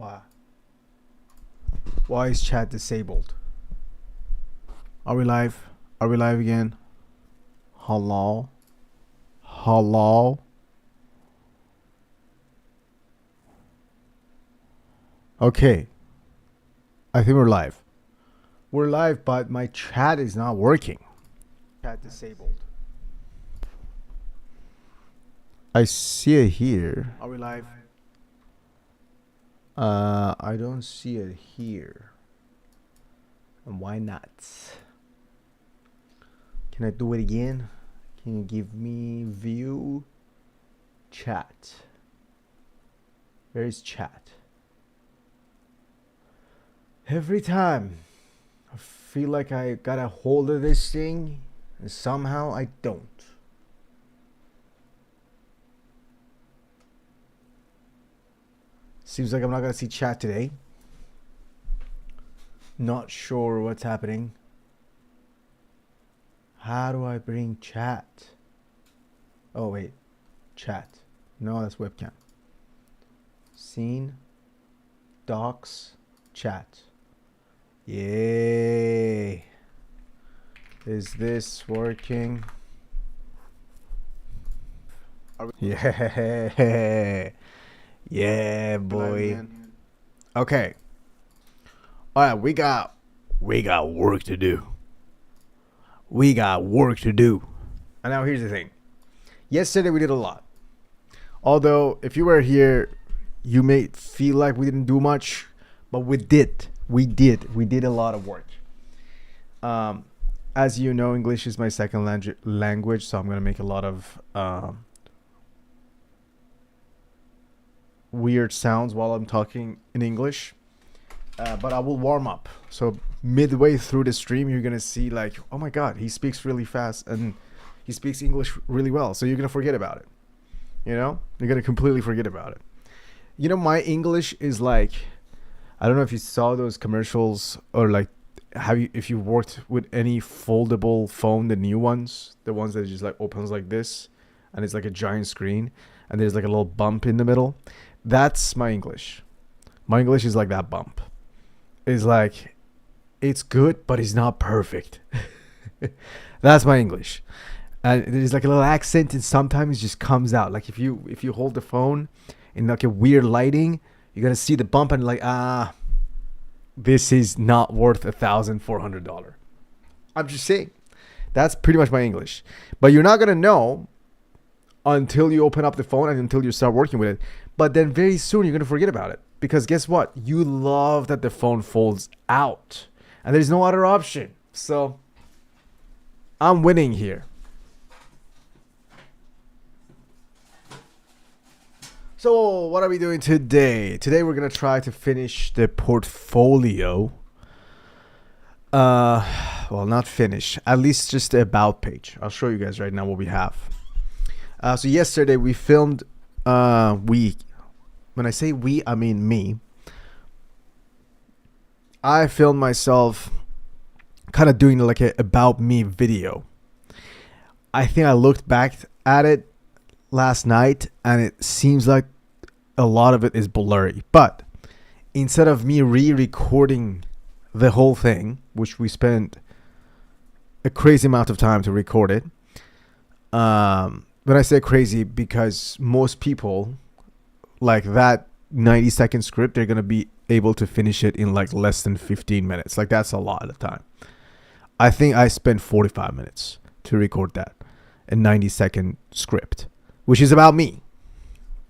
Why? Why is chat disabled? Are we live? Are we live again? Hello? Hello? Okay. I think we're live. We're live, but my chat is not working. Chat disabled. I see it here. Are we live? I don't see it here. And why not? Can I do it again? Can you give me view? Chat. Where is chat? Every time I feel like I got a hold of this thing and somehow I don't. Seems like I'm not gonna see chat today. Not sure what's happening. How do I bring chat? Oh wait, chat. No, that's webcam. Scene, docs, chat. Yay. Is this working? Yeah. Yeah, boy. Okay. All right, we got work to do. We got work to do. And now here's the thing. Yesterday we did a lot. Although if you were here, you may feel like we didn't do much, but we did. We did a lot of work. As you know, English is my second language, so I'm gonna make a lot of weird sounds while I'm talking in English, but I will warm up. So midway through the stream, you're gonna see like, oh my god, he speaks really fast and he speaks English really well. So you're gonna forget about it. You know, you're gonna completely forget about it. You know, my English is like, I don't know if you saw those commercials or like, if you worked with any foldable phone, the new ones, the ones that just like opens like this, and it's like a giant screen, and there's like a little bump in the middle. That's my English. My English is like that bump. It's like, it's good, but it's not perfect. That's my English. And there's like a little accent, and sometimes it just comes out. Like if you hold the phone in like a weird lighting, you're gonna see the bump and like, this is not worth $1,400. I'm just saying. That's pretty much my English. But you're not gonna know until you open up the phone and until you start working with it. But then very soon you're going to forget about it. Because guess what? You love that the phone folds out. And there's no other option. So I'm winning here. So what are we doing today? Today we're going to try to finish the portfolio. Well, not finish. At least just the about page. I'll show you guys right now what we have. So yesterday we filmed, when I say we, I mean me. I filmed myself kind of doing like a about me video. I think I looked back at it last night and it seems like a lot of it is blurry. But instead of me re-recording the whole thing, which we spent a crazy amount of time to record it, when I say crazy, because most people like that 90-second script, they're going to be able to finish it in like less than 15 minutes. Like that's a lot of time. I think I spent 45 minutes to record that, a 90-second script, which is about me.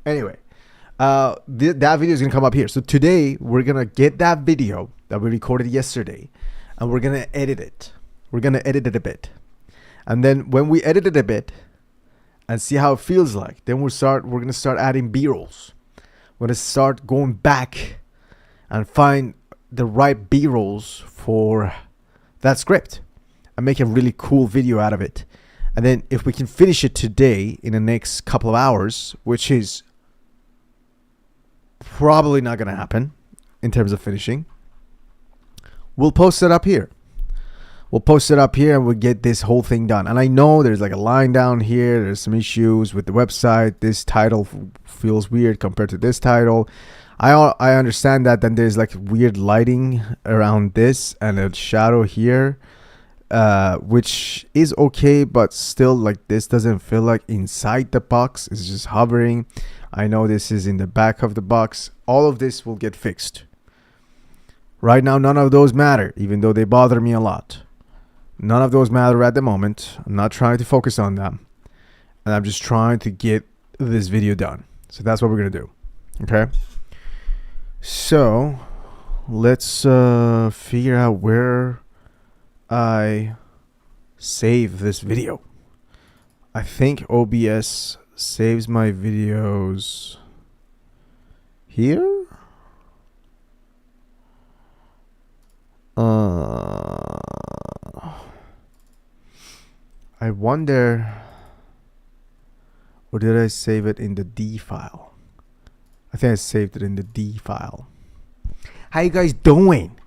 Anyway, that video is going to come up here. So today we're going to get that video that we recorded yesterday and we're going to edit it. We're going to edit it a bit. And then when we edit it a bit, and see how it feels like, then we're gonna start adding B-rolls. We're gonna start going back and find the right B-rolls for that script and make a really cool video out of it. And then if we can finish it today in the next couple of hours, which is probably not gonna happen in terms of finishing, we'll post it up here. We'll post it up here and we'll get this whole thing done. And I know there's like a line down here. There's some issues with the website. This title feels weird compared to this title. I understand that then there's like weird lighting around this and a shadow here, which is okay, but still like this doesn't feel like inside the box. It's just hovering. I know this is in the back of the box. All of this will get fixed. Right now, none of those matter, even though they bother me a lot. None of those matter at the moment. I'm not trying to focus on them. And I'm just trying to get this video done. So that's what we're going to do. Okay? So, let's figure out where I save this video. I think OBS saves my videos here. I wonder, or did I save it in the D file? I think I saved it in the D file. How you guys doing?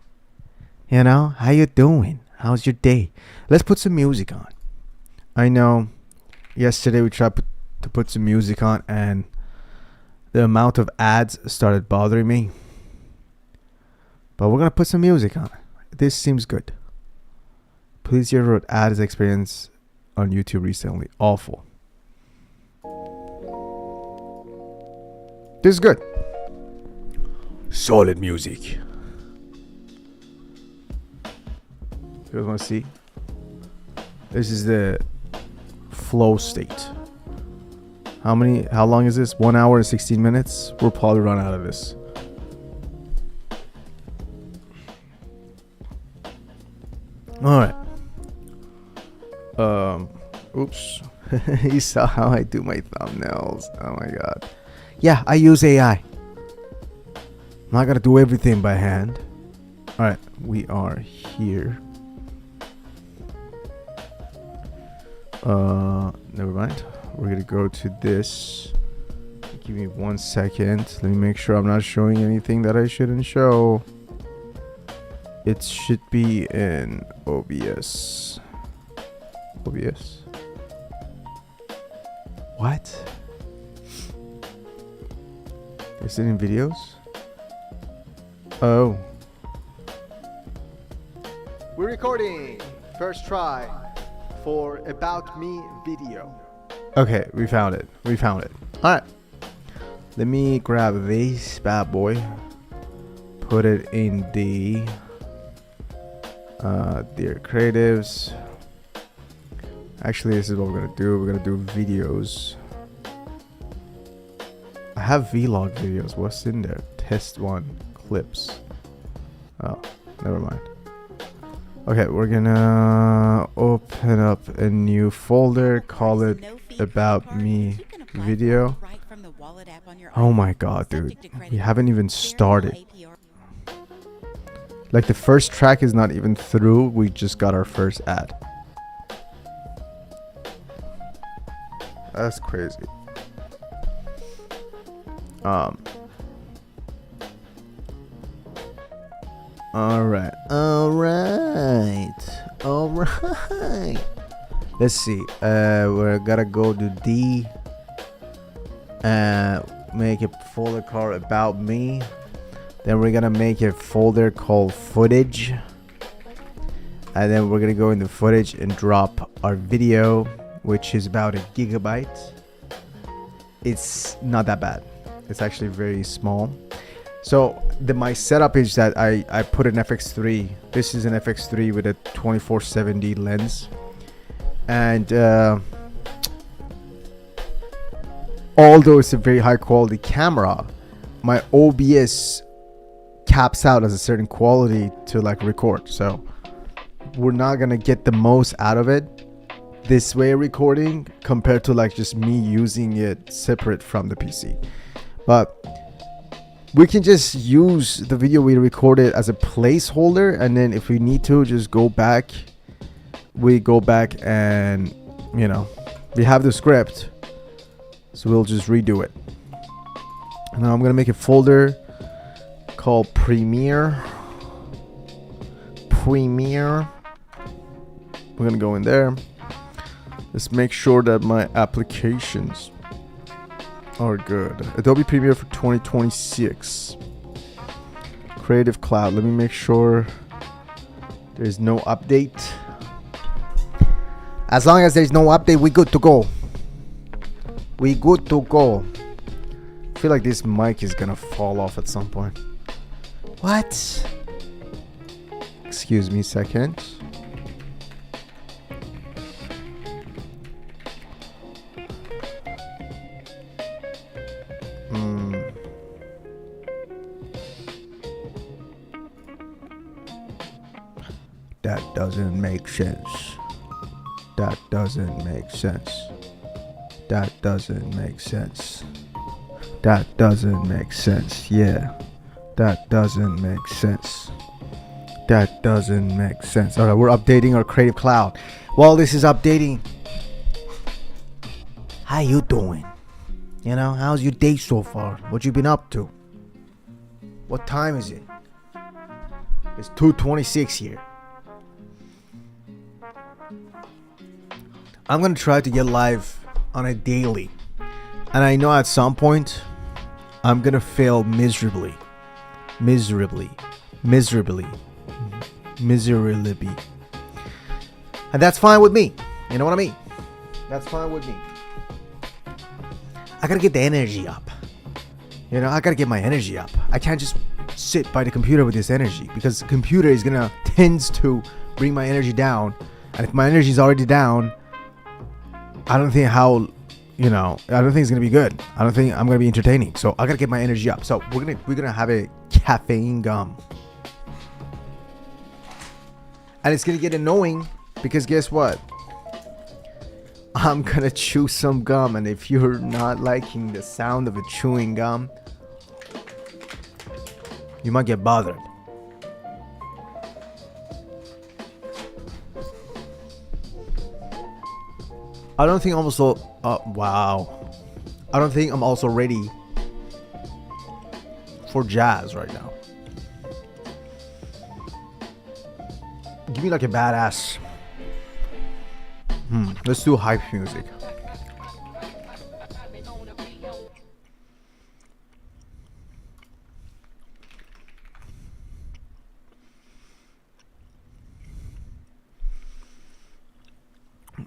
You know, how you doing? How's your day? Let's put some music on. I know yesterday we tried to put some music on and the amount of ads started bothering me. But we're going to put some music on. This seems good. Please hear what ads experience on YouTube recently. Awful. This is good. Solid music. You guys want to see? This is the flow state. How long is this? 1 hour and 16 minutes? We'll probably run out of this. All right. Oops. You saw how I do my thumbnails. Oh my god. Yeah, I use AI. I'm not gonna do everything by hand. All right, we are here. Never mind. We're gonna go to this. Give me 1 second. Let me make sure I'm not showing anything that I shouldn't show. It should be in OBS. OBS. What? Is it in videos? Oh. We're recording. First try for About Me video. Okay, we found it. We found it. Alright. Let me grab this bad boy. Put it in the Dear Creatives. Actually, this is what we're gonna do. We're gonna do videos. I have vlog videos. What's in there? Test 1 clips. Oh, never mind. Okay, we're gonna open up a new folder. Call it About Me video. Oh my god, dude. We haven't even started. Like the first track is not even through. We just got our first ad. That's crazy. Alright. Let's see. We're gonna go to D and make a folder called About Me. Then we're gonna make a folder called Footage. And then we're gonna go into Footage and drop our video, which is about 1 gigabyte. It's not that bad. It's actually very small. So my setup is that I put an FX3. This is an FX3 with a 2470 lens. And although it's a very high quality camera, my OBS caps out as a certain quality to like record. So we're not gonna get the most out of it this way recording compared to like just me using it separate from the PC. But we can just use the video we recorded as a placeholder, and then if we need to just go back, we go back and, you know, we have the script, so we'll just redo it. Now I'm gonna make a folder called Premiere. We're gonna go in there. Let's make sure that my applications are good. Adobe Premiere for 2026. Creative Cloud. Let me make sure there's no update. As long as there's no update, we good to go. We good to go. I feel like this mic is gonna fall off at some point. What? Excuse me a second. That doesn't make sense. That doesn't make sense. That doesn't make sense. That doesn't make sense. Yeah. That doesn't make sense. That doesn't make sense. Alright, we're updating our Creative Cloud. While this is updating, how you doing? You know, how's your day so far? What you been up to? What time is it? It's 2:26 here. I'm gonna try to get live on a daily, and I know at some point I'm gonna fail miserably, and that's fine with me. You know what I mean? That's fine with me. I gotta get the energy up. You know, I gotta get my energy up. I can't just sit by the computer with this energy, because the computer is gonna tends to bring my energy down, and if my energy is already down, I don't think I don't think it's gonna be good. I don't think I'm gonna be entertaining. So I gotta get my energy up. So we're gonna have a caffeine gum, and it's gonna get annoying because guess what? I'm gonna chew some gum, and if you're not liking the sound of a chewing gum, you might get bothered. I don't think I'm also wow. I don't think I'm also ready for jazz right now. Give me like a badass. Let's do hype music.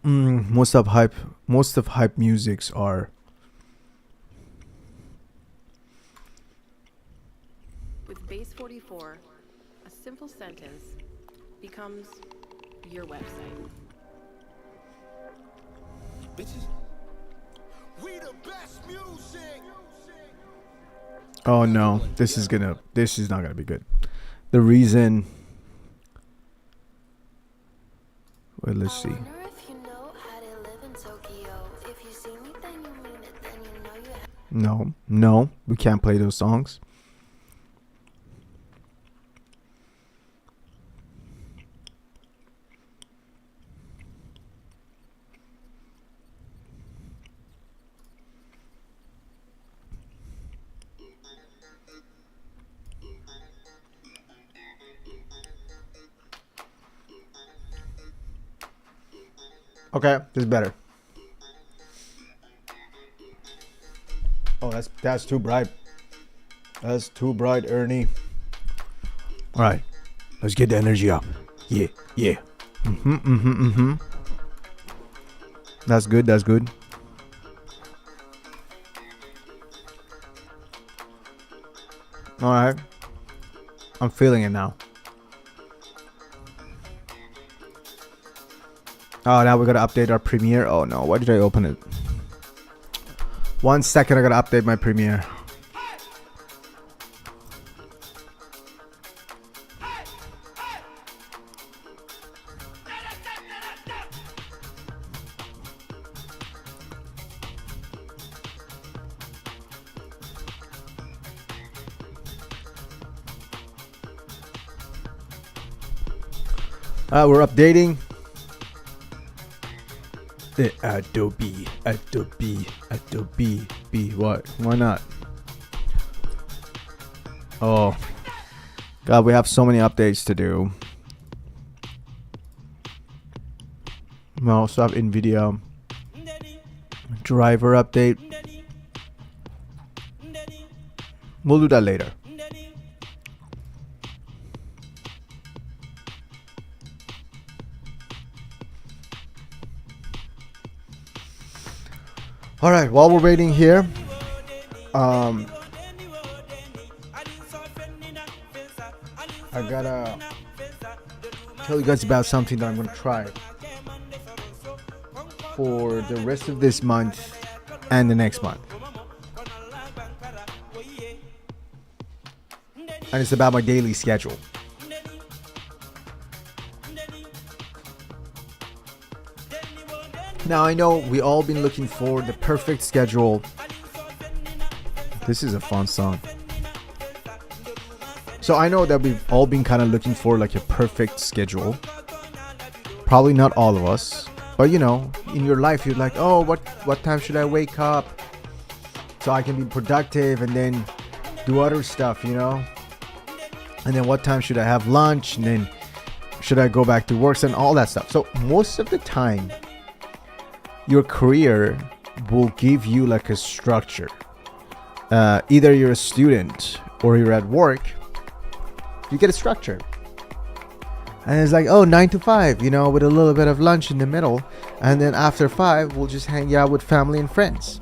Most of hype musics are with base 44, a simple sentence becomes your website. Bitches, we the best music. Oh no, this is not gonna be good. The reason, wait, let's see. No, we can't play those songs. Okay, this is better. Oh, that's too bright. That's too bright, Ernie. All right, let's get the energy up. Yeah. That's good. All right, I'm feeling it now. Oh, now we gotta update our Premiere. Oh no, why did I open it? 1 second, I gotta update my Premiere. We're updating. The Adobe. What? Why not? Oh, God, we have so many updates to do. We also have NVIDIA driver update. We'll do that later. All right, while we're waiting here, I gotta tell you guys about something that I'm gonna try for the rest of this month and the next month. And it's about my daily schedule. Now I know we all been looking for the perfect schedule. This is a fun song. So I know that we've all been kind of looking for like a perfect schedule. Probably not all of us, but you know, in your life you're like, oh, what time should I wake up so I can be productive and then do other stuff, you know? And then what time should I have lunch, and then should I go back to work, and all that stuff. So most of the time your career will give you like a structure. Either you're a student or you're at work, you get a structure. And it's like, oh, 9 to 5, you know, with a little bit of lunch in the middle. And then after 5, we'll just hang out with family and friends.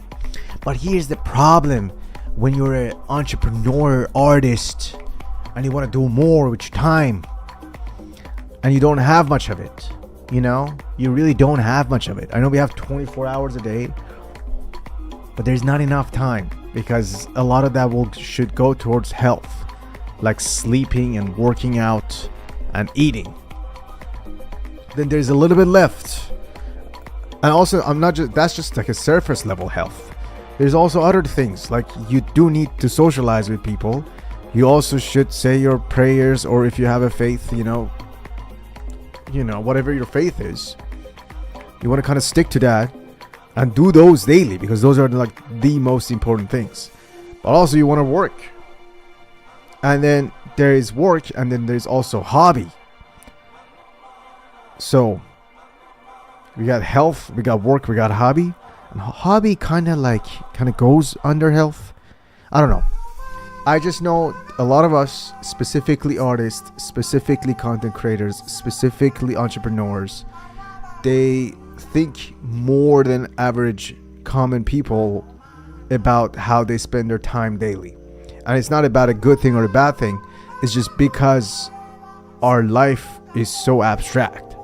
But here's the problem. When you're an entrepreneur, artist, and you want to do more with your time, and you don't have much of it, you know, you really don't have much of it. I know we have 24 hours a day, but there's not enough time, because a lot of that should go towards health, like sleeping and working out and eating. Then there's a little bit left. And also, that's just like a surface level health. There's also other things, like you do need to socialize with people. You also should say your prayers, or if you have a faith, you know, whatever your faith is, you want to kind of stick to that and do those daily, because those are like the most important things. But also you want to work. And then there is work, and then there's also hobby. So we got health, we got work, we got hobby. And hobby kind of goes under health. I don't know. I just know a lot of us, specifically artists, specifically content creators, specifically entrepreneurs, they think more than average common people about how they spend their time daily. And it's not about a good thing or a bad thing. It's just because our life is so abstract.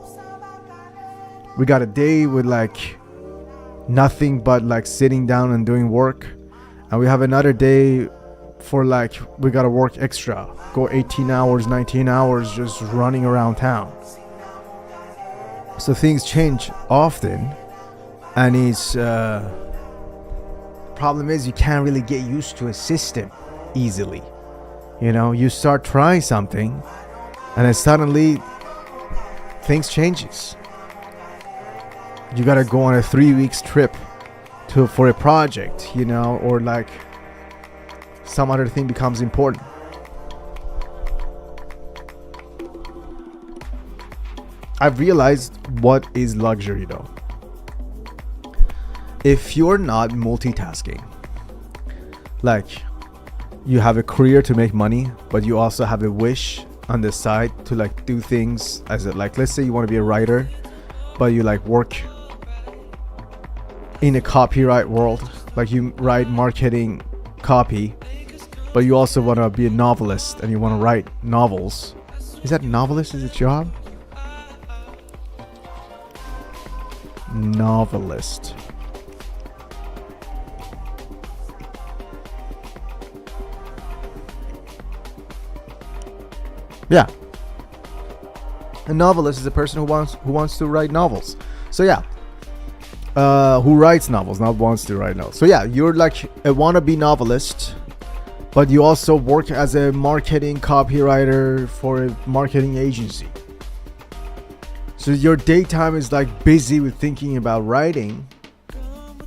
We got a day with like nothing but like sitting down and doing work. And we have another day for like we gotta work extra, go 18 hours, 19 hours just running around town. So things change often, and it's problem is you can't really get used to a system easily. You know, you start trying something and then suddenly things changes. You gotta go on a 3 weeks trip for a project, you know, or like some other thing becomes important. I've realized what is luxury though. If you're not multitasking, like you have a career to make money, but you also have a wish on the side to like do things as a, like, let's say you want to be a writer, but you like work in a copyright world, like you write marketing copy, but you also want to be a novelist and you want to write novels. Is that novelist is a job? Novelist. Yeah. A novelist is a person who wants to write novels. So yeah. Who writes novels, not wants to write novels. So yeah, you're like a wannabe novelist, but you also work as a marketing copywriter for a marketing agency. So your daytime is like busy with thinking about writing,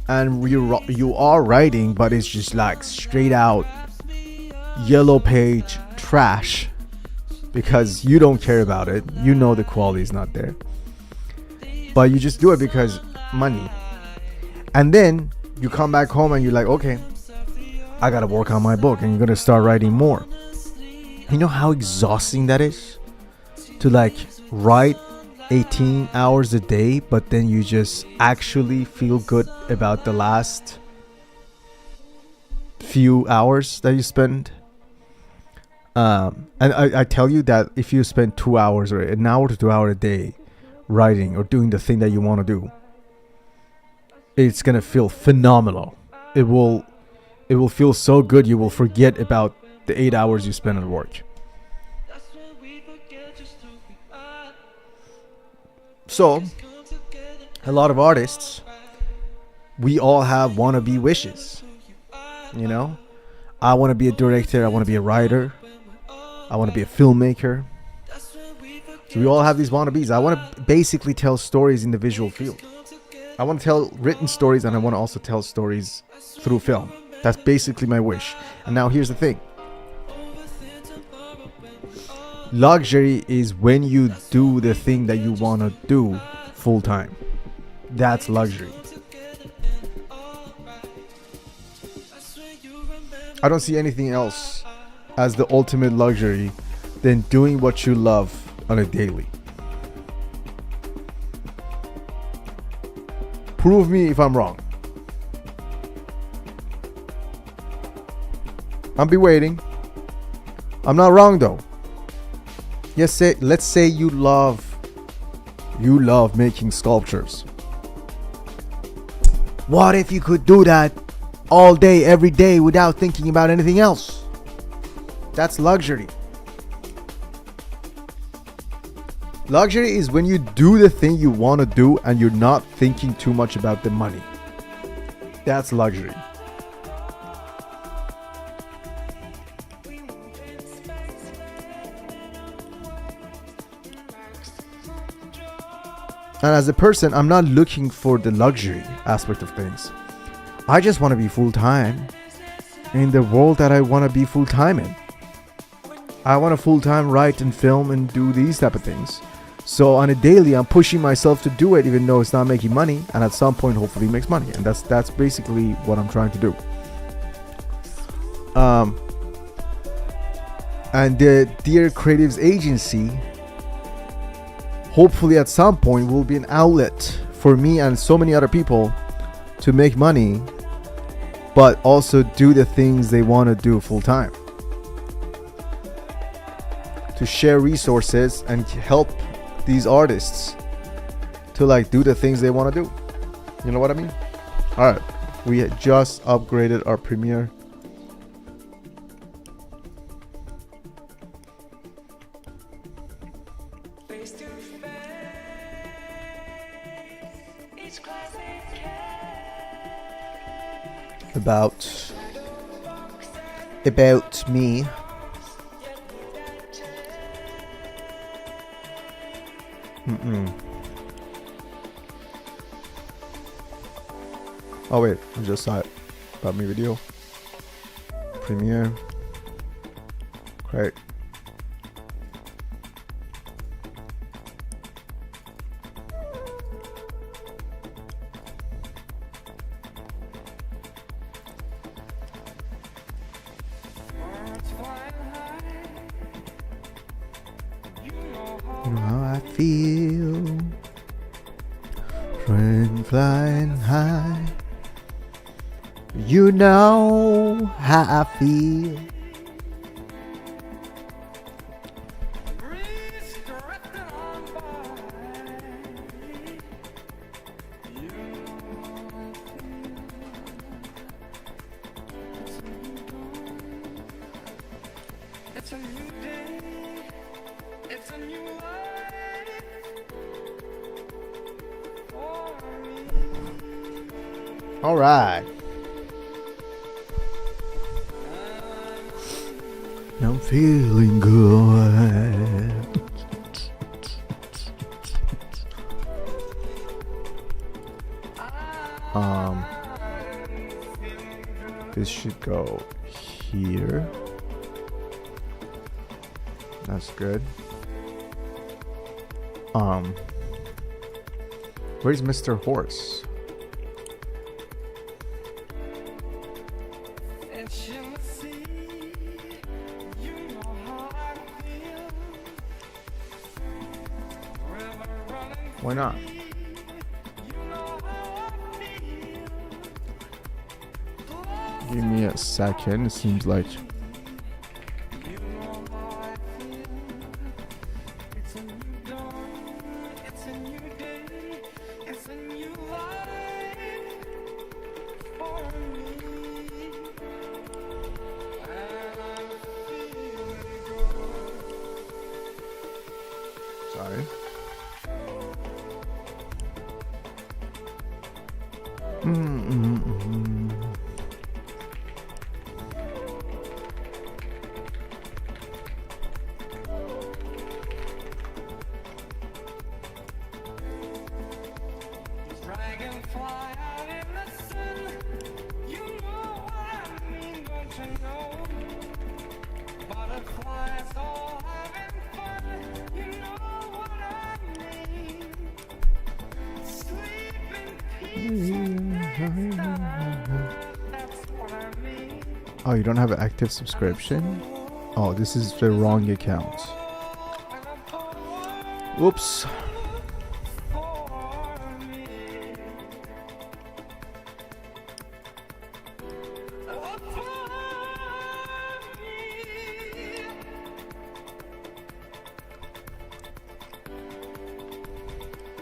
and you are writing, but it's just like straight out yellow page trash, because you don't care about it. You know the quality is not there, but you just do it because money. And then you come back home and you're like, okay, I gotta work on my book, and you're gonna start writing more. You know how exhausting that is? To like write 18 hours a day, but then you just actually feel good about the last few hours that you spend. And I tell you that if you spend 2 hours or an hour to 2 hours a day writing or doing the thing that you want to do, it's gonna feel phenomenal. It will feel so good you will forget about the 8 hours you spend at work. So, a lot of artists, we all have wannabe wishes. You know, I want to be a director, I want to be a writer, I want to be a filmmaker. So we all have these wannabes. I want to basically tell stories in the visual field. I want to tell written stories, and I want to also tell stories through film. That's basically my wish. And now here's the thing. Luxury is when you do the thing that you want to do full time. That's luxury. I don't see anything else as the ultimate luxury than doing what you love on a daily. Prove me if I'm wrong. I'll be waiting. I'm not wrong though. Yes, let's say you love making sculptures. What if you could do that all day, every day, without thinking about anything else? That's luxury. Luxury is when you do the thing you want to do and you're not thinking too much about the money. That's luxury. And as a person, I'm not looking for the luxury aspect of things. I just want to be full-time in the world that I want to be full-time in. I want to full-time write and film and do these type of things. So on a daily, I'm pushing myself to do it, even though it's not making money. And at some point, hopefully, it makes money. And that's basically what I'm trying to do. And the Dear Creatives Agency, hopefully at some point, will be an outlet for me and so many other people to make money, but also do the things they want to do full time. To share resources and help these artists to like do the things they want to do. You know what I mean? All right, we just upgraded our Premiere. About me. Oh wait, I just saw it. About me video. Premiere. Great. You know how I feel, friend flying high. You know how I feel. It's a new day. It's a new life for me. All right. I'm feeling good. This should go here. That's good. Where's Mr. Horse? It's in the sea. You know how I feel. River running Why not? free. You know how I feel. Give me a second. It seems like You know how I feel. It's a new dawn. It's a new day. It's a new life for me. And I'm feeling good. sorry. Dragonfly out in the sun. You know what I mean, don't you know? Butterflies all having fun. You know what I mean. Sleep in peace when there's time. That's what I mean. Oh, you don't have an active subscription? Oh, this is the wrong account. Whoops.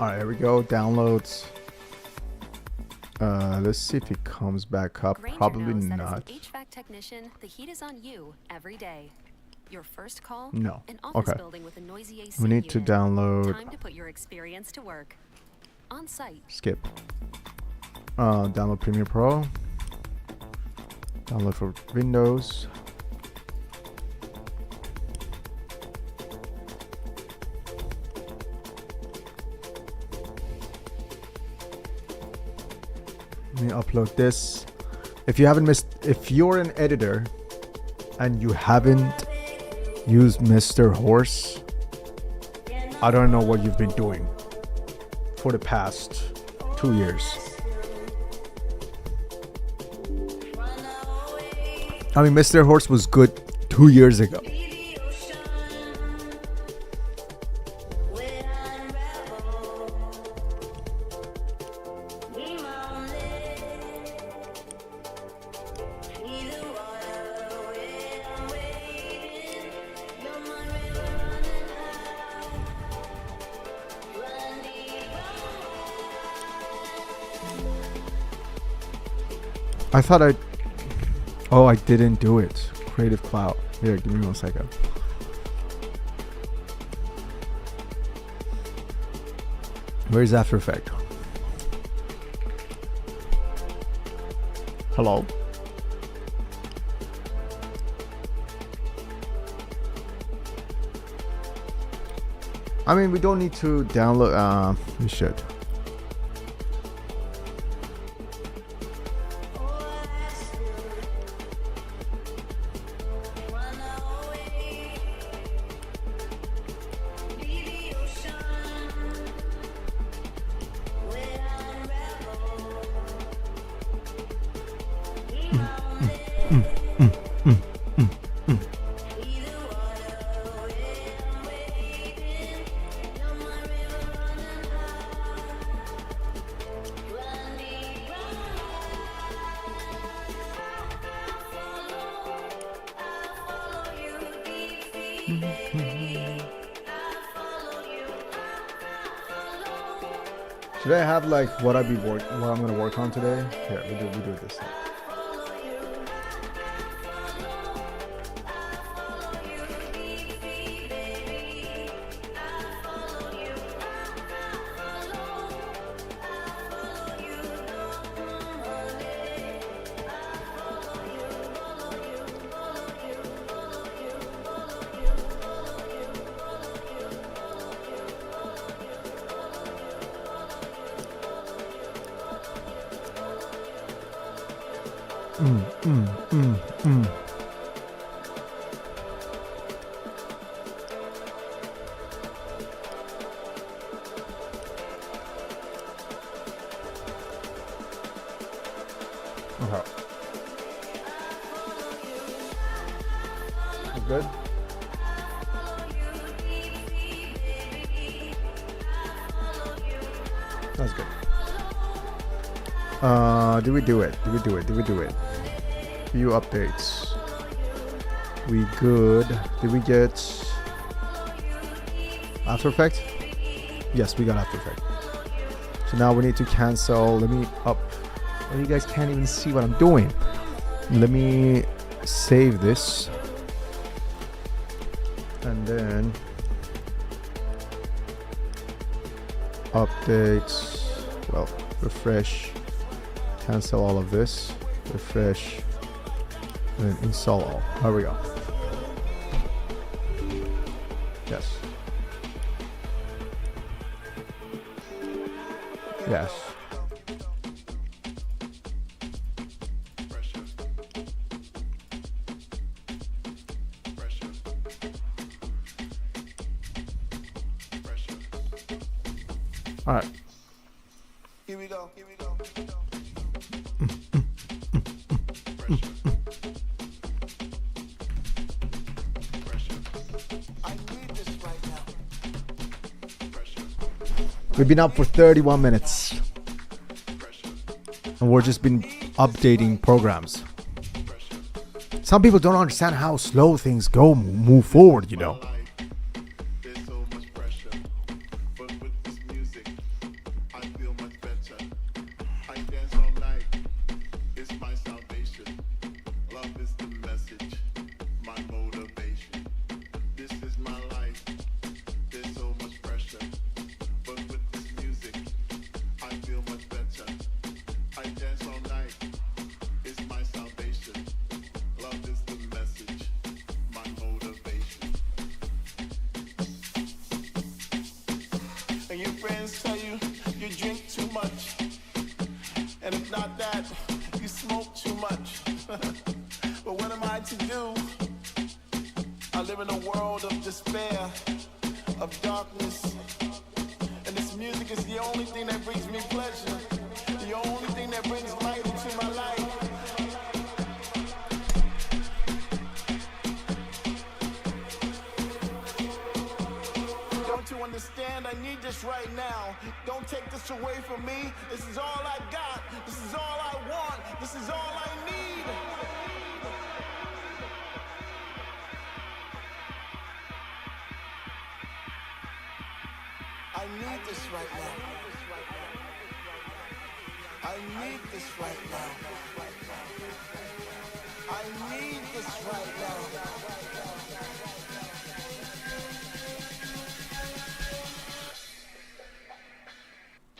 Alright, here we go. Downloads. Let's see if it comes back up. Granger Probably knows that not. as an HVAC technician, the heat is on you every day. Your first call? No. An office Okay. building with a noisy AC We need to unit. download. Time to put your experience to work. On site. Skip. Download Premiere Pro. Download for Windows. Let me upload this. If you're an editor and you haven't used Mr. Horse, I don't know what you've been doing for the past 2 years. I mean, Mr. Horse was good 2 years ago. I thought Oh, I didn't do it. Creative Cloud. Here, give me 1 second. Where's After Effects? Hello? I mean, we don't need to download. We should. Should I have like what I'm gonna work on today? Here, we do it this time. Okay. good. That's good. Did we do it? Did we do it? Did we do it? View updates. We good. Did we get After Effects? Yes, we got After Effects. So now we need to cancel. Let me up. Oh, you guys can't even see what I'm doing. Let me save this. And then updates. Well, refresh. Cancel all of this. Refresh. And then install all. There we go. Yes. Yes. All right. Here we go. Here we go. I need this right now. We've been up for 31 minutes. And we're just been updating programs. Some people don't understand how slow things go, move forward, you know. There's so much pressure, but with this music, I feel much better. I dance all night, it's my salvation. Love is the message, my motivation. This is my life, there's so much pressure, but with this music, I feel much better. I dance all night, it's my salvation. Love is the message, my motivation. And your friends tell you you drink too much. And if not that, you smoke too much. But what am I to do? I live in a world of despair, of darkness. And this music is the only thing that brings me pleasure. The only thing that brings light into my life. Don't you understand? I need this right now. Don't take this away from me. This is all I got. This is all I want. This is all I need. I need this right now. I need this right now. I need this right now.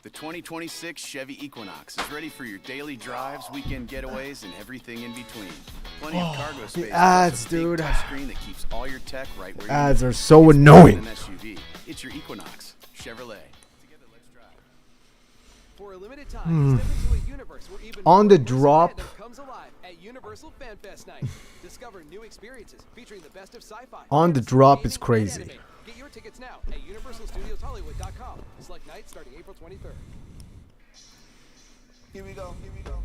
The 2026 Chevy Equinox is ready for your daily drives, weekend getaways, and everything in between. Plenty of cargo space. ads, plus a big dude. touchscreen that keeps all your tech right where Ads you are need it. so It's more annoying. than an SUV. It's your Equinox Chevrolet. Together, let's drive. For a limited time, step into a universe where even On the more immersive drop. fandom comes alive at Universal Fan Fest Night. Discover new experiences featuring the best of sci-fi. On the fantasy, drop gaming, is and crazy. anime. Get your tickets now at UniversalStudiosHollywood.com. Select nights starting April 23rd. Here we go. Here we go.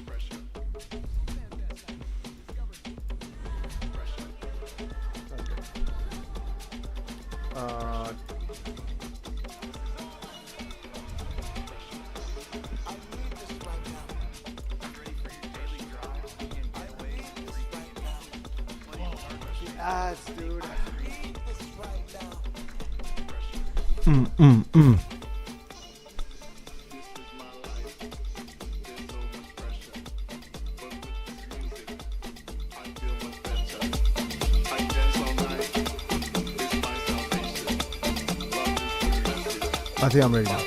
Pressure. Fan Fest Night. Discover I need this right now. Ready for your daily drives, weekend getaways, and everything in between. Plenty of cargo space. Ads, dude. I need this right now. This is my life. There's so much pressure, but with this music, I feel much better. I dance all night. It's my salvation. Love is the message. I think I'm ready now.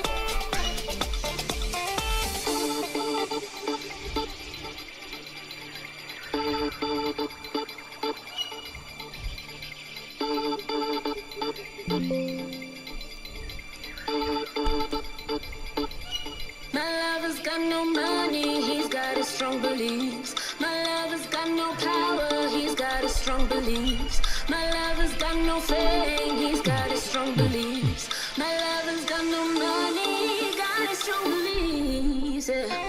My lover's got no money, he's got his strong beliefs. My lover's got no power, he's got his strong beliefs. My lover's got no fame, he's got his strong beliefs. My lover's got no money, he got his strong beliefs. Yeah.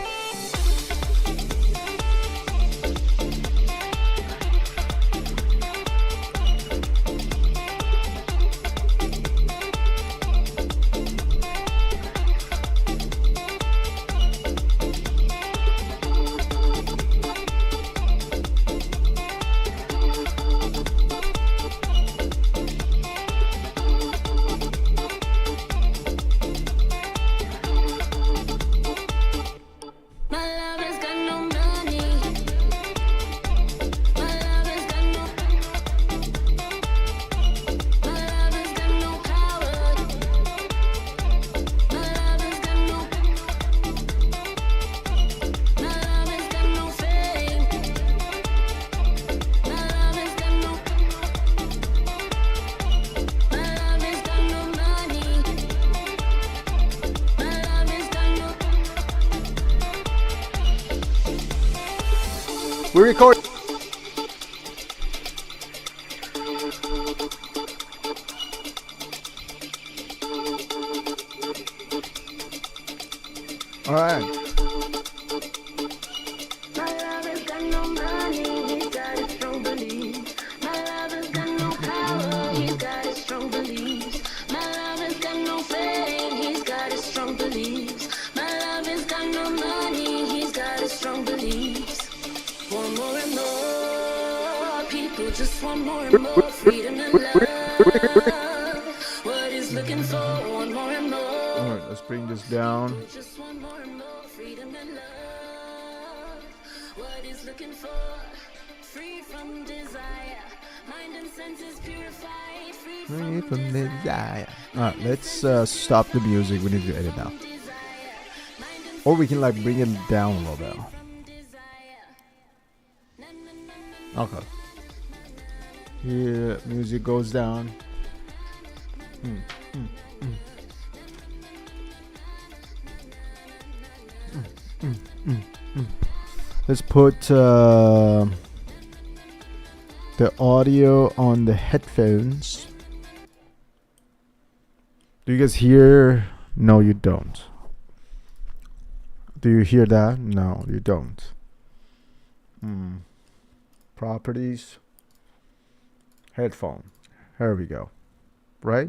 We record. All right. My lover's got no money, he's got his strong beliefs. My lover's got no power, he's got his strong beliefs. My lover's got no fame, he's got his strong beliefs. My lover's got no money, he's got his strong beliefs. Want more and more, people just want more and more freedom and love. What he's looking for, want more and more. All right, let's bring this down. Just want more and more freedom and love. What is looking for? Free from desire. Mind and senses purified. Free from desire. All right, let's stop the music. We need to edit now, desire. Mind and or we can like bring it down a little bit. desire. Na, na, na, na. Okay. Here, music goes down. Let's put the audio on the headphones. Do you guys hear? No, you don't. Do you hear that? No, you don't. Properties. Headphone. Here we go. Right?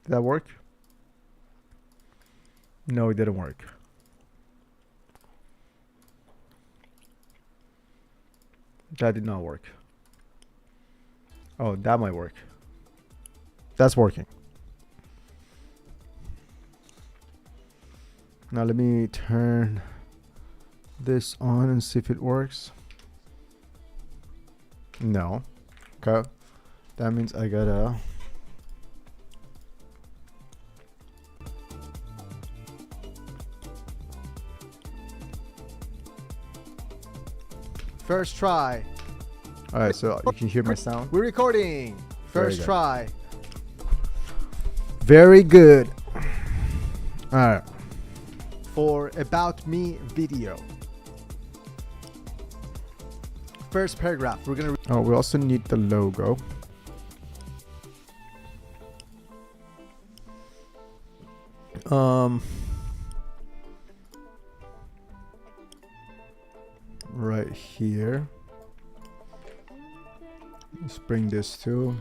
Did that work? No, it didn't work. That did not work. Oh, that might work. That's working. Now let me turn this on and see if it works. No. Okay. That means I gotta... First try. All right, so you can hear my sound. We're recording. First try. Very good. All right. For About Me video. First paragraph. We're gonna. Oh, we also need the logo. Right here. Let's bring this to.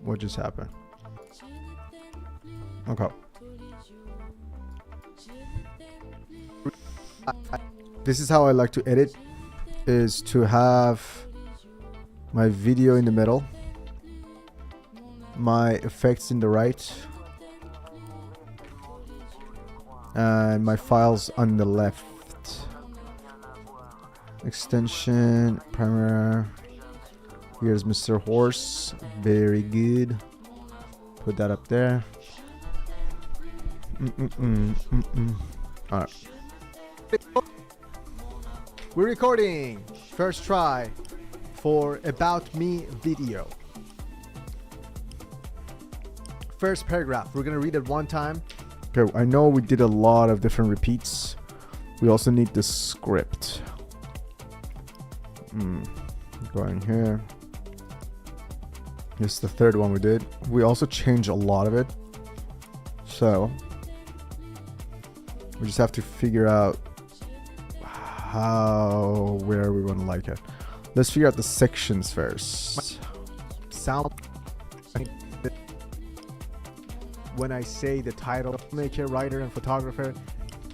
What just happened? Okay. This is how I like to edit, is to have my video in the middle, my effects in the right, and my files on the left. Extension, Premiere. Here's Mr. Horse. Very good. Put that up there. Alright. We're recording. First try for About Me video. First paragraph. We're gonna read it one time. Okay, I know we did a lot of different repeats. We also need the script. Going here. This is the third one we did. We also changed a lot of it. So we just have to figure out where we want to like it. Let's figure out the sections first. Sound. When I say the title, filmmaker, writer, and photographer.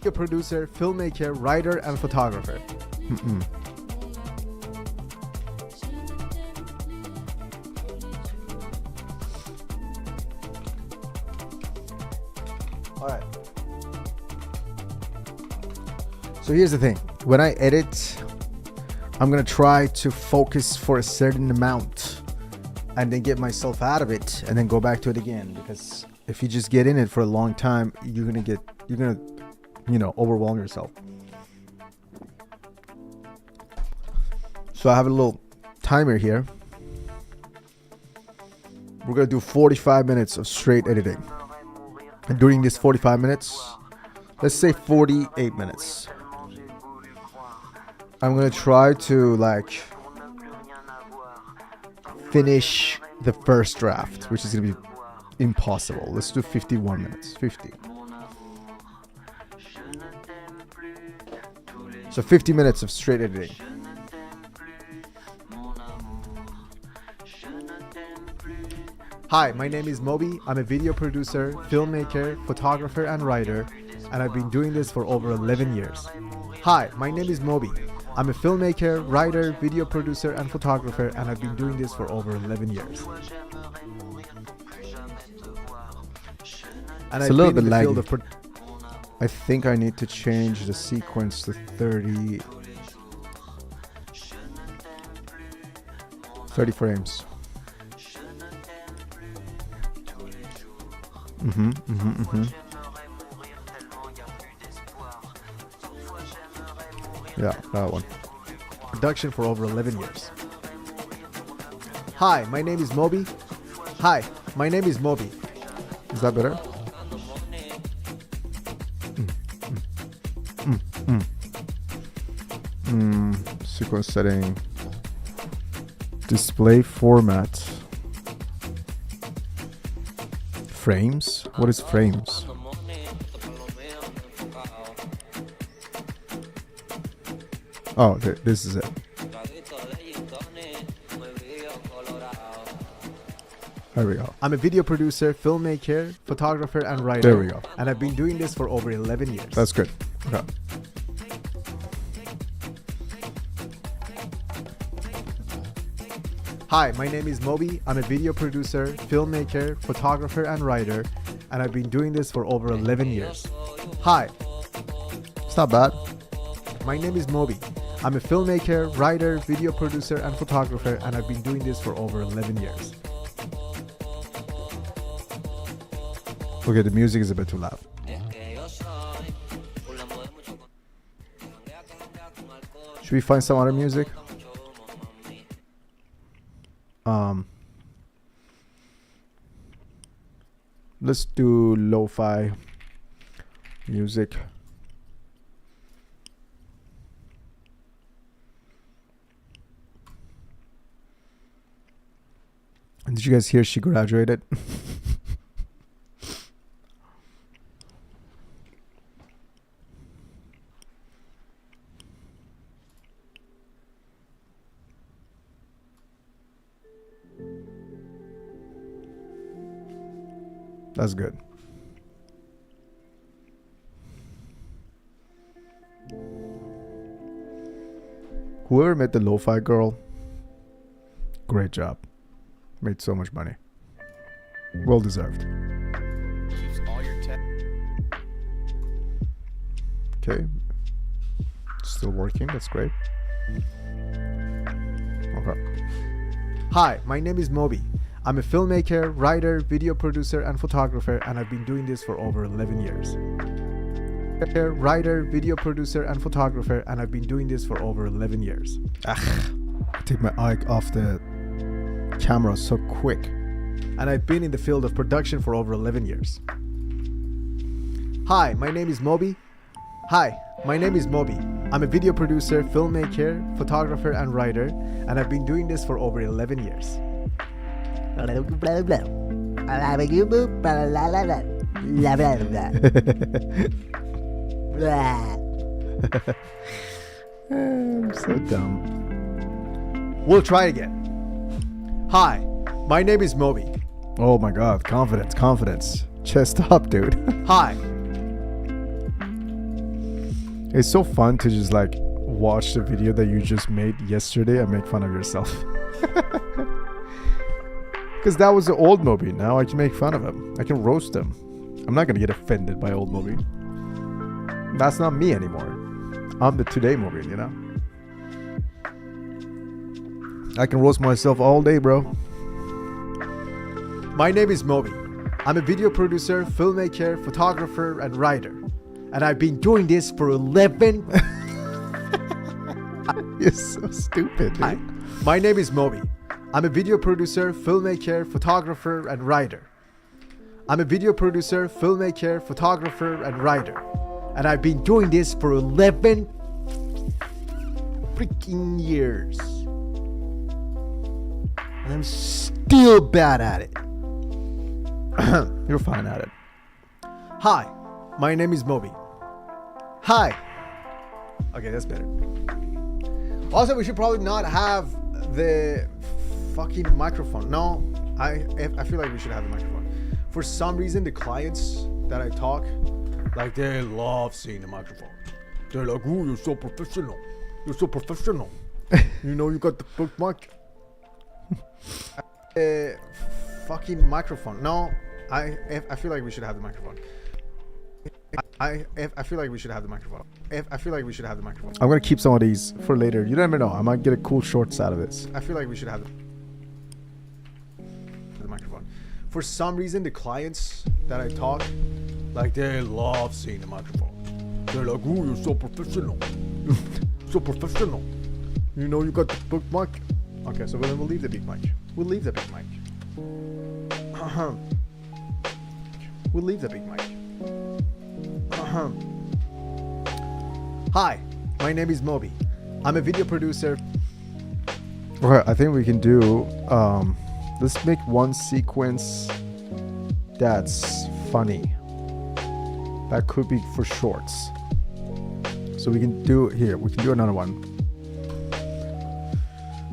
A producer, filmmaker, writer, and photographer. Alright. So here's the thing. When I edit, I'm gonna try to focus for a certain amount and then get myself out of it and then go back to it again, because if you just get in it for a long time, you're gonna overwhelm yourself. So I have a little timer here. We're gonna do 45 minutes of straight editing. And during this 45 minutes, let's say 48 minutes. I'm gonna try to like finish the first draft, which is gonna be impossible. Let's do 51 minutes. 50. So 50 minutes of straight editing. Hi, my name is Moby. I'm a video producer, filmmaker, photographer, and writer, and I've been doing this for over 11 years. Hi, my name is Moby. I'm a filmmaker, writer, video producer, and photographer, and I've been doing this for over 11 years. And It's a little bit laggy. I think I need to change the sequence to 30 frames. Yeah, that one. Production for over 11 years. Hi, my name is Moby. Hi, my name is Moby. Is that better? Sequence setting. Display format. Frames? What is frames? Oh, this is it. There we go. I'm a video producer, filmmaker, photographer, and writer. There we go. And I've been doing this for over 11 years. That's good. Okay. Hi, my name is Moby. I'm a video producer, filmmaker, photographer, and writer, and I've been doing this for over 11 years. Hi, It's not bad. my name is Moby. I'm a filmmaker, writer, video producer, and photographer, and I've been doing this for over 11 years. Okay, the music is a bit too loud. Should we find some other music? Let's do lo-fi music. And did you guys hear she graduated? That's good. Whoever made the lo-fi girl, great job. Made so much money. Well deserved. Keeps all your tech. Okay. Still working. That's great. Okay. Hi, my name is Moby. I'm a filmmaker, writer, video producer, and photographer, and I've been doing this for over 11 years. Writer, video producer, and photographer, and I've been doing this for over 11 years. I take my eye off the camera so quick. And I've been in the field of production for over 11 years. Hi, my name is Moby. Hi, my name is Moby. I'm a video producer, filmmaker, photographer, and writer, and I've been doing this for over 11 years. I'm so dumb. We'll try again. Hi, my name is Moby. Oh my god, confidence, confidence. Chest up, dude. Hi. It's so fun to just like watch the video that you just made yesterday and make fun of yourself. Because that was the old Moby. Now I can make fun of him. I can roast him. I'm not going to get offended by old Moby. That's not me anymore. I'm the today Moby, you know? I can roast myself all day, bro. My name is Moby. I'm a video producer, filmmaker, photographer, and writer. And I've been doing this for 11... You're so stupid, dude. Hi, my name is Moby. I'm a video producer, filmmaker, photographer, and writer. I'm a video producer, filmmaker, photographer, and writer. And I've been doing this for 11... freaking years. And I'm still bad at it. You're fine at it. Hi, my name is Moby. Hi. Okay, that's better. Also, we should probably not have the fucking microphone. No, I feel like we should have a microphone. For some reason, the clients that I talk, like they love seeing the microphone. They're like, "Ooh, you're so professional. You're so professional. You know, you got the book mic." Fucking microphone. No, I feel like we should have the microphone. I feel like we should have the microphone. I feel like we should have the microphone. I'm gonna keep some of these for later. You never know. I might get a cool shorts out of this. I feel like we should have the microphone. For some reason, the clients that I talk, like they love seeing the microphone. They're like, "Ooh, you're so professional. So professional. You know, you got the book mic." Okay, so then we'll leave the big mic. We'll leave the big mic. We'll leave the big mic. Hi, my name is Moby. I'm a video producer. Okay, I think we can do. Let's make one sequence that's funny. That could be for shorts. So we can do here. We can do another one.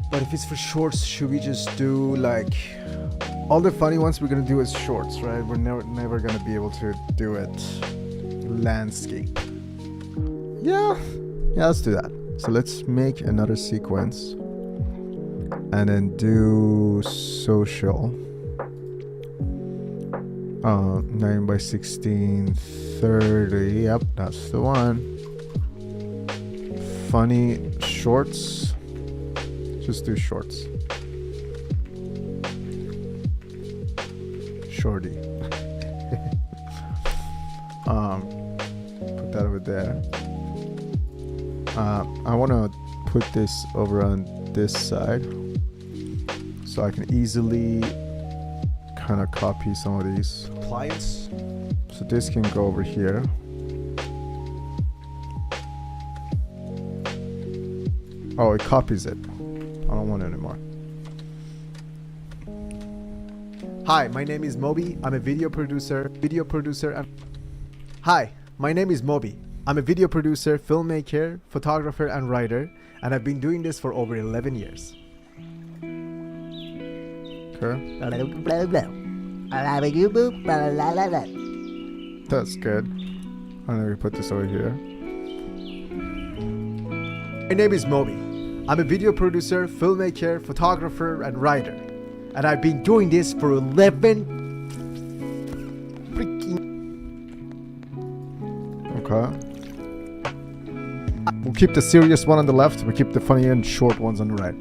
But if it's for shorts, should we just do like all the funny ones we're gonna do as shorts, right? We're never gonna be able to do it landscape. Yeah, let's do that. So let's make another sequence and then do social. 9 by 16, 30. Yep, that's the one. Funny shorts. Just do shorts. Shorty. Put that over there. I want to put this over on this side so I can easily kind of copy some of these Clients. so this can go over here. Oh, it copies it. I don't want it anymore. Hi, my name is Moby. I'm a video producer. And Hi, my name is Moby. I'm a video producer, filmmaker, photographer, and writer, and I've been doing this for over 11 years. Okay. That's good. And then we put this over here. My name is Moby. I'm a video producer, filmmaker, photographer, and writer, and I've been doing this for 11 freaking. Okay. We'll keep the serious one on the left. We'll keep the funny and short ones on the right.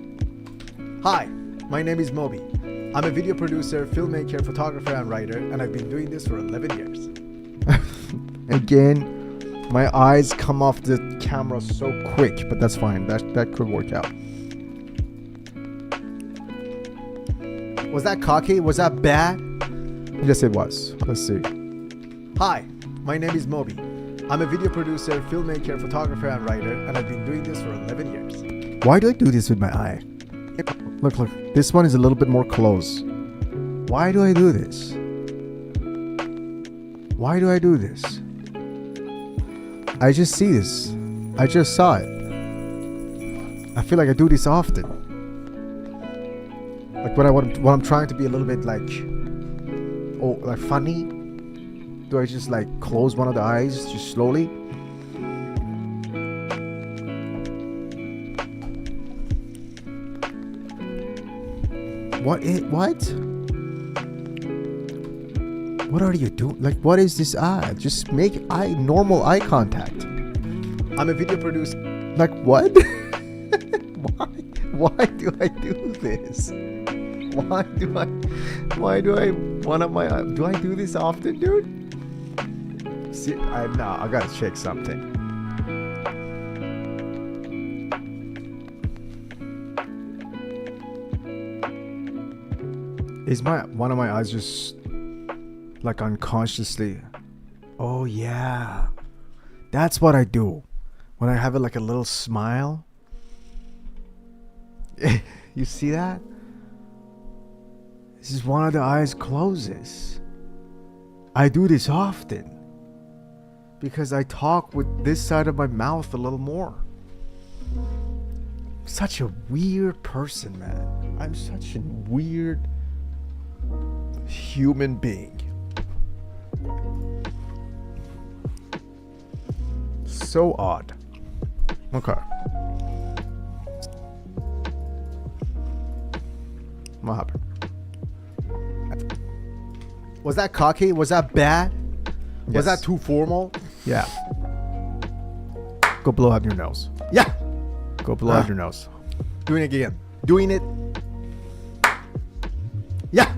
Hi, my name is Moby. I'm a video producer, filmmaker, photographer, and writer, and I've been doing this for 11 years. Again, my eyes come off the camera so quick, but that's fine. That could work out. Was that cocky? Was that bad? Yes, it was. Let's see. Hi, my name is Moby. I'm a video producer, filmmaker, photographer, and writer, and I've been doing this for 11 years. Why do I do this with my eye? Look. This one is a little bit more close. Why do I do this? Why do I do this? I just see this. I just saw it. I feel like I do this often. Like when I'm trying to be a little bit like, like funny. Do I just like close one of the eyes just slowly? What? What are you doing? Like, what is this eye? Just make normal eye contact. I'm a video producer. Like, what? Why do I do this? Why do I one of my do I do this often, dude? See, I gotta check something. Is one of my eyes just like unconsciously? Oh yeah, that's what I do when I have like a little smile. You see that? This is one of the eyes closes. I do this often because I talk with this side of my mouth a little more. Such a weird person, man. I'm such a weird human being. So odd. Okay. What happened? Was that cocky? Was that bad? Was that too formal? Yeah. Go blow out your nose. Yeah. Go blow out your nose. Doing it again. Doing it. Yeah.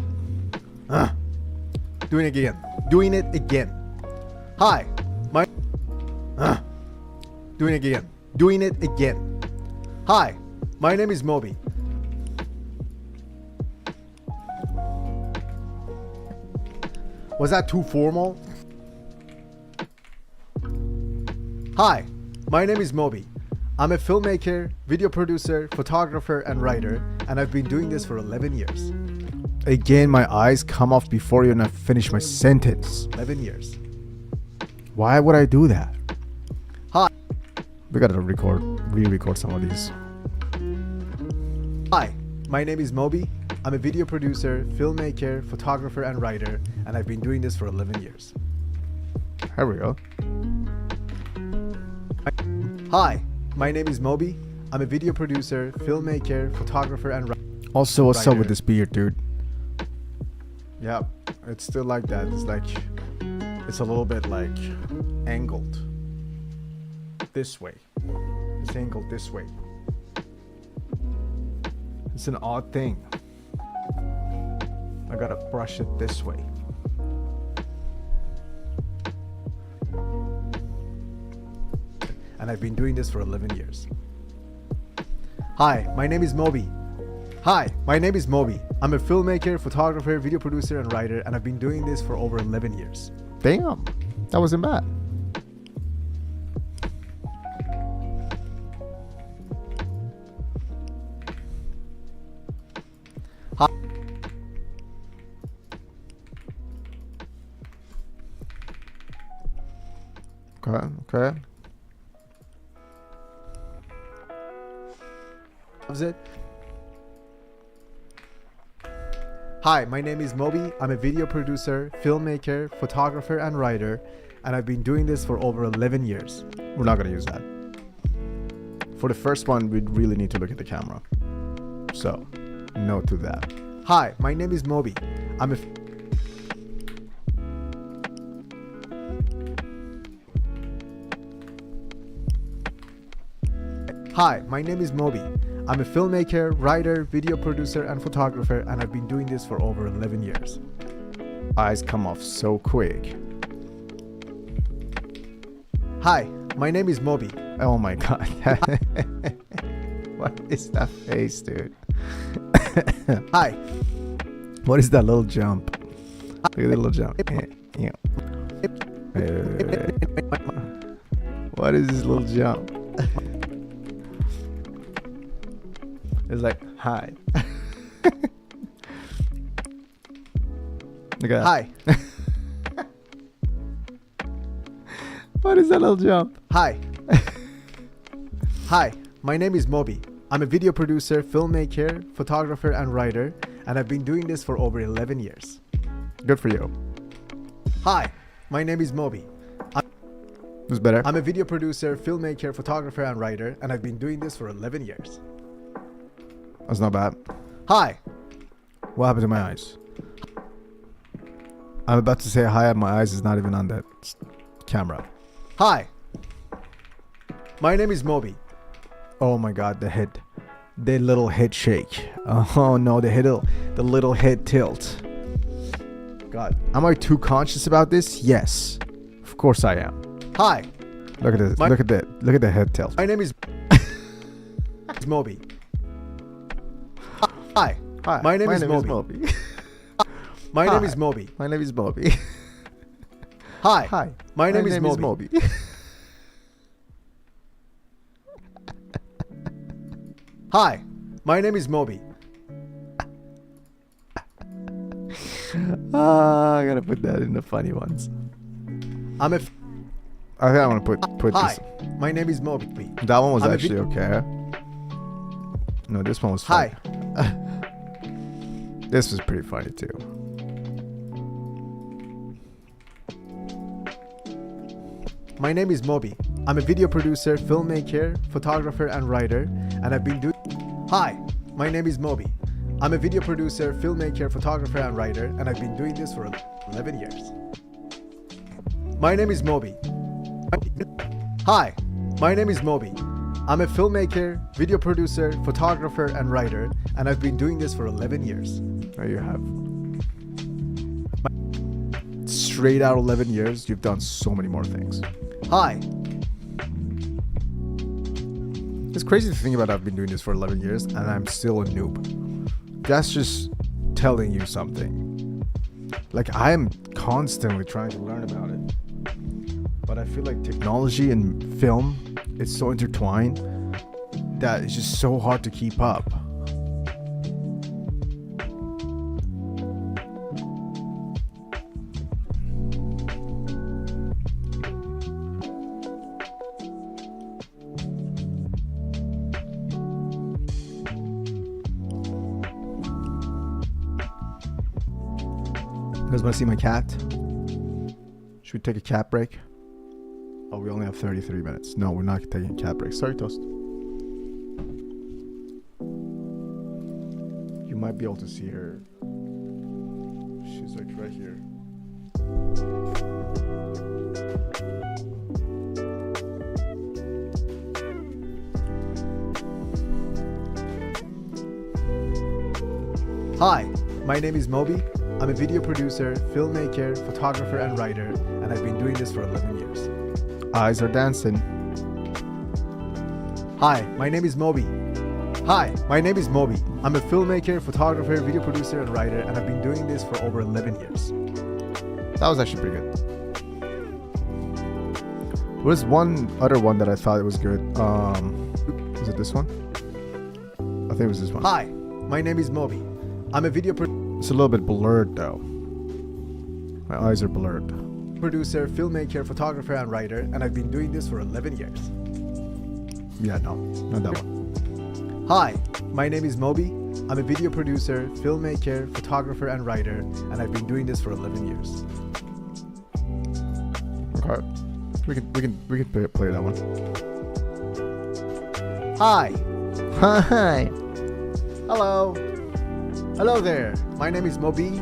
Doing it again. Doing it again. Hi. My. Doing it again. Doing it again. Hi. My name is Moby. Was that too formal? Hi, my name is Moby. I'm a filmmaker, video producer, photographer, and writer, and I've been doing this for 11 years. Again, my eyes come off before you and I finish my sentence. 11 years. Why would I do that? Hi. We gotta re-record some of these. Hi, my name is Moby. I'm a video producer, filmmaker, photographer, and writer, and I've been doing this for 11 years. Here we go. Hi, my name is Moby. I'm a video producer, filmmaker, photographer, and writer. Also, what's up with this beard, dude? Yeah, it's still like that. It's like, it's a little bit like angled this way. It's angled this way. It's an odd thing. I gotta brush it this way. And I've been doing this for 11 years. Hi, my name is Moby. Hi, my name is Moby. I'm a filmmaker, photographer, video producer, and writer, and I've been doing this for over 11 years. Damn, that wasn't bad. Hi. Okay. Loves it. Hi, my name is Moby. I'm a video producer, filmmaker, photographer, and writer, and I've been doing this for over 11 years. We're not gonna use that. For the first one, we'd really need to look at the camera. So, no to that. Hi, my name is Moby. I'm a Hi, my name is Moby. I'm a filmmaker, writer, video producer, and photographer, and I've been doing this for over 11 years. Eyes come off so quick. Hi, my name is Moby. Oh my god. What is that face, dude? Hi. What is that little jump? Look at the little jump. Yeah. What is this little jump? It's like, hi. Look at that. Hi. What is that little jump? Hi. Hi, my name is Moby. I'm a video producer, filmmaker, photographer, and writer, and I've been doing this for over 11 years. Good for you. Hi, my name is Moby. Who's better? I'm a video producer, filmmaker, photographer, and writer, and I've been doing this for 11 years. That's not bad. Hi. What happened to my eyes? I'm about to say hi, and my eyes is not even on that camera. Hi. My name is Moby. Oh my god, the head. The little head shake. Oh no, the little head tilt. God. Am I too conscious about this? Yes. Of course I am. Hi. Look at this. Look at the head tilt. My name is Moby. Hi. Hi. My name is Moby. My name is Moby. My name is Moby. Hi. Hi. My name is Moby. Hi. My name is Moby. I gotta put that in the funny ones. I'm a. I think I want to put Hi, this. my name is Moby. That one was I'm a actually okay. No, this one was Hi, funny. This was pretty funny too. my name is Moby. I'm a video producer, filmmaker, photographer, and writer, and I've been doing. Hi, my name is Moby. I'm a video producer, filmmaker, photographer, and writer, and I've been doing this for 11 years. My name is Moby. Hi, my name is Moby. I'm a filmmaker, video producer, photographer, and writer, and I've been doing this for 11 years. There you have. Straight out 11 years, you've done so many more things. Hi, It's crazy to think about I've been doing this for 11 years and I'm still a noob. That's just telling you something. Like, I am constantly trying to learn about it. But I feel like technology and film, it's so intertwined that it's just so hard to keep up. You guys want to see my cat? Should we take a cat break? Oh, we only have 33 minutes. No, we're not taking a cat break. Sorry, Toast. You might be able to see her. She's like right here. Hi, my name is Moby. I'm a video producer, filmmaker, photographer, and writer, and I've been doing this for 11 years. Eyes are dancing. Hi, my name is Moby. Hi, my name is Moby. I'm a filmmaker, photographer, video producer, and writer, and I've been doing this for over 11 years. That was actually pretty good. There was one other one that I thought it was good. Was it this one? I think it was this one. Hi, my name is Moby. I'm a video It's a little bit blurred though. My eyes are blurred. producer, filmmaker, photographer, and writer, and I've been doing this for 11 years. Yeah, no, not that one. Hi, my name is Moby. I'm a video producer, filmmaker, photographer, and writer, and I've been doing this for 11 years. Okay, we can play that one. Hi, Hi. hello, hello there. My name is Moby.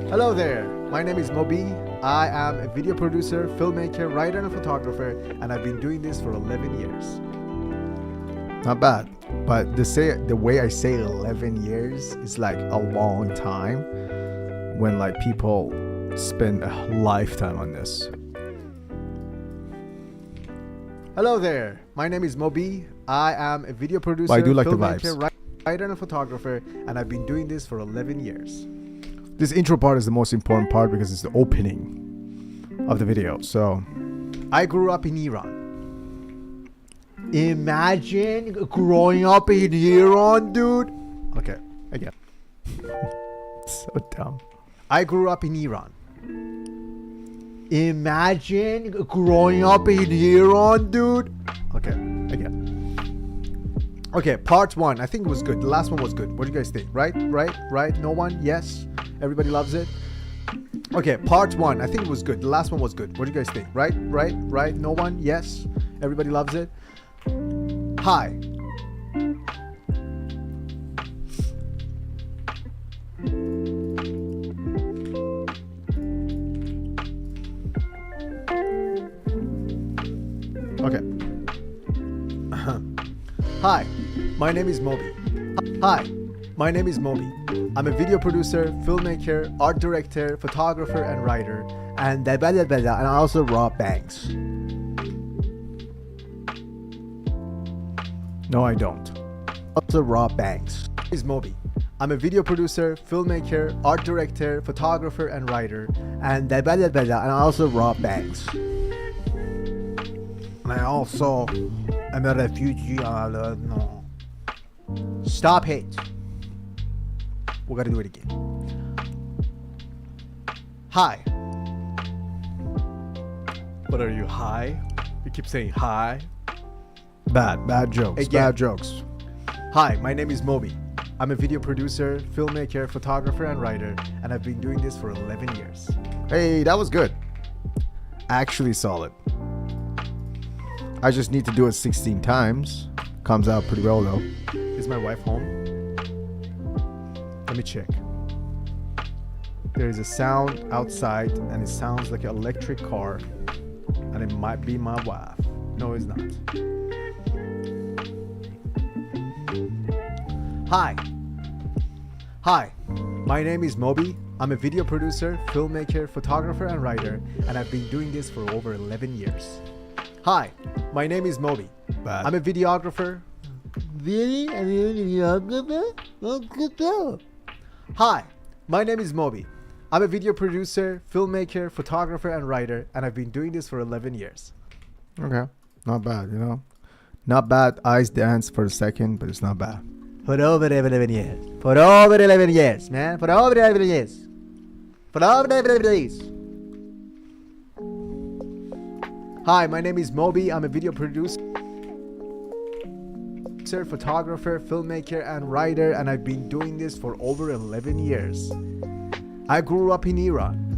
Hello there. My name is Moby. I am a video producer, filmmaker, writer, and photographer, and I've been doing this for 11 years. Not bad, but the way I say 11 years is like a long time when like people spend a lifetime on this. Hello there. My name is Moby. I am a video producer, But I do like the filmmaker, vibes. writer, and photographer, and I've been doing this for 11 years. This intro part is the most important part because it's the opening of the video. So, I grew up in Iran. Imagine growing up in Iran, dude. okay, again. So dumb. I grew up in Iran. Imagine growing up in Iran, dude. Okay, again. Okay, part one. I think it was good. The last one was good. What do you guys think? Right? No one? Yes? Everybody loves it? Okay, part one. I think it was good. The last one was good. What do you guys think? Right? No one? Yes? Everybody loves it? Hi. Okay. Hi, my name is Moby. Hi, my name is Moby. I'm a video producer, filmmaker, art director, photographer, and writer, and and I also rob banks. No, I don't. Also rob banks. My name is Moby. I'm a video producer, filmmaker, art director, photographer, and writer, and I also rob banks. And I also I'm a refugee. No. Stop it. We gotta do it again. Hi. What are you, high? You keep saying hi. Bad jokes. Again. Bad jokes. Hi, my name is Moby. I'm a video producer, filmmaker, photographer, and writer, and I've been doing this for 11 years. Hey, that was good. Actually solid. I just need to do it 16 times. Comes out pretty well though. Is my wife home? Let me check. There is a sound outside, and it sounds like an electric car, and it might be my wife. No, it's not. Hi, my name is Moby. I'm a video producer, filmmaker, photographer, and writer, and I've been doing this for over 11 years. Hi, my name is Moby. Bad. I'm a videographer. Hi, my name is Moby. I'm a video producer, filmmaker, photographer, and writer, and I've been doing this for 11 years. Okay. Not bad, you know. Not bad. Eyes dance for a second, but it's not bad. For over 11 years. For over 11 years, man. For over 11 years. For over 11 years. Hi, my name is Moby. I'm a video producer, photographer, filmmaker, and writer, and I've been doing this for over 11 years. I grew up in Iran.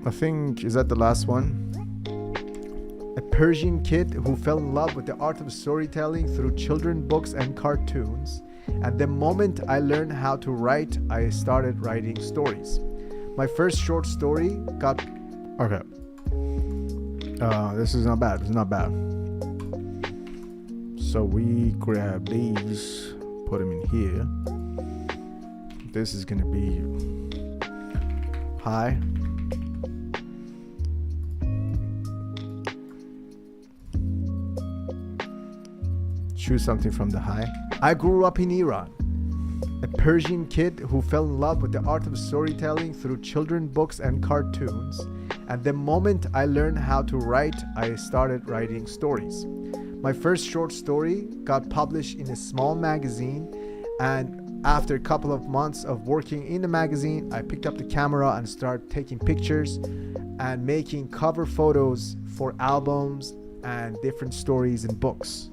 I think, is that the last one? A Persian kid who fell in love with the art of storytelling through children's books and cartoons. And the moment I learned how to write, I started writing stories. My first short story got... Okay. This is not bad. This is not bad. So we grab these, put them in here. This is gonna be high. Choose something from the high. I grew up in Iran. A Persian kid who fell in love with the art of storytelling through children's books and cartoons. And the moment I learned how to write, I started writing stories. My first short story got published in a small magazine, and after a couple of months of working in the magazine, I picked up the camera and started taking pictures and making cover photos for albums and different stories and books.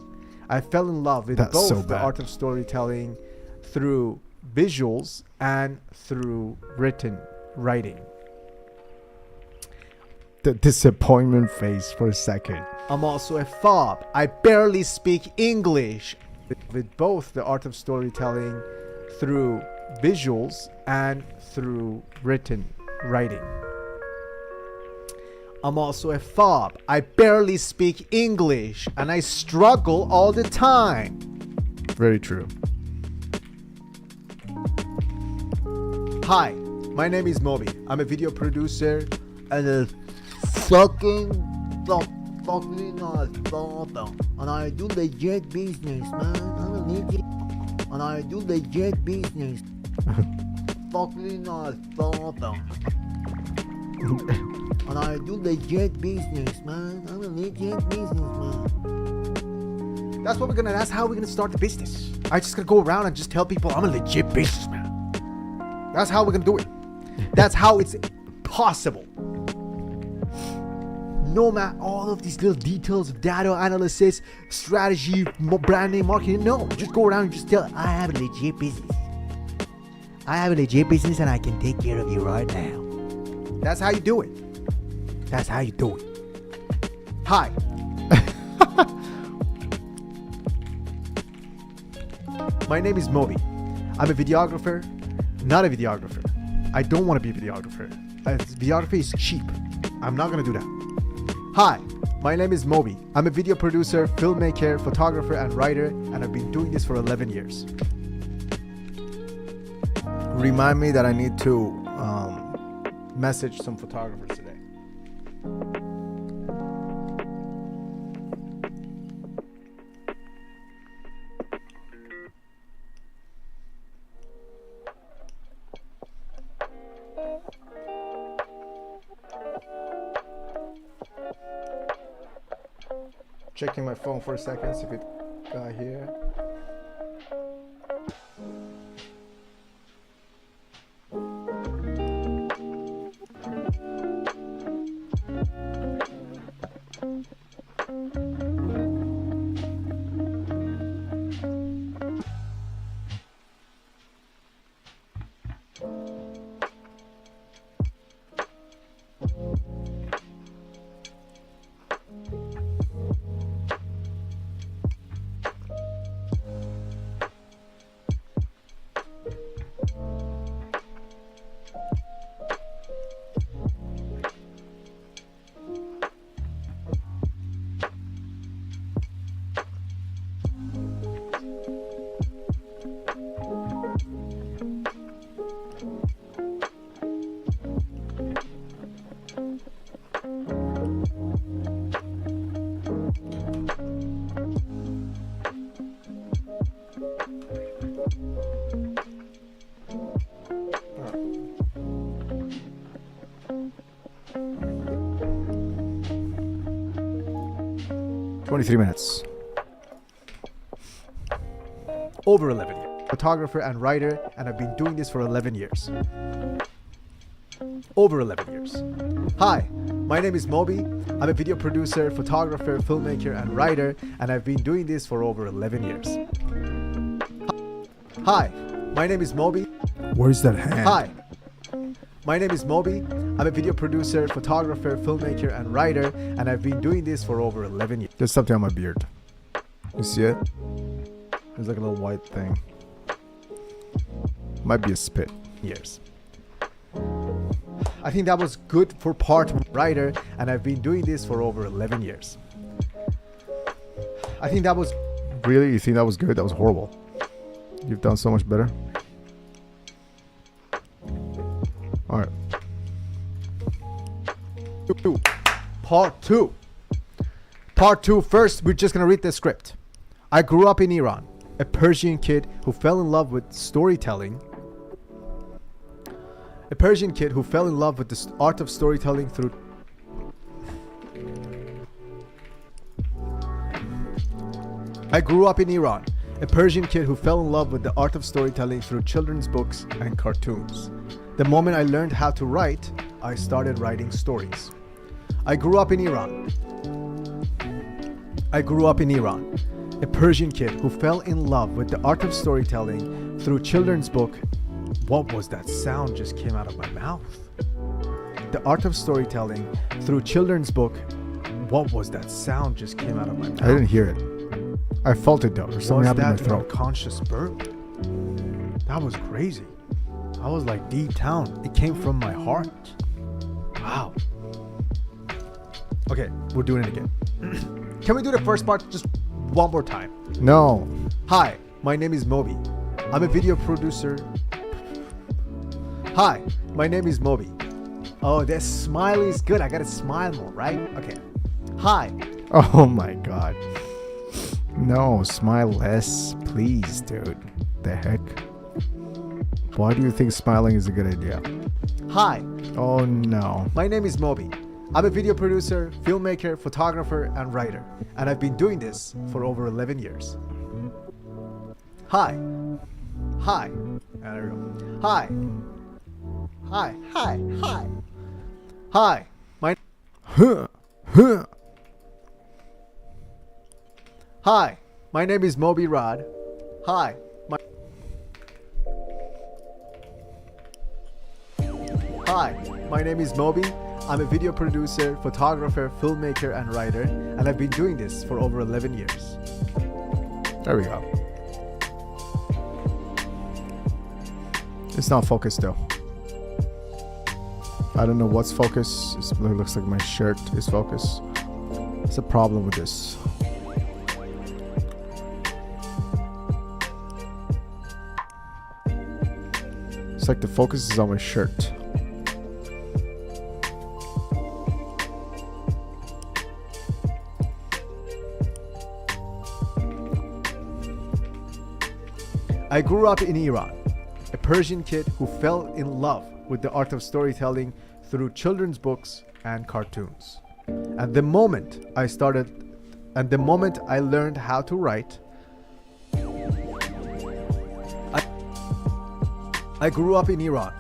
I fell in love with both the art of storytelling through visuals and through written writing. The disappointment face for a second. I'm also a fob. I barely speak English. With both the art of storytelling through visuals and through written writing. I'm also a fob. I barely speak English and I struggle all the time. Very true. Hi, my name is Moby. I'm a video producer and a and I do legit business, man. I'm a legit, and I do legit business. Fucking and I do legit business, man. I'm a legit businessman. That's what we're gonna. That's how we're gonna start the business. I just gotta go around and just tell people I'm a legit businessman. That's how we're gonna do it. That's how it's possible. No matter all of these little details of data analysis, strategy, brand name, marketing. No, just go around and just tell. I have a legit business. I have a legit business and I can take care of you right now. That's how you do it. That's how you do it. Hi. My name is Moby. I'm a videographer, not a videographer. I don't want to be a videographer. Videography is cheap. I'm not going to do that. Hi, my name is Moby. I'm a video producer, filmmaker, photographer, and writer, and I've been doing this for 11 years. Remind me that I need to message some photographers today. Checking my phone for a second, see if it got here. "23 minutes. Over 11 years. Photographer and writer, and I've been doing this for 11 years. Over 11 years. Hi, my name is Moby. I'm a video producer, photographer, filmmaker, and writer, and I've been doing this for over 11 years. Hi, my name is Moby. Where's that hand? Hi, my name is Moby. I'm a video producer, photographer, filmmaker, and writer, and I've been doing this for over 11 years. There's something on my beard. You see it? There's like a little white thing. Might be a spit. Years. I think that was good for part writer, and I've been doing this for over 11 years. I think that was Really? You think that was good? That was horrible. You've done so much better. Alright. Part 2. Part 2. First, we're just gonna read the script. I grew up in Iran, a Persian kid who fell in love with storytelling. A Persian kid who fell in love with the art of storytelling through... I grew up in Iran, a Persian kid who fell in love with the art of storytelling through children's books and cartoons. The moment I learned how to write, I started writing stories. I grew up in Iran. I grew up in Iran, a Persian kid who fell in love with the art of storytelling through children's book. What was that sound just came out of my mouth? The art of storytelling through children's book. What was that sound just came out of my mouth? I didn't hear it. I felt it though. There's something happened in my throat. Conscious burp? That was crazy. I was like deep down. It came from my heart. Wow. Okay, we're doing it again. Can we do the first part just one more time? No. Hi, my name is Moby. I'm a video producer. Hi, my name is Moby. Oh, that smile is good. I gotta smile more, right? Okay. Hi. Oh my god. No, smile less, please, dude. The heck? Why do you think smiling is a good idea? Hi. Oh no. My name is Moby. I'm a video producer, filmmaker, photographer, and writer, and I've been doing this for over 11 years. Hi. Hi. There we go. Hi. Hi. Hi. Hi. Hi. My. Huh. Huh. Hi. My name is Moby Rod. Hi. Hi. My name is Moby. I'm a video producer, photographer, filmmaker, and writer, and I've been doing this for over 11 years. There we go. It's not focused though. I don't know what's focused. It looks like my shirt is focused. It's a problem with this. It's like the focus is on my shirt. I grew up in Iran, a Persian kid who fell in love with the art of storytelling through children's books and cartoons. At the moment I started And the moment I learned how to write, I grew up in Iran.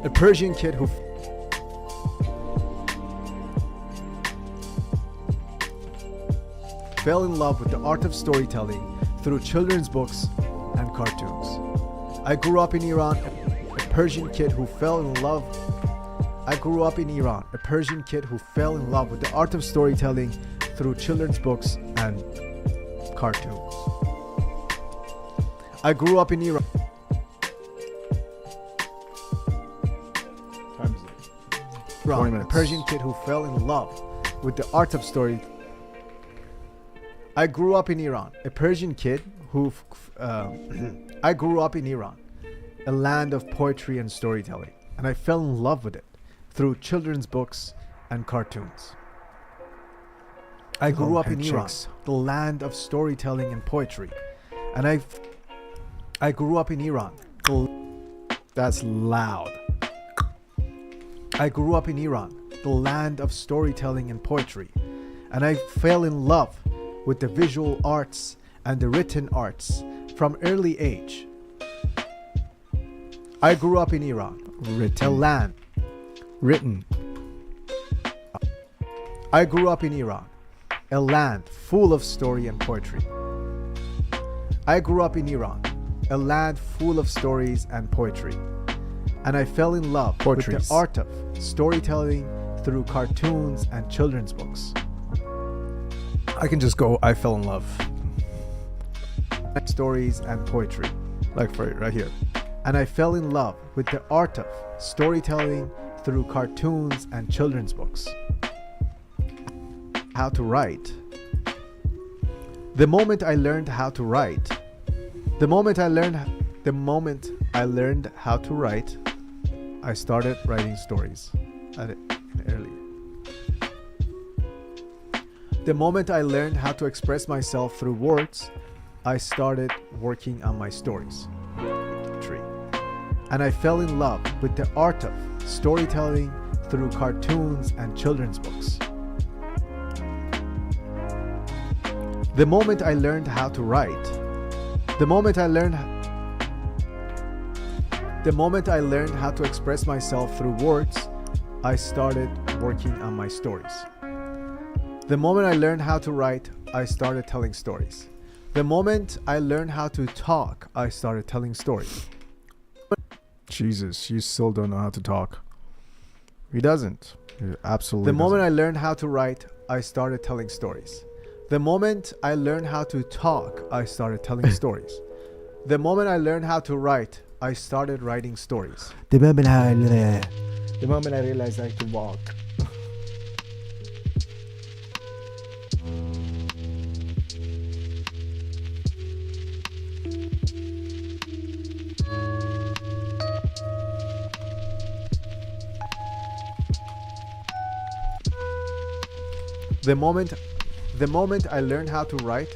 A Persian kid who fell in love with the art of storytelling through children's books and cartoons. I grew up in Iran, a Persian kid who fell in love. I grew up in Iran, a Persian kid who fell in love with the art of storytelling through children's books and cartoons. I grew up in Iran. A Persian kid who fell in love with the art of story. I grew up in Iran, a Persian kid who I grew up in Iran, a land of poetry and storytelling, and I fell in love with it through children's books and cartoons. I grew up in Iran, the land of storytelling and poetry, and I grew up in Iran. That's loud. I grew up in Iran, the land of storytelling and poetry, and I fell in love with the visual arts and the written arts from early age. I grew up in Iran, a land. I grew up in Iran, a land full of story and poetry. I grew up in Iran, a land full of stories and poetry. And I fell in love with the art of storytelling through cartoons and children's books. I can just go, I fell in love. Stories and poetry. Like for right here. And I fell in love with the art of storytelling through cartoons and children's books. How to write. The moment I learned how to write, I started writing stories early. The moment I learned how to express myself through words, I started working on my stories. And I fell in love with the art of storytelling through cartoons and children's books. The moment I learned how to write, the moment I learned how to express myself through words, I started working on my stories. The moment I learned how to write, I started telling stories. The moment I learned how to talk, I started telling stories. Jesus, you still don't know how to talk. He doesn't. He absolutely doesn't. The moment I learned how to write, I started telling stories. The moment I learned how to talk, I started telling stories. The moment I learned how to write, I started writing stories. The moment I realized I could walk. The moment I learned how to write,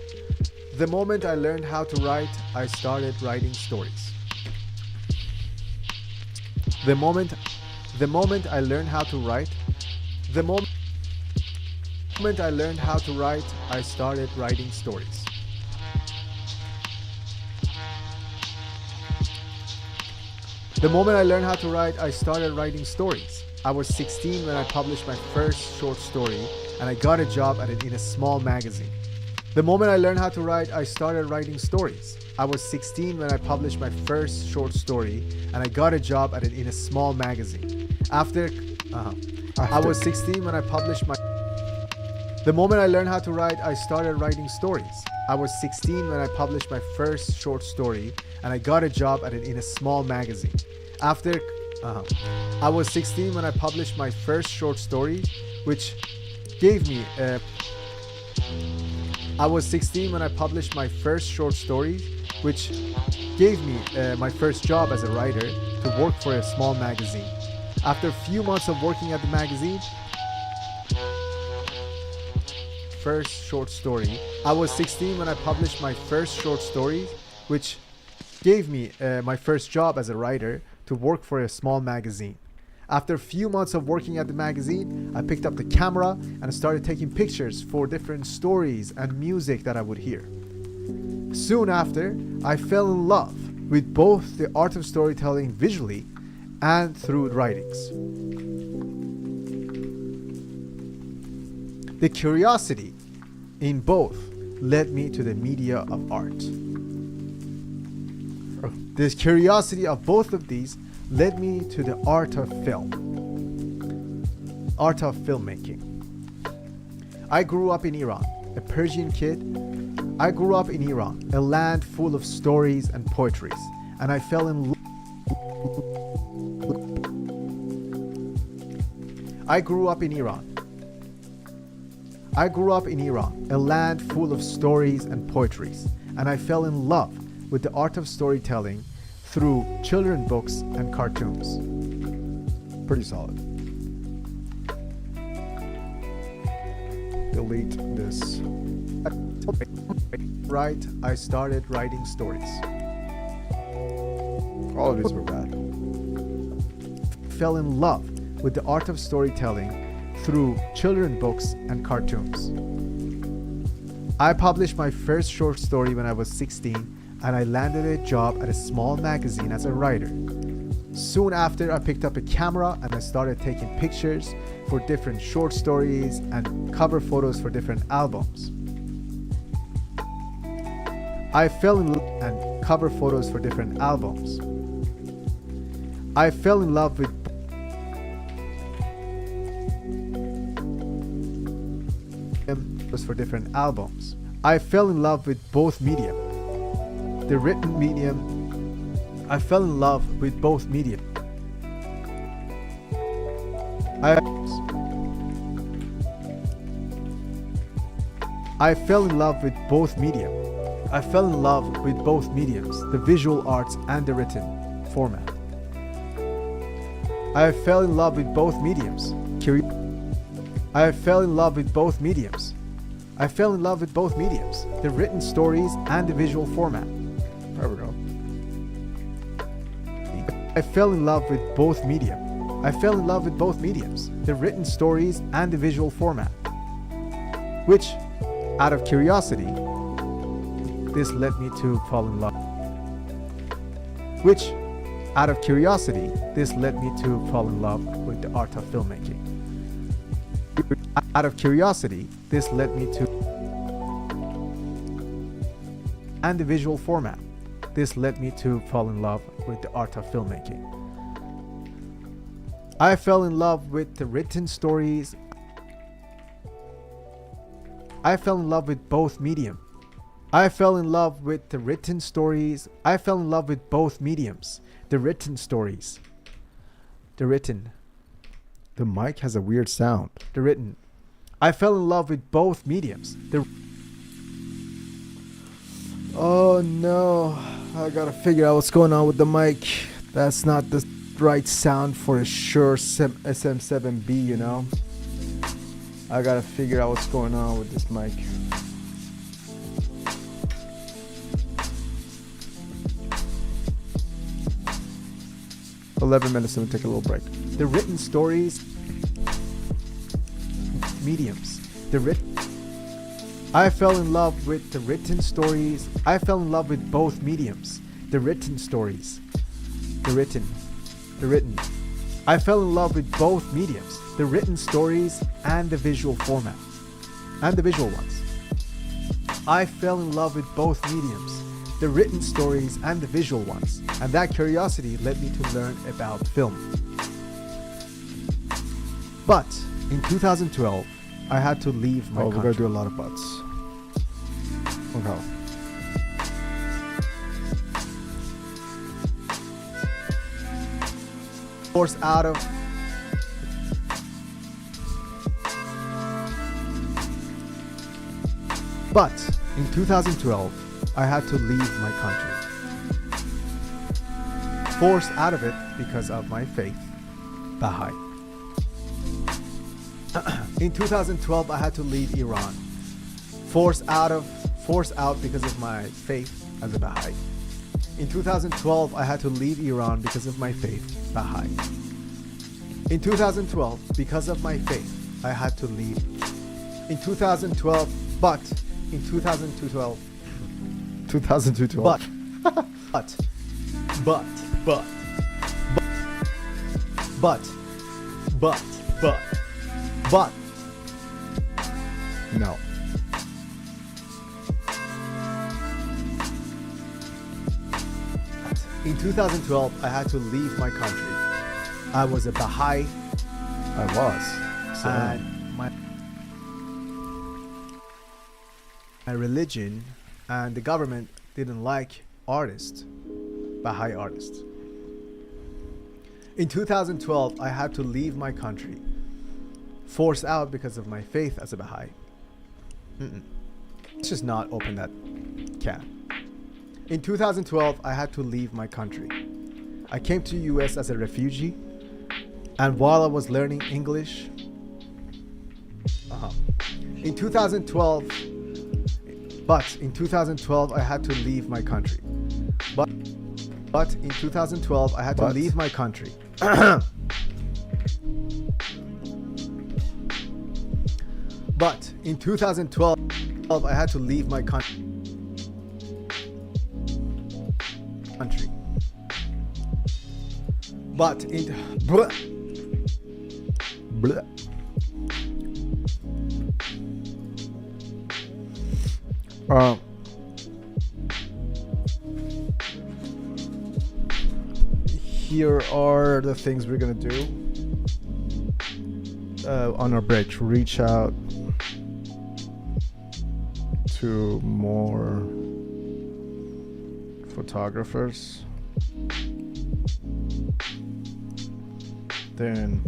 I started writing stories. The moment I learned how to write, I started writing stories. The moment I learned how to write, I started writing stories. I was 16 when I published my first short story, and I got a job in a small magazine. The moment I learned how to write, I started writing stories. I was 16 when I published my first short story, and I got a job in a small magazine. I was 16 when I published my... The moment I learned how to write, I started writing stories. I was 16 when I published my first short story, and I got a job in a small magazine. I was 16 when I published my first short story, which gave me my first job as a writer to work for a small magazine. After a few months of working at the magazine, first short story. I was 16 when I published my first short story, which gave me my first job as a writer to work for a small magazine. After a few months of working at the magazine, I picked up the camera and started taking pictures for different stories and music that I would hear. Soon after, I fell in love with both the art of storytelling visually and through writings. The curiosity in both led me to the media of art. The curiosity of both of these led me to the art of film, art of filmmaking. I grew up in Iran, a Persian kid. I grew up in Iran, a land full of stories and poetries, and I fell in love. I grew up in Iran. I grew up in Iran, a land full of stories and poetries, and I fell in love with the art of storytelling through children books and cartoons. Pretty solid. Delete this. Right, I started writing stories. All of these were bad. Fell in love with the art of storytelling through children books and cartoons. I published my first short story when I was 16, and I landed a job at a small magazine as a writer. Soon after, I picked up a camera and I started taking pictures for different short stories and cover photos for different albums. I fell in love and cover photos for different albums. I fell in love with for different albums. I fell in love with both medium. The written medium. I fell in love with both medium. I fell in love with both medium. I fell in love with both mediums, the visual arts and the written format. I fell in love with both mediums. I fell in love with both mediums. I fell in love with both mediums, the written stories and the visual format. There we go. I fell in love with both medium. I fell in love with both mediums, the written stories and the visual format. Which, out of curiosity, this led me to fall in love. Which, out of curiosity, this led me to fall in love with the art of filmmaking. Out of curiosity, this led me to and the visual format. This led me to fall in love with the art of filmmaking. I fell in love with the written stories. I fell in love with both medium. I fell in love with the written stories. I fell in love with both mediums. The written stories. The written. The mic has a weird sound. The written. I fell in love with both mediums. Oh no, I gotta figure out what's going on with the mic. That's not the right sound for a Shure SM7B, you know? I gotta figure out what's going on with this mic. "11 minutes, let me take a little break." The written stories, mediums. I fell in love with the written stories. I fell in love with both mediums. The written stories. The written. I fell in love with both mediums. The written stories and the visual format. And the visual ones. I fell in love with both mediums. The written stories and the visual ones. And that curiosity led me to learn about film. But in 2012, I had to leave my country. We're gonna do a lot of buts. Okay. Forced out of. But in 2012, I had to leave my country. Forced out of it because of my faith, Baha'i. In 2012, I had to leave Iran. Forced out because of my faith as a Baha'i. In 2012, I had to leave Iran because of my faith, Baha'i. In 2012, because of my faith, I had to leave. In 2012, but in 2012, 2012. but, but, but, but, but, No. in 2012, I had to leave my country. I was a Baha'i, I was. So, and my religion and the government didn't like artists, Baha'i artists. In 2012, I had to leave my country, forced out because of my faith as a Baha'i. Let's just not open that can. In 2012, I had to leave my country. I came to US as a refugee, and while I was learning English, in 2012, but in 2012, I had to leave my country. But in 2012, I had to But? leave my country. But in 2012, I had to leave my country. But in bleh. Here are the things we're gonna do on our break. Reach out to more photographers. Then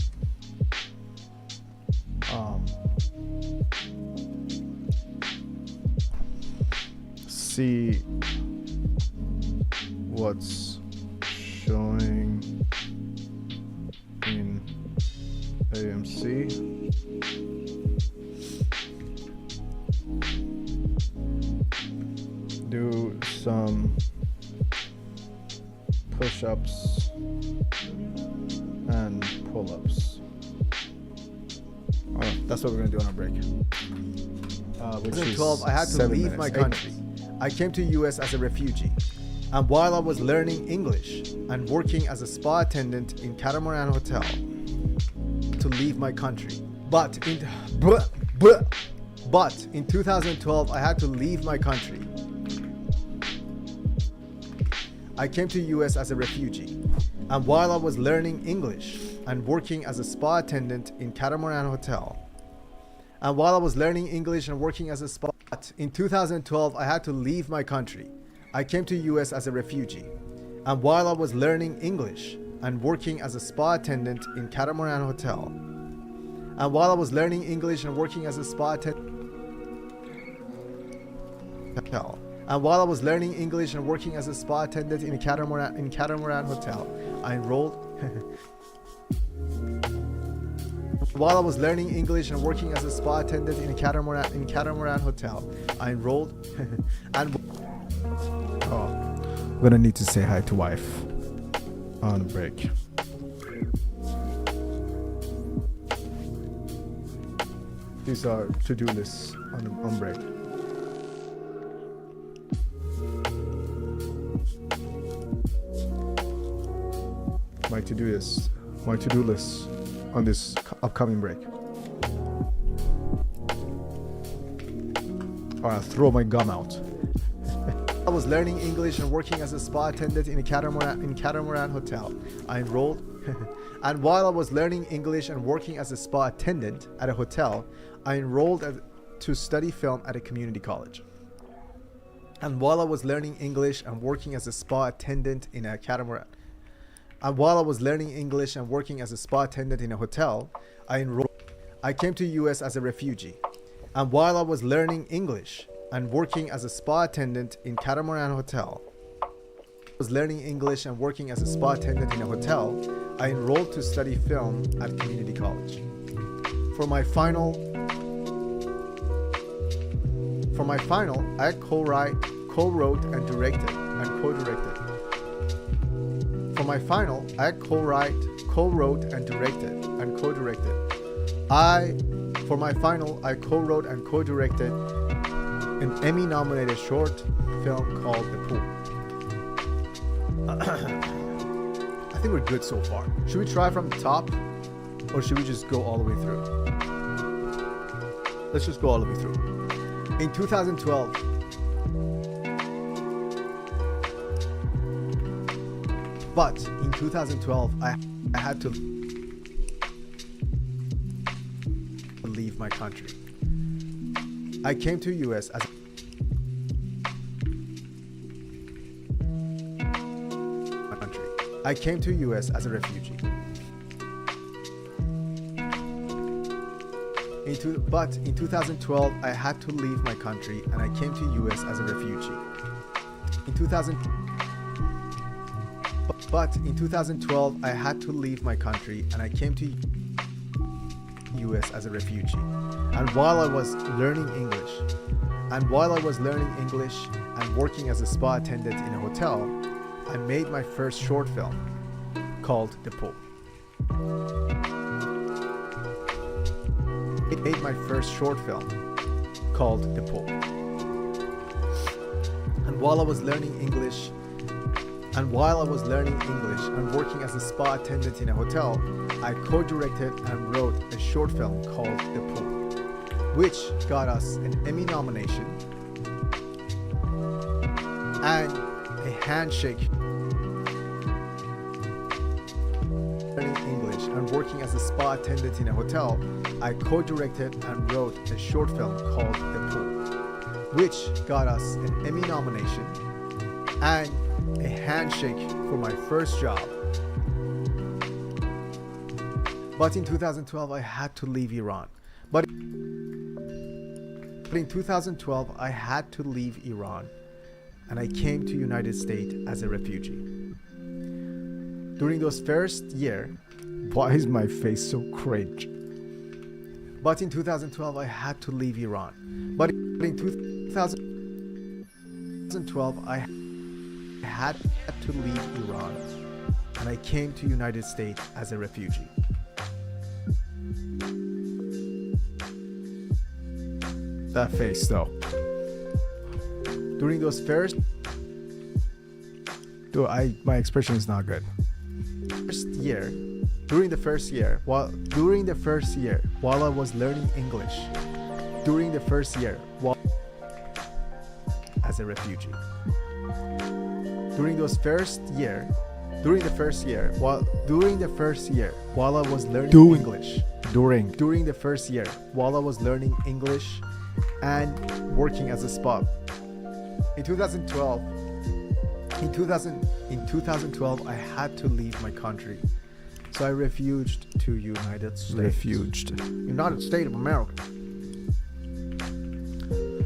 see what's showing in AMC. Do some push-ups and pull-ups. That's what we're gonna do on our break. Which is 2012, I had to 7 leave my minutes, 8 country. I came to US as a refugee. And while I was learning English and working as a spa attendant in Catamaran Hotel, to leave my country. But in 2012, I had to leave my country. I came to US as a refugee. And while I was learning English and working as a spa attendant in Catamaran Hotel, and while I was learning English and working as a spa, in 2012, I had to leave my country. I came to US as a refugee. And while I was learning English and working as a spa attendant in Catamaran Hotel, and while I was learning English and working as a spa attendant, and while I was learning English and working as a spa attendant in Catamaran Hotel, I enrolled. While I was learning English and working as a spa attendant in Catamaran Hotel, I enrolled and I'm gonna need to say hi to wife on break. These are to-do lists on break. My to-do list on this upcoming break. I'll throw my gum out. I was learning English and working as a spa attendant in Catamaran Hotel. I enrolled. And while I was learning English and working as a spa attendant at a hotel, I enrolled to study film at a community college. And while I was learning English and working as a spa attendant in a catamaran, and while I was learning English and working as a spa attendant in a hotel, I enrolled. I came to US as a refugee. And while I was learning English and working as a spa attendant in Catamaran Hotel, I was learning English and working as a spa attendant in a hotel, I enrolled to study film at community college. For my final, I co-wrote and directed and co-directed. For my final, I co-write, co-wrote and co-directed. For my final, I co-wrote and co-directed an Emmy-nominated short film called The Pool. I think we're good so far. Should we try from the top, or should we just go all the way through? Let's just go all the way through. In 2012, but in 2012, I had to leave my country. I came to US as I came to US as a refugee. But in 2012, I had to leave my country and I came to US as a refugee. But in 2012, I had to leave my country and I came to US as a refugee. And while I was learning English, and working as a spa attendant in a hotel, I made my first short film called The Pool. And while I was learning English and working as a spa attendant in a hotel, I co-directed and wrote a short film called The Pool, which got us an Emmy nomination and a handshake. Learning English and working as a spa attendant in a hotel, I co-directed and wrote a short film called The Pool, which got us an Emmy nomination and a handshake for my first job. But in 2012, I had to leave Iran. But in 2012, I had to leave Iran and I came to United States as a refugee. During those first year, why is my face so cringe? But in 2012, I had to leave Iran. But in 2012, I had to leave Iran and I came to United States as a refugee. That face though. During those first, my expression is not good. During the first year, while I was learning English, as a refugee. During the first year, while I was learning English, and working as a spa. In 2012, I had to leave my country, so I refuged to United States of America.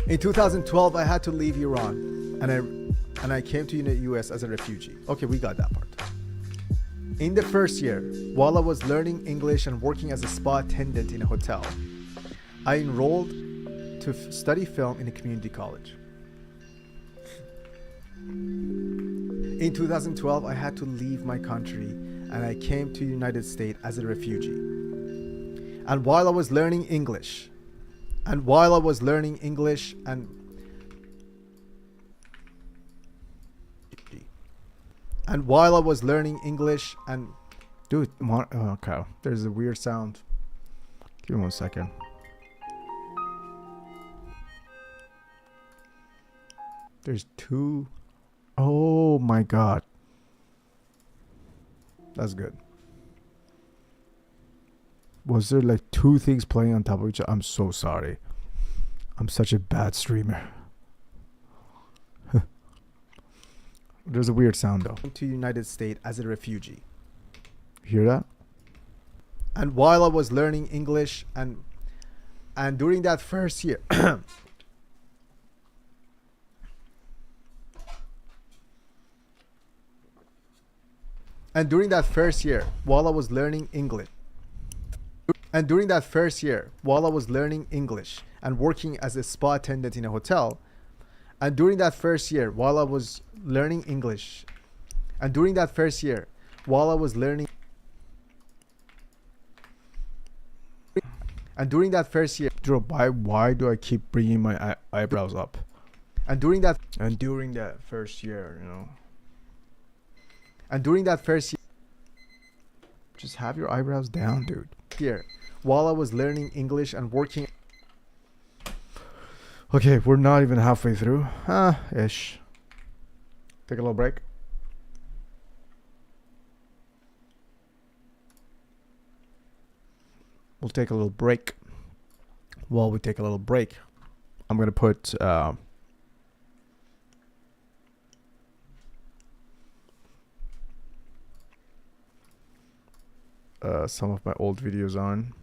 In 2012, I had to leave Iran, and I came to US as a refugee. Okay, we got that part. In the first year, while I was learning English and working as a spa attendant in a hotel, I enrolled to study film in a community college. In 2012, I had to leave my country and I came to United States as a refugee. And while I was learning English, dude, okay, there's a weird sound. Give me 1 second. There's two. Oh my god. That's good. Was there like two things playing on top of each other? I'm so sorry. I'm such a bad streamer. There's a weird sound though. To United States as a refugee. Hear that? And while I was learning English and during that first year And during that first year, while I was learning English, and working as a spa attendant in a hotel, and during that first year, while I was learning English, and during that first year, while I was learning And during that first year, why do I keep bringing my eyebrows up? And during that first year, you know. And during that first year, just have your eyebrows down, dude. Here, while I was learning English and working. Okay, we're not even halfway through. Ish. Take a little break. We'll take a little break. While we take a little break, I'm gonna put some of my old videos on.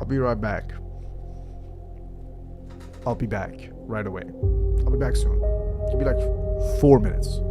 I'll be right back. I'll be back right away. I'll be back soon. It'll be like 4 minutes.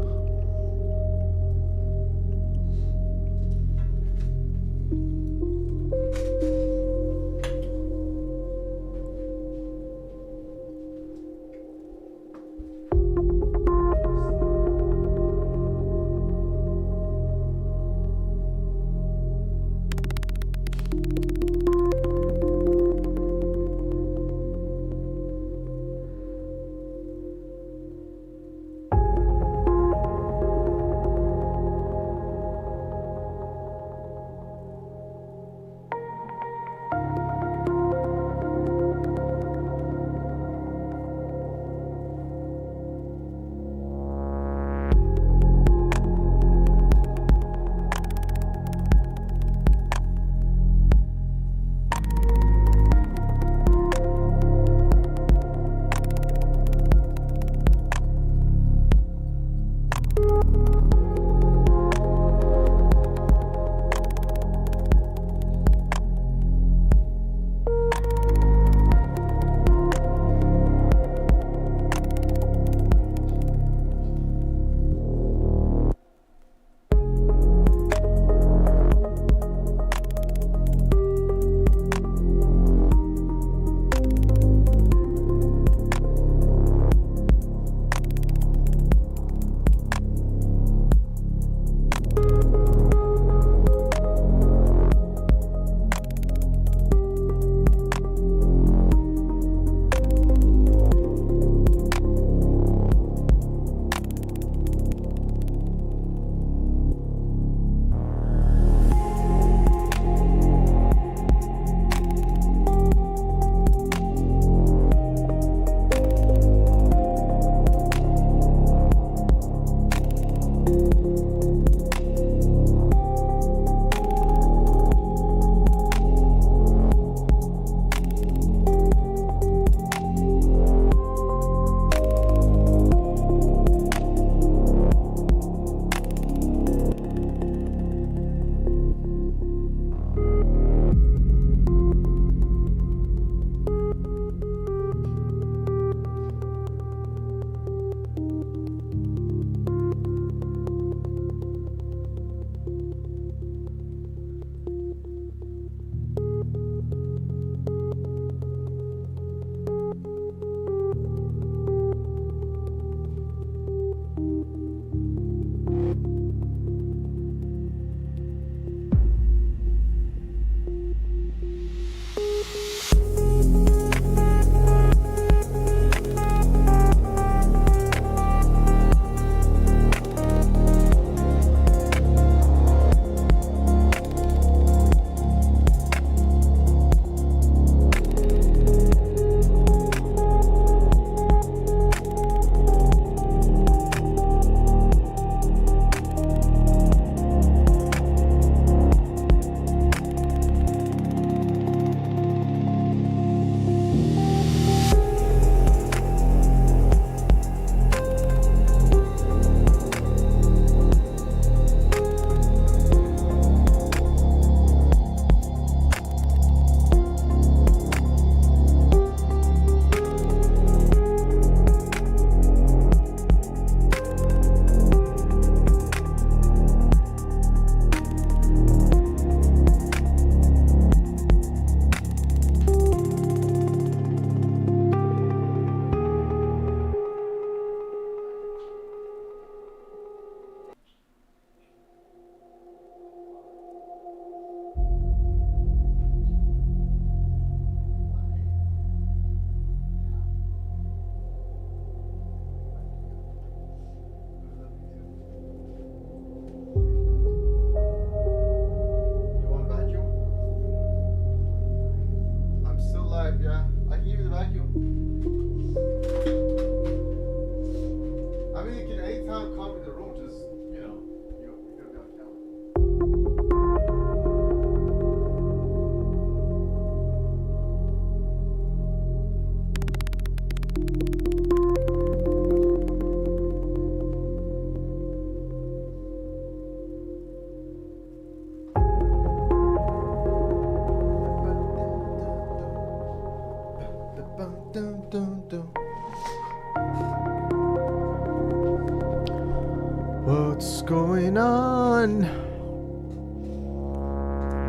What's going on?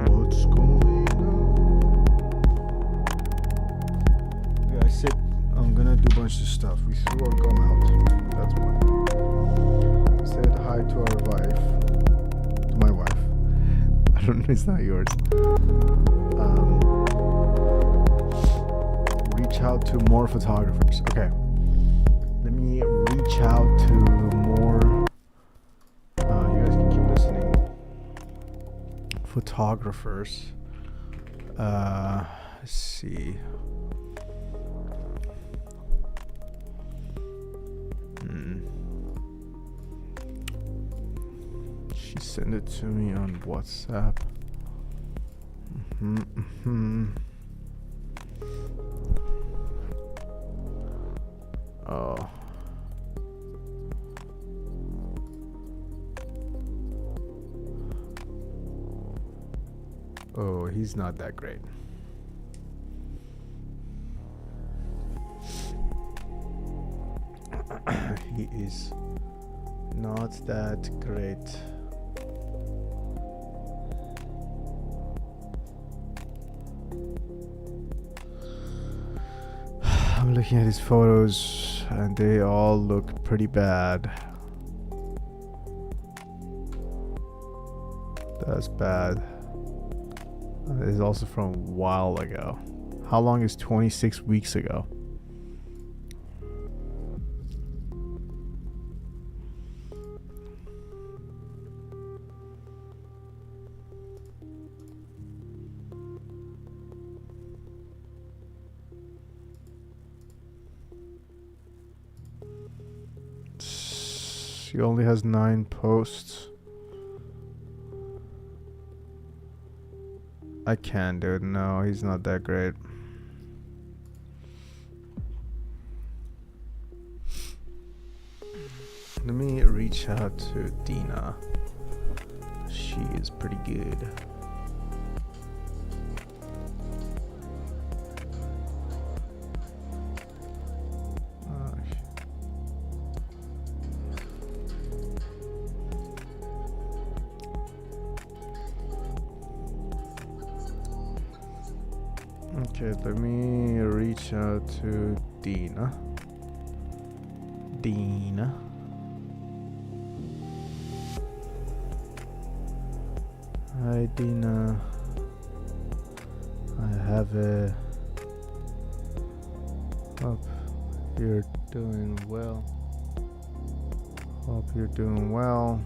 What's going on? Yeah, I said I'm gonna do a bunch of stuff. We threw our gum out. That's one. Said hi to our wife. To my wife. I don't know, it's not yours. Reach out to more photographers. Okay. Let me reach out to more. You guys can keep listening. Photographers. Let's see. She sent it to me on WhatsApp. Oh. Oh, he's not that great. He is not that great. I'm looking at his photos and they all look pretty bad. That's bad. This is also from a while ago. How long is 26 weeks ago? He only has 9 posts. I can't, dude. No, he's not that great. Let me reach out to Dina. She is pretty good. Okay, let me reach out to Dina. Hi Dina. I have a... Hope you're doing well. Hope you're doing well.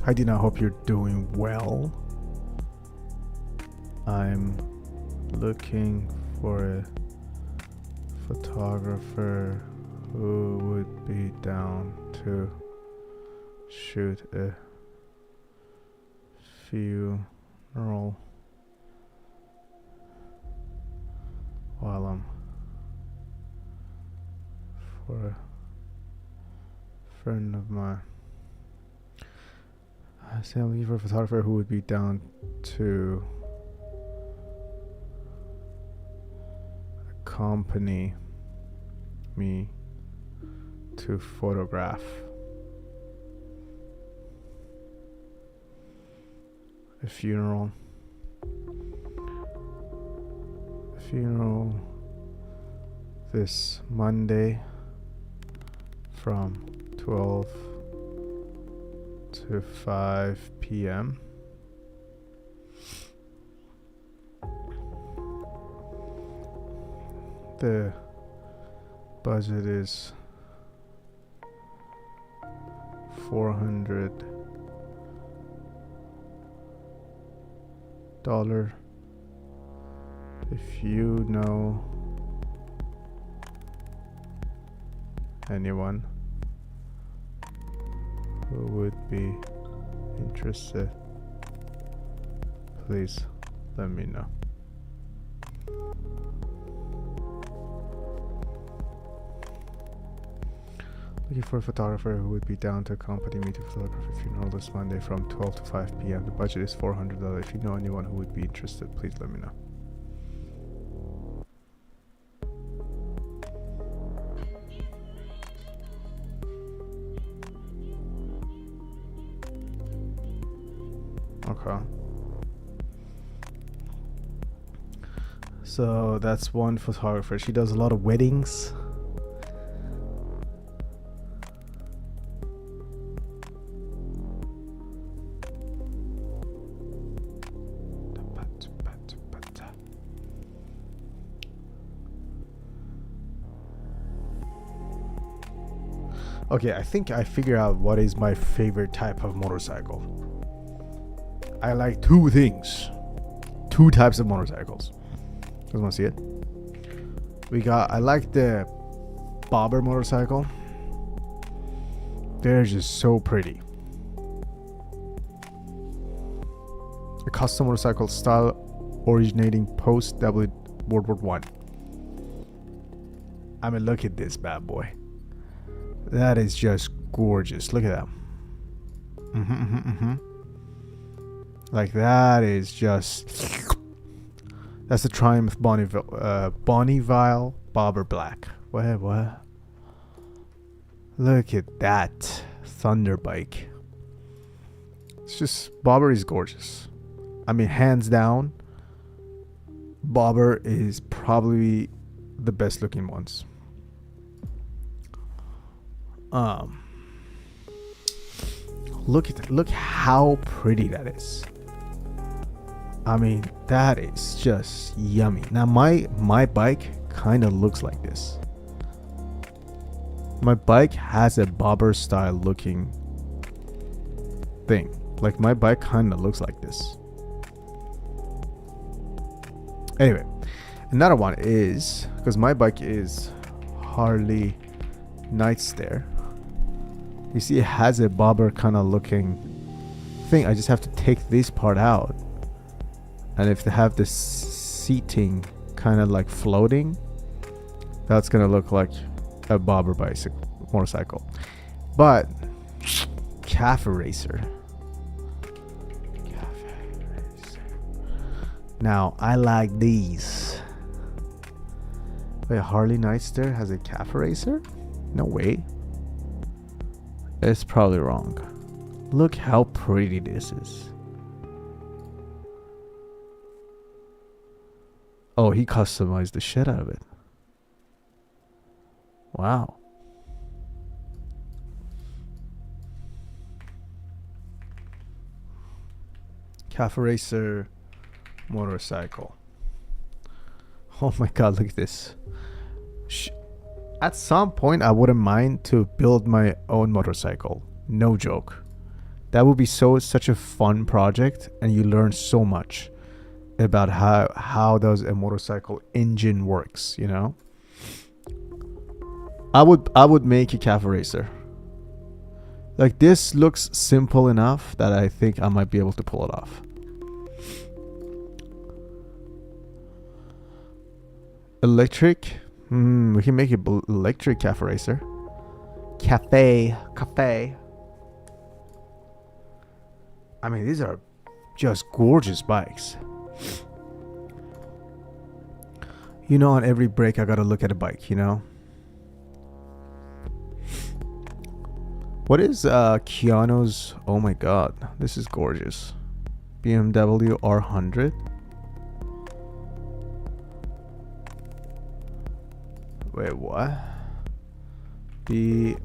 Hi Dina, I hope you're doing well. I'm looking for a photographer who would be down to shoot a funeral while I'm for a friend of mine. I say I'm looking for a photographer who would be down to accompany me to photograph a funeral. This Monday from 12 to 5 p.m. The budget is $400. If you know anyone who would be interested, please let me know. Looking for a photographer who would be down to accompany me to photograph a funeral this Monday from 12 to 5 p.m. The budget is $400. If you know anyone who would be interested, please let me know. Okay. So that's one photographer. She does a lot of weddings. Okay, I think I figure out what is my favorite type of motorcycle. I like two things. Two types of motorcycles. You guys want to see it? I like the bobber motorcycle. They're just so pretty. A custom motorcycle style originating post World War One. I mean, look at this bad boy. That is just gorgeous. Look at that. Like that is just. That's the Triumph Bonneville Bobber Black. What? Look at that Thunder bike. It's just Bobber is gorgeous. I mean, hands down, Bobber is probably the best looking ones. Look how pretty that is. I mean, that is just yummy. Now my bike kind of looks like this. My bike has a bobber style looking thing. Like my bike kind of looks like this. Anyway, another one is, because my bike is Harley Nightster. You see it has a bobber kind of looking thing. I just have to take this part out. And if they have this seating kind of like floating, that's going to look like a bobber motorcycle. But Cafe Racer. Now, I like these. Wait, Harley Nightster has a Cafe Racer? No way. It's probably wrong. Look how pretty this is. Oh, he customized the shit out of it. Wow. Cafe Racer motorcycle. Oh my god, look at this. At some point, I wouldn't mind to build my own motorcycle. No joke. That would be such a fun project, and you learn so much about how does a motorcycle engine works, you know? I would make a Cafe Racer. Like, this looks simple enough that I think I might be able to pull it off. Electric? We can make an electric Cafe Racer. Cafe. I mean, these are just gorgeous bikes. You know, on every break, I gotta look at a bike, you know? What is Keanu's? Oh my god, this is gorgeous. BMW R100. Wait, what? BMW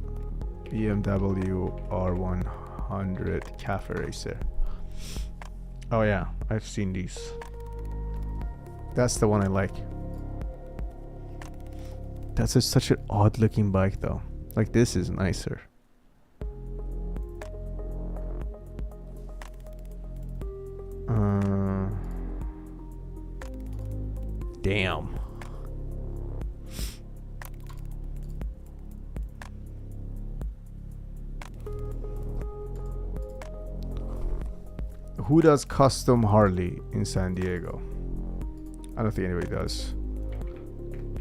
R100 Cafe Racer. Oh yeah, I've seen these. That's the one I like. That's such an odd looking bike though. Like, this is nicer. Damn. Who does custom Harley in San Diego? I don't think anybody does.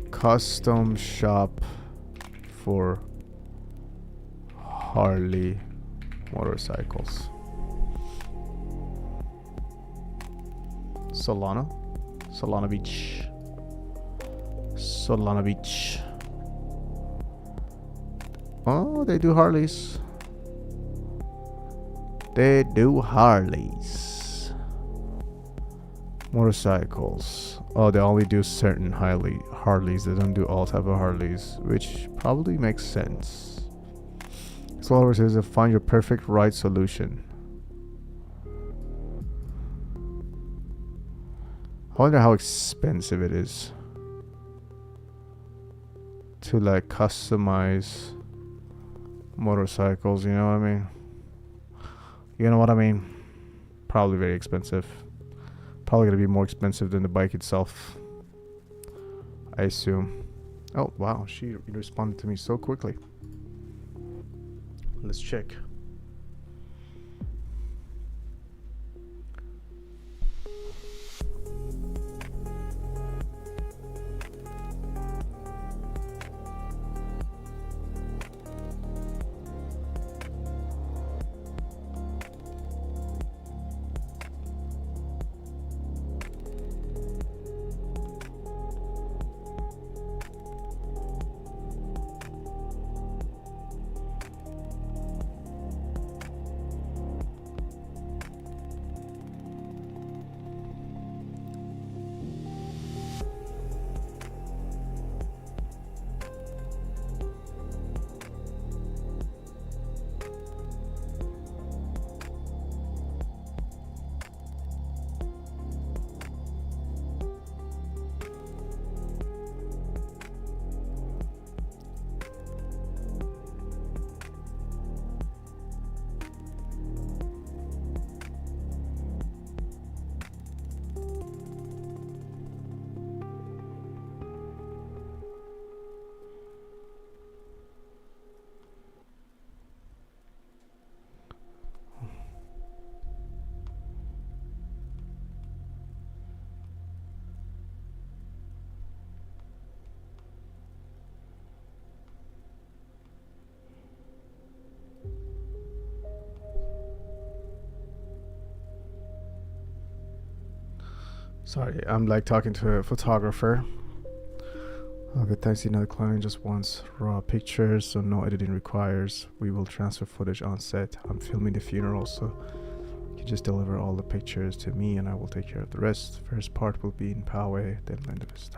Custom shop for Harley motorcycles. Solana Beach. Oh, they do Harleys. They do Harleys. Motorcycles. Oh, they only do certain Harleys. They don't do all type of Harleys, which probably makes sense. Explorer says, find your perfect ride solution. I wonder how expensive it is to like customize motorcycles, you know what I mean? You know what I mean? Probably very expensive. Probably gonna be more expensive than the bike itself, I assume. Oh wow, she responded to me so quickly. Let's check. Sorry, I'm like talking to a photographer. Okay, thanks. The client just wants raw pictures, so no editing requires. We will transfer footage on set. I'm filming the funeral, so you can just deliver all the pictures to me and I will take care of the rest. First part will be in Poway, then Linda Vista.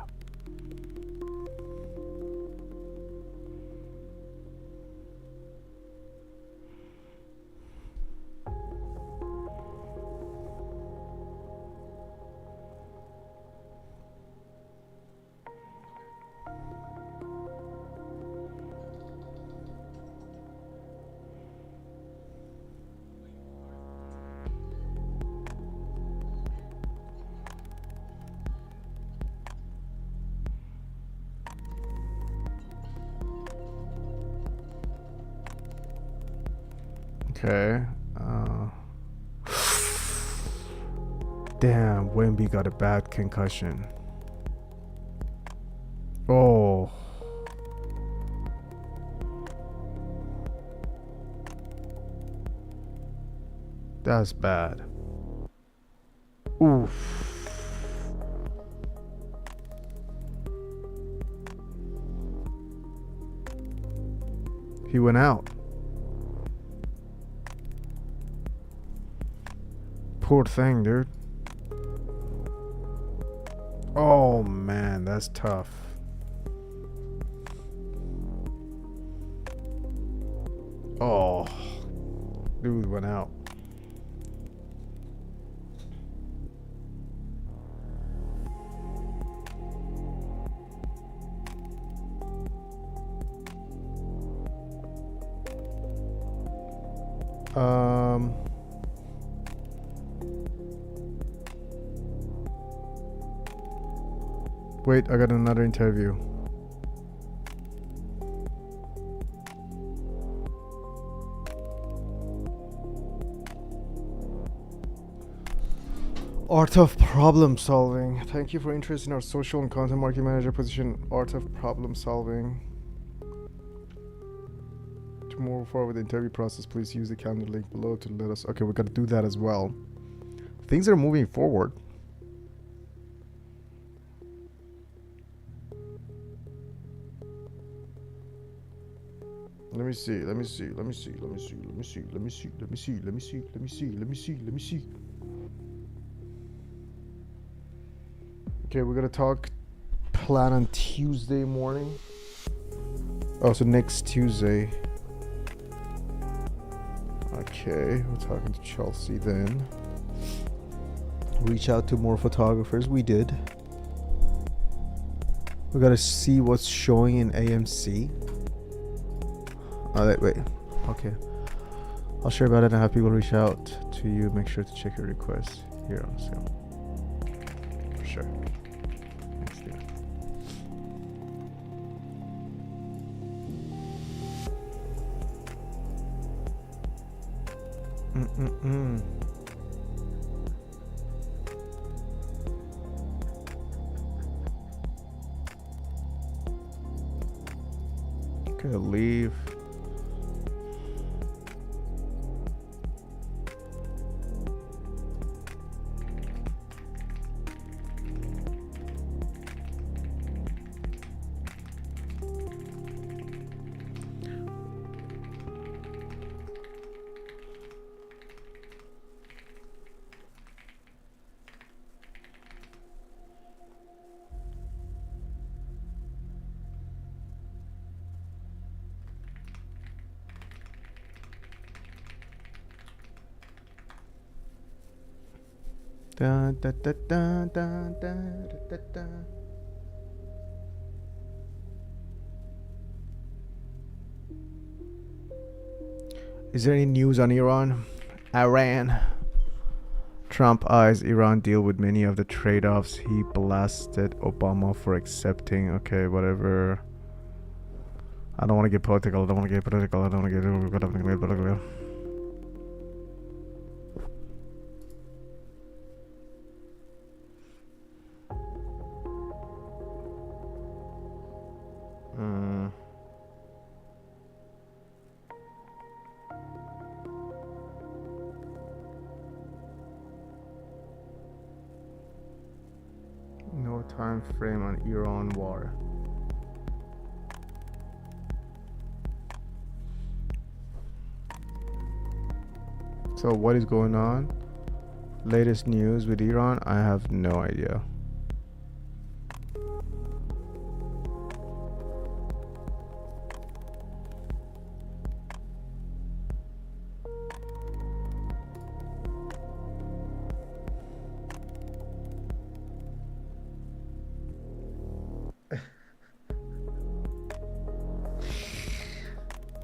Okay. Damn, Wemby got a bad concussion. Oh. That's bad. Oof. He went out. Poor thing, dude. Oh man, that's tough. Oh, dude went out. Wait, I got another interview. Art of problem solving. Thank you for interest in our social and content marketing manager position. Art of problem solving. To move forward with the interview process, please use the calendar link below to let us. Okay, we gotta do that as well. Things are moving forward. Let me see. Okay, we're gonna talk plan on Tuesday morning. Oh, so next Tuesday. Okay, we're talking to Chelsea then. Reach out to more photographers. We did. We gotta see what's showing in AMC. Oh, wait. Okay. I'll share about it and have people reach out to you. Make sure to check your request here on sale. For sure. Thanks, Steven. Okay, leave. Da, da, da, da, da, da, da, da. Is there any news on Iran? Trump eyes Iran deal with many of the trade-offs he blasted Obama for accepting. Okay, whatever. I don't want to get political. I don't want to get political. No time frame on Iran war. So what is going on? Latest news with Iran? I have no idea.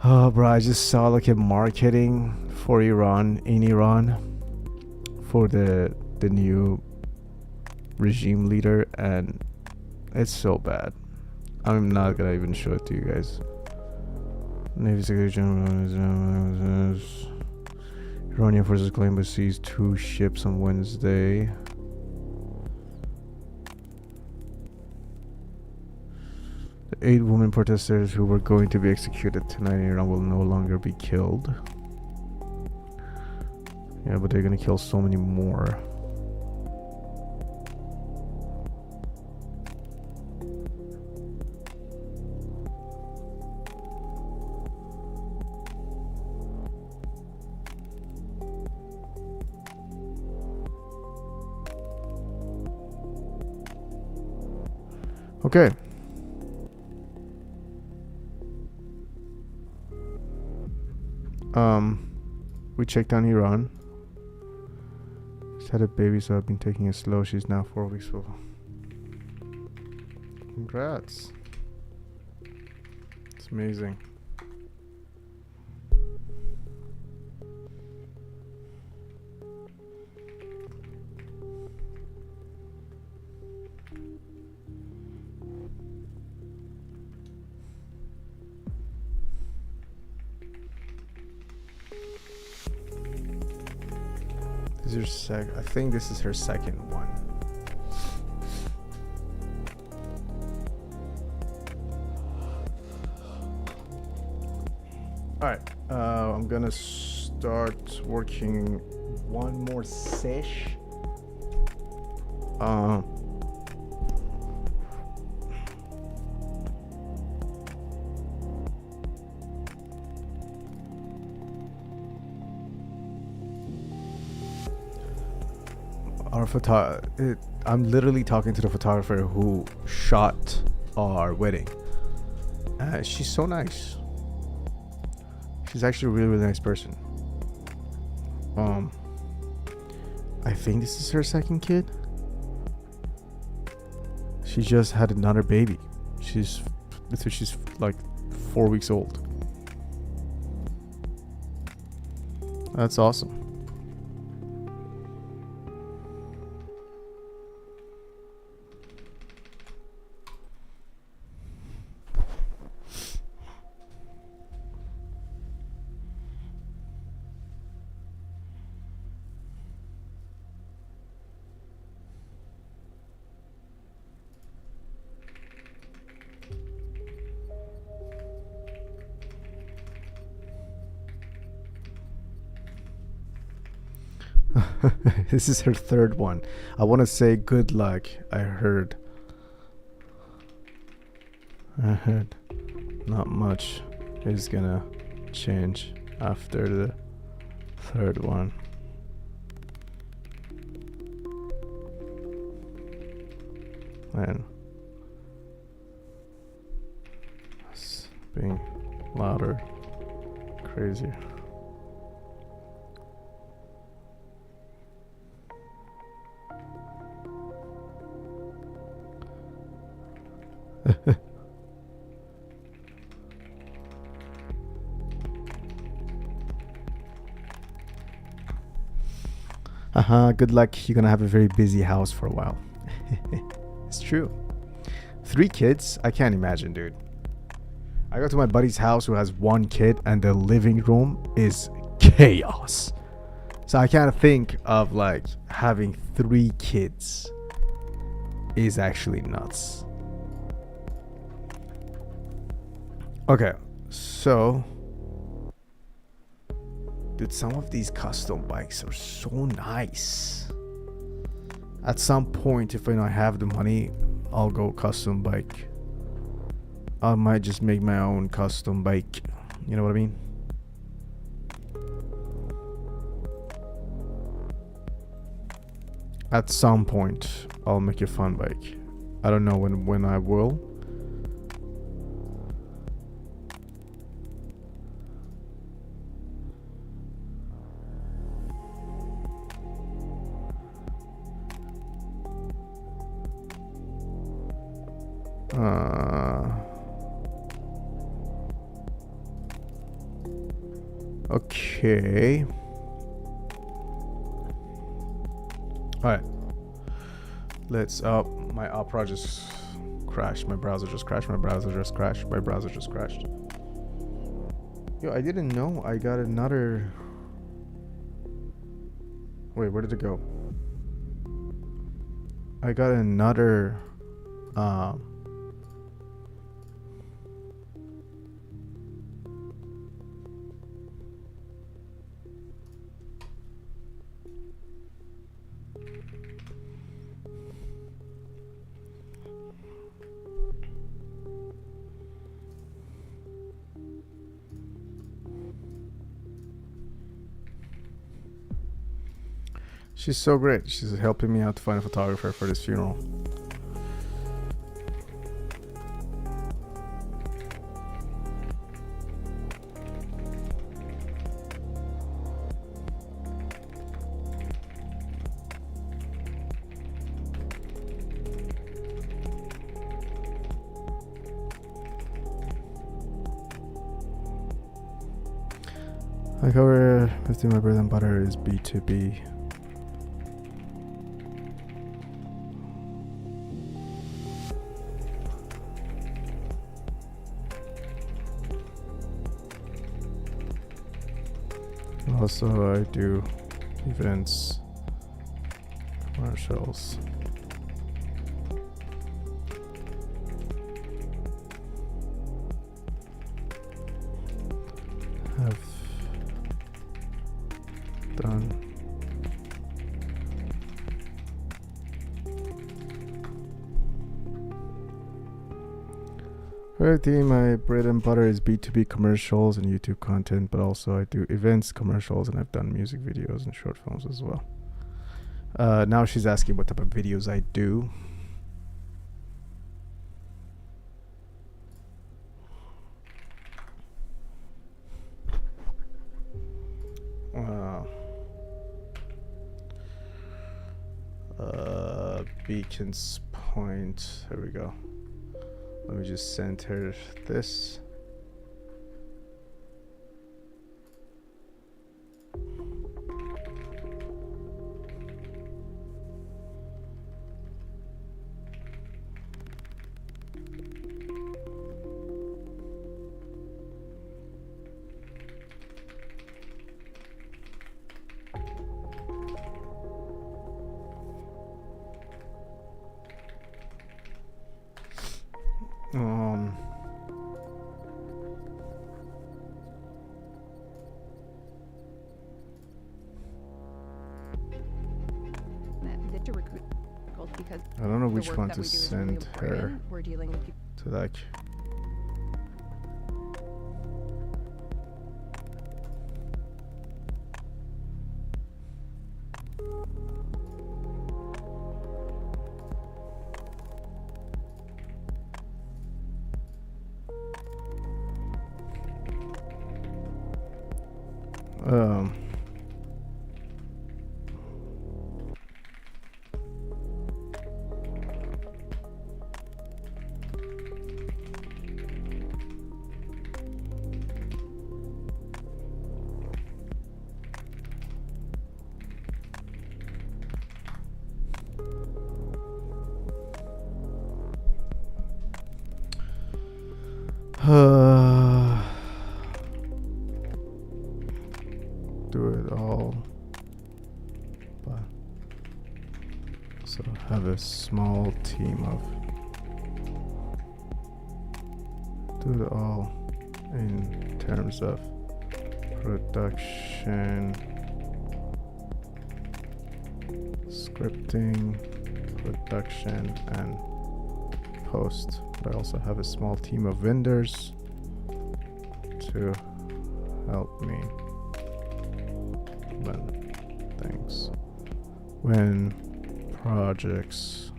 Oh, bro, I just saw like a marketing for Iran in Iran for the new regime leader, and it's so bad. I'm not gonna even show it to you guys. Navy Secretary General Iranian forces claim to seize 2 ships on Wednesday. The 8 women protesters who were going to be executed tonight in Iran will no longer be killed. Yeah, but they're gonna kill so many more. Okay. We checked on Iran. She's had a baby, so I've been taking it slow. She's now 4 weeks old. Congrats. It's amazing. I think this is her second one. Alright, I'm gonna start working one more sesh. Our I'm literally talking to the photographer who shot our wedding. She's so nice. She's actually a really, really nice person. I think this is her second kid. She just had another baby. She's like 4 weeks old. That's awesome. This is her third one. I want to say good luck. I heard not much is gonna change after the third one. And it's being louder, crazier. Good luck. You're gonna have a very busy house for a while. It's true. 3 kids? I can't imagine, dude. I go to my buddy's house who has 1 kid and the living room is chaos. So I can't think of like having 3 kids is actually nuts. Okay, so dude, some of these custom bikes are so nice. At some point, if I have the money, I'll go custom bike. I might just make my own custom bike. You know what I mean? At some point, I'll make a fun bike. I don't know when I will. Okay. Alright. Let's my Opera just crashed. My browser just crashed. My browser just crashed. My browser just crashed. Yo, I didn't know I got another. Wait, where did it go? I got another She's so great. She's helping me out to find a photographer for this funeral. I cover 15. My bread and butter is B2B. Also, I do events, commercials. Have done. Alrighty, my bread and butter is B2B commercials and YouTube content, but also I do events, commercials, and I've done music videos and short films as well. Now she's asking what type of videos I do. Beacons Point. There we go. Let me just send her this. To recruit because I don't know the which work one that to we do is really send her important. We're dealing with people. to, like. Um. Do it all, but also have a small team of. Do it all in terms of production, scripting, production, and post. But I also have a small team of vendors to help me when projects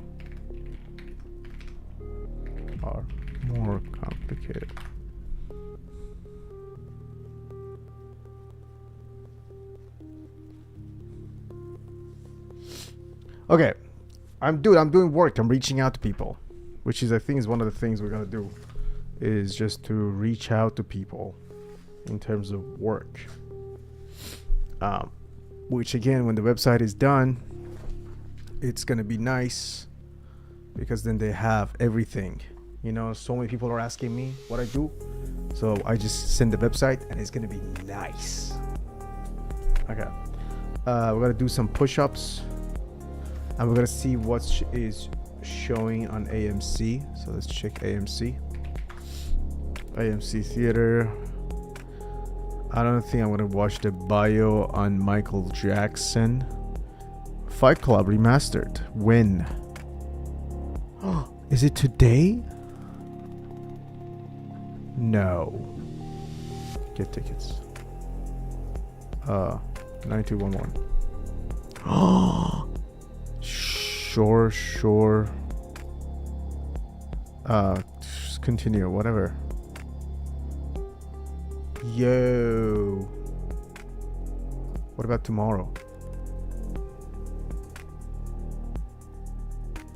are more complicated. Okay, I'm doing work. I'm reaching out to people, which is I think is one of the things we're gonna do, is just to reach out to people in terms of work. Which again, when the website is done, it's gonna be nice because then they have everything. You know, so many people are asking me what I do, so I just send the website and it's gonna be nice. Okay, we're gonna do some push-ups and we're gonna see what is showing on AMC. So let's check AMC Theater. I don't think I'm gonna watch the bio on Michael Jackson. Fight Club Remastered. When? Is it today? No. Get tickets. 9211. Sure. Just continue, whatever. Yo. What about tomorrow?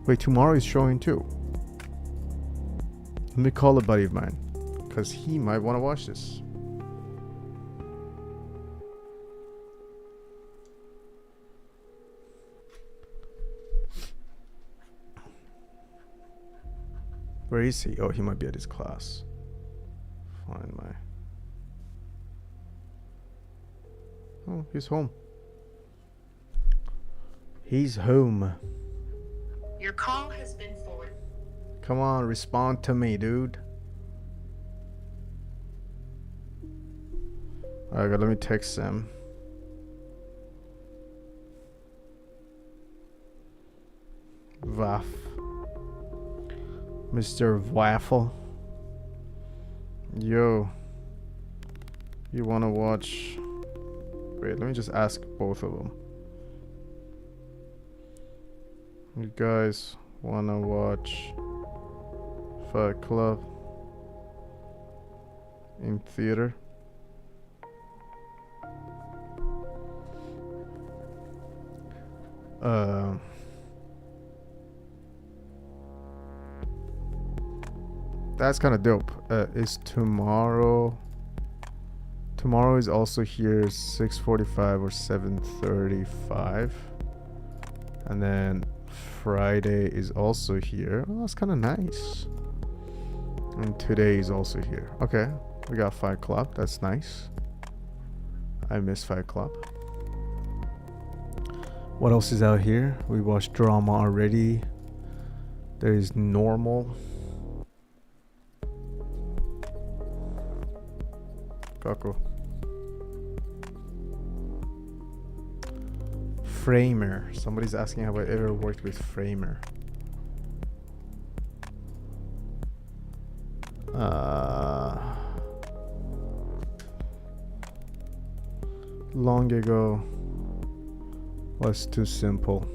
Wait, tomorrow is showing too. Let me call a buddy of mine, because he might want to watch this. Where is he? Oh, he might be at his class. Find my... Oh, he's home. He's home. Your call has been forwarded. Come on, respond to me, dude. Alright, let me text him. Waff. Mr. Waffle. Yo. You wanna watch... Wait, let me just ask both of them. You guys wanna watch Fight Club in theater? That's kind of dope. Is tomorrow? Tomorrow is also here, 6:45 or 7:35, and then Friday is also here. Oh, that's kind of nice. And today is also here. Okay, we got Fight Club. That's nice. I miss Fight Club. What else is out here? We watched drama already. There is Normal. Kako. Framer. Somebody's asking have I ever worked with Framer. Long ago was too simple.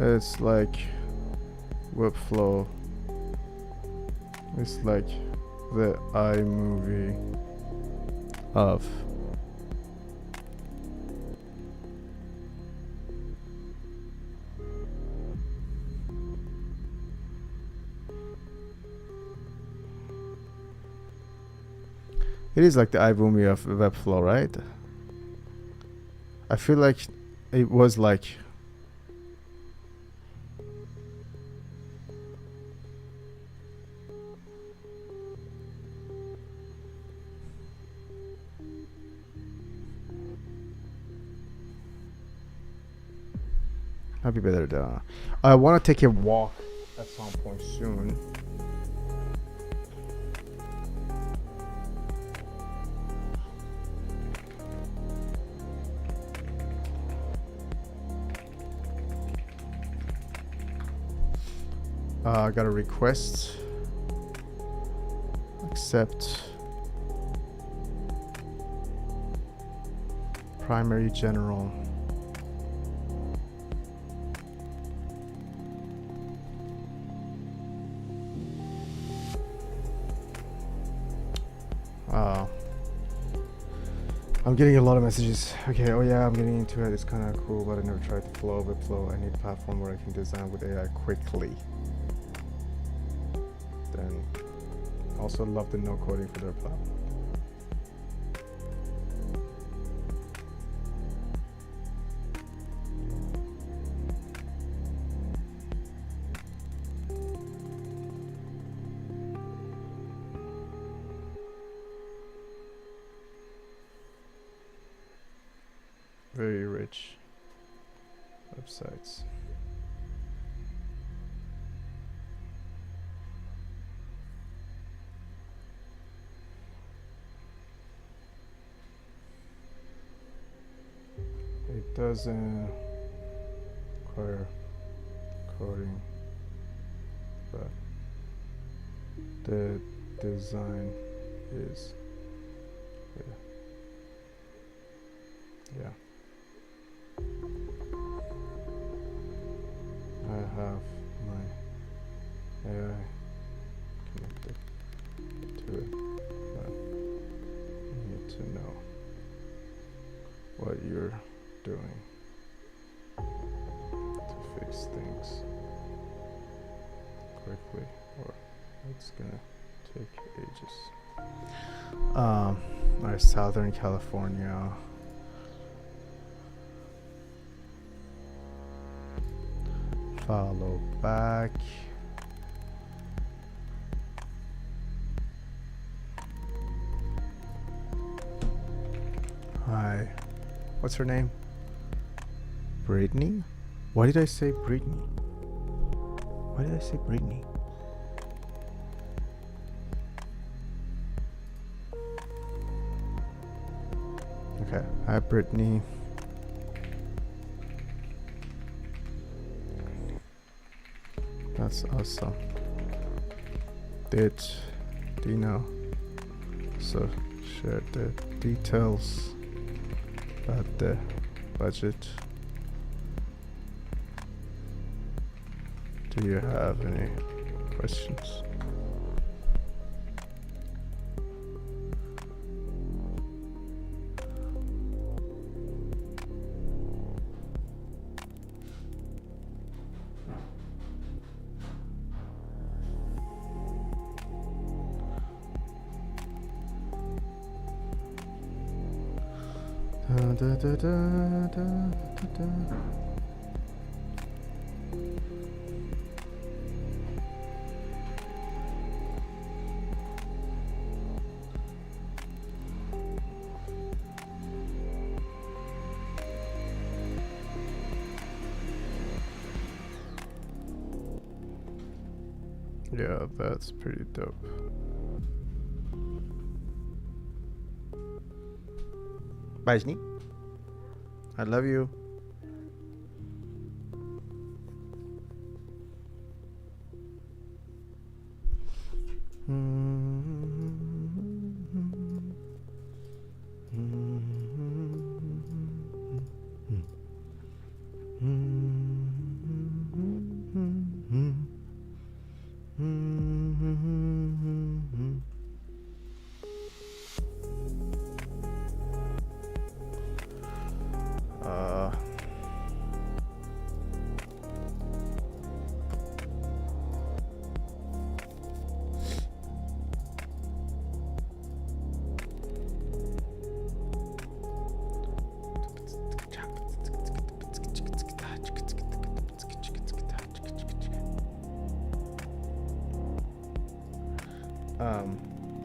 It's like Webflow. It's like the iMovie of it is like the iMovie of Webflow, right? I feel like it was like I'll be better to I want to take a walk at some point soon. I got a request. Accept. Primary general. I'm getting a lot of messages. Okay, oh yeah, I'm getting into it. It's kind of cool, but I never tried to flow with flow. I need a platform where I can design with AI quickly. Then also love the no coding for their platform. Very rich websites. It doesn't require coding, but the design is yeah. I have my AI connected to it, but you need to know what you're doing to fix things quickly, or it's gonna take ages. Alright, Southern California. Follow back. Hi. What's her name? Brittany? Why did I say Brittany? Why did I say Brittany? Okay. Hi, Brittany. That's awesome. Do you know? So share the details about the budget. Do you have any questions? Da, da, da, da, da, da. Yeah, that's pretty dope. Bye, Sneak. I love you.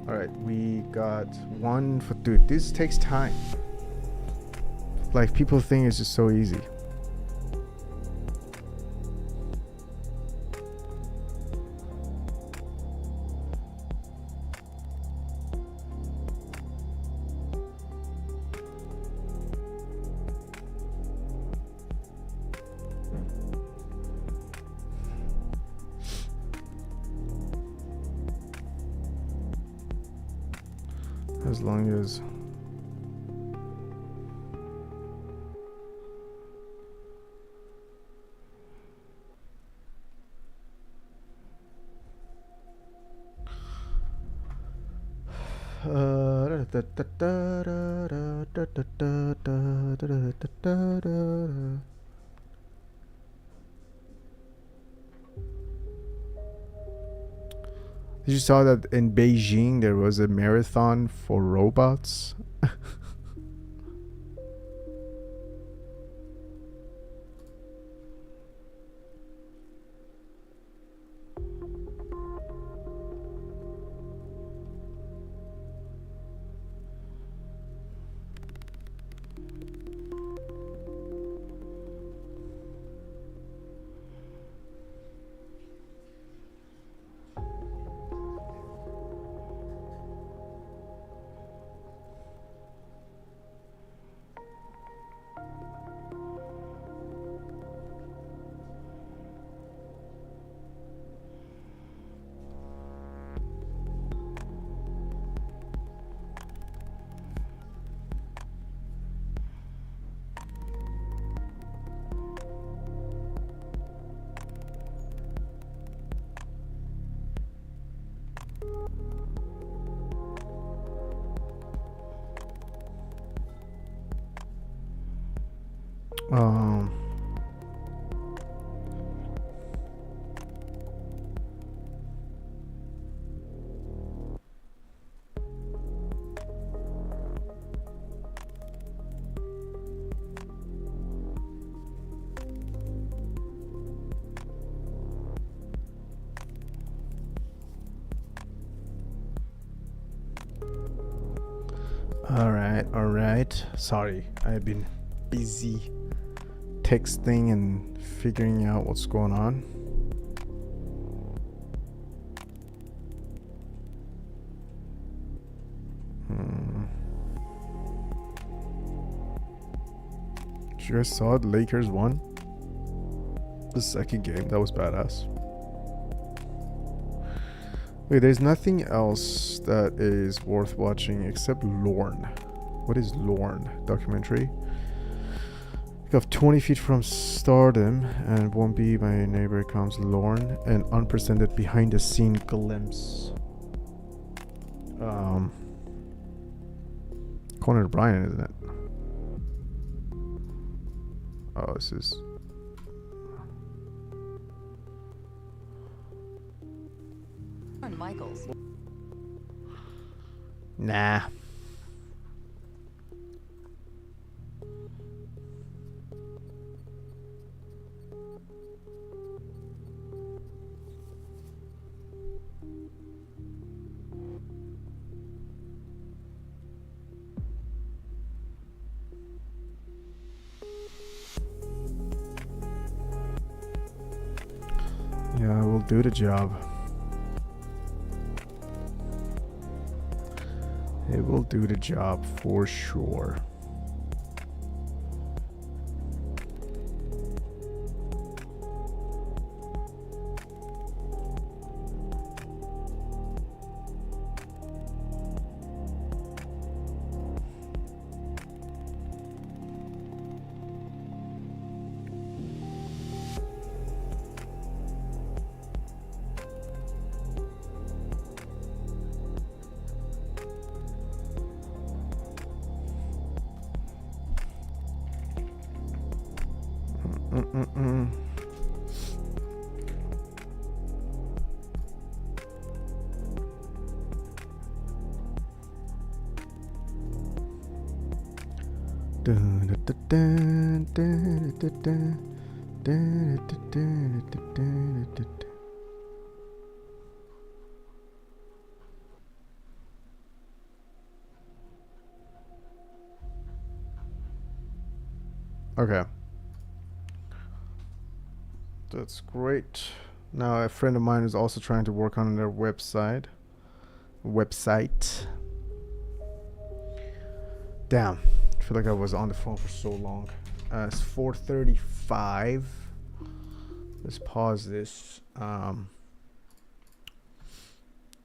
All right, we got one for dude. This takes time. Like people think it's just so easy. As long as Did you saw that in Beijing there was a marathon for robots? Um, all right. Sorry, I've been busy texting and figuring out what's going on. You guys saw it? Lakers won. The second game. That was badass. Wait, there's nothing else that is worth watching except Lorne. What is Lorne? Documentary? Of 20 feet from stardom and won't be my neighbor comes Lorne, an unprecedented behind the scene glimpse. Conan O'Brien, isn't it? Oh, this is Michaels. nah. Yeah, I will do the job. It will do the job for sure. Okay. That's great. Now a friend of mine is also trying to work on their website. Damn. I feel like I was on the phone for so long. It's 4:35. Let's pause this.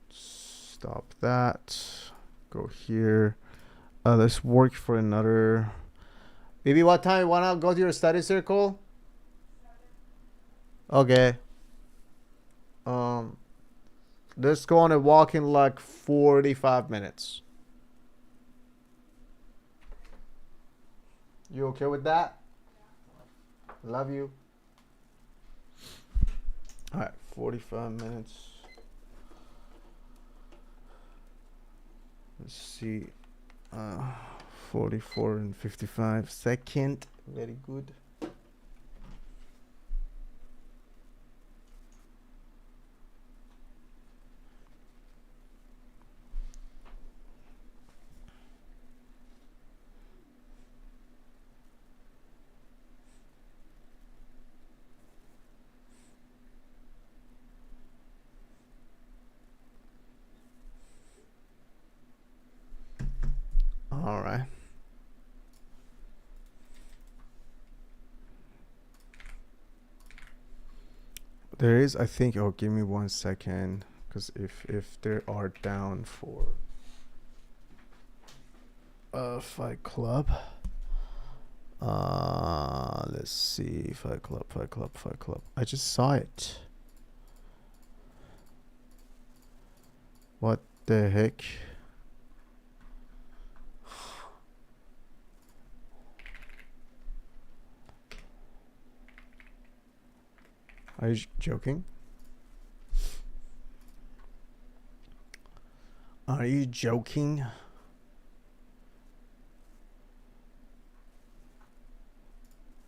Stop that. Go here. Let's work for another. Baby, what time you wanna go to your study circle? Okay. Let's go on a walk in like 45 minutes. You okay with that? Love you. Alright, 45 minutes. Let's see. 44 and 55 second. Very good. All right. There is, I think. Oh, give me 1 second, because if they are down for Fight Club. Let's see. Fight Club. I just saw it. What the heck? Are you joking? Are you joking?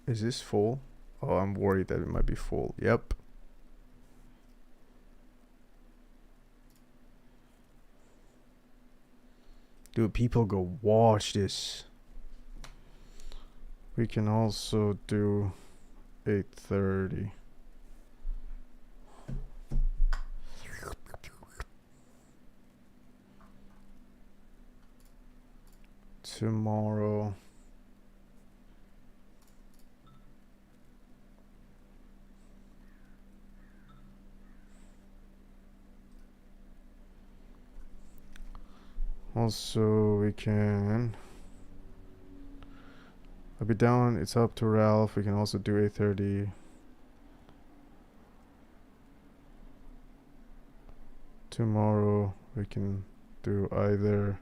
Is this full? Oh, I'm worried that it might be full. Yep. Dude, people go watch this. We can also do 8:30. Tomorrow. Also, we can. I'll be down. It's up to Ralph. We can also do 8:30. Tomorrow we can do either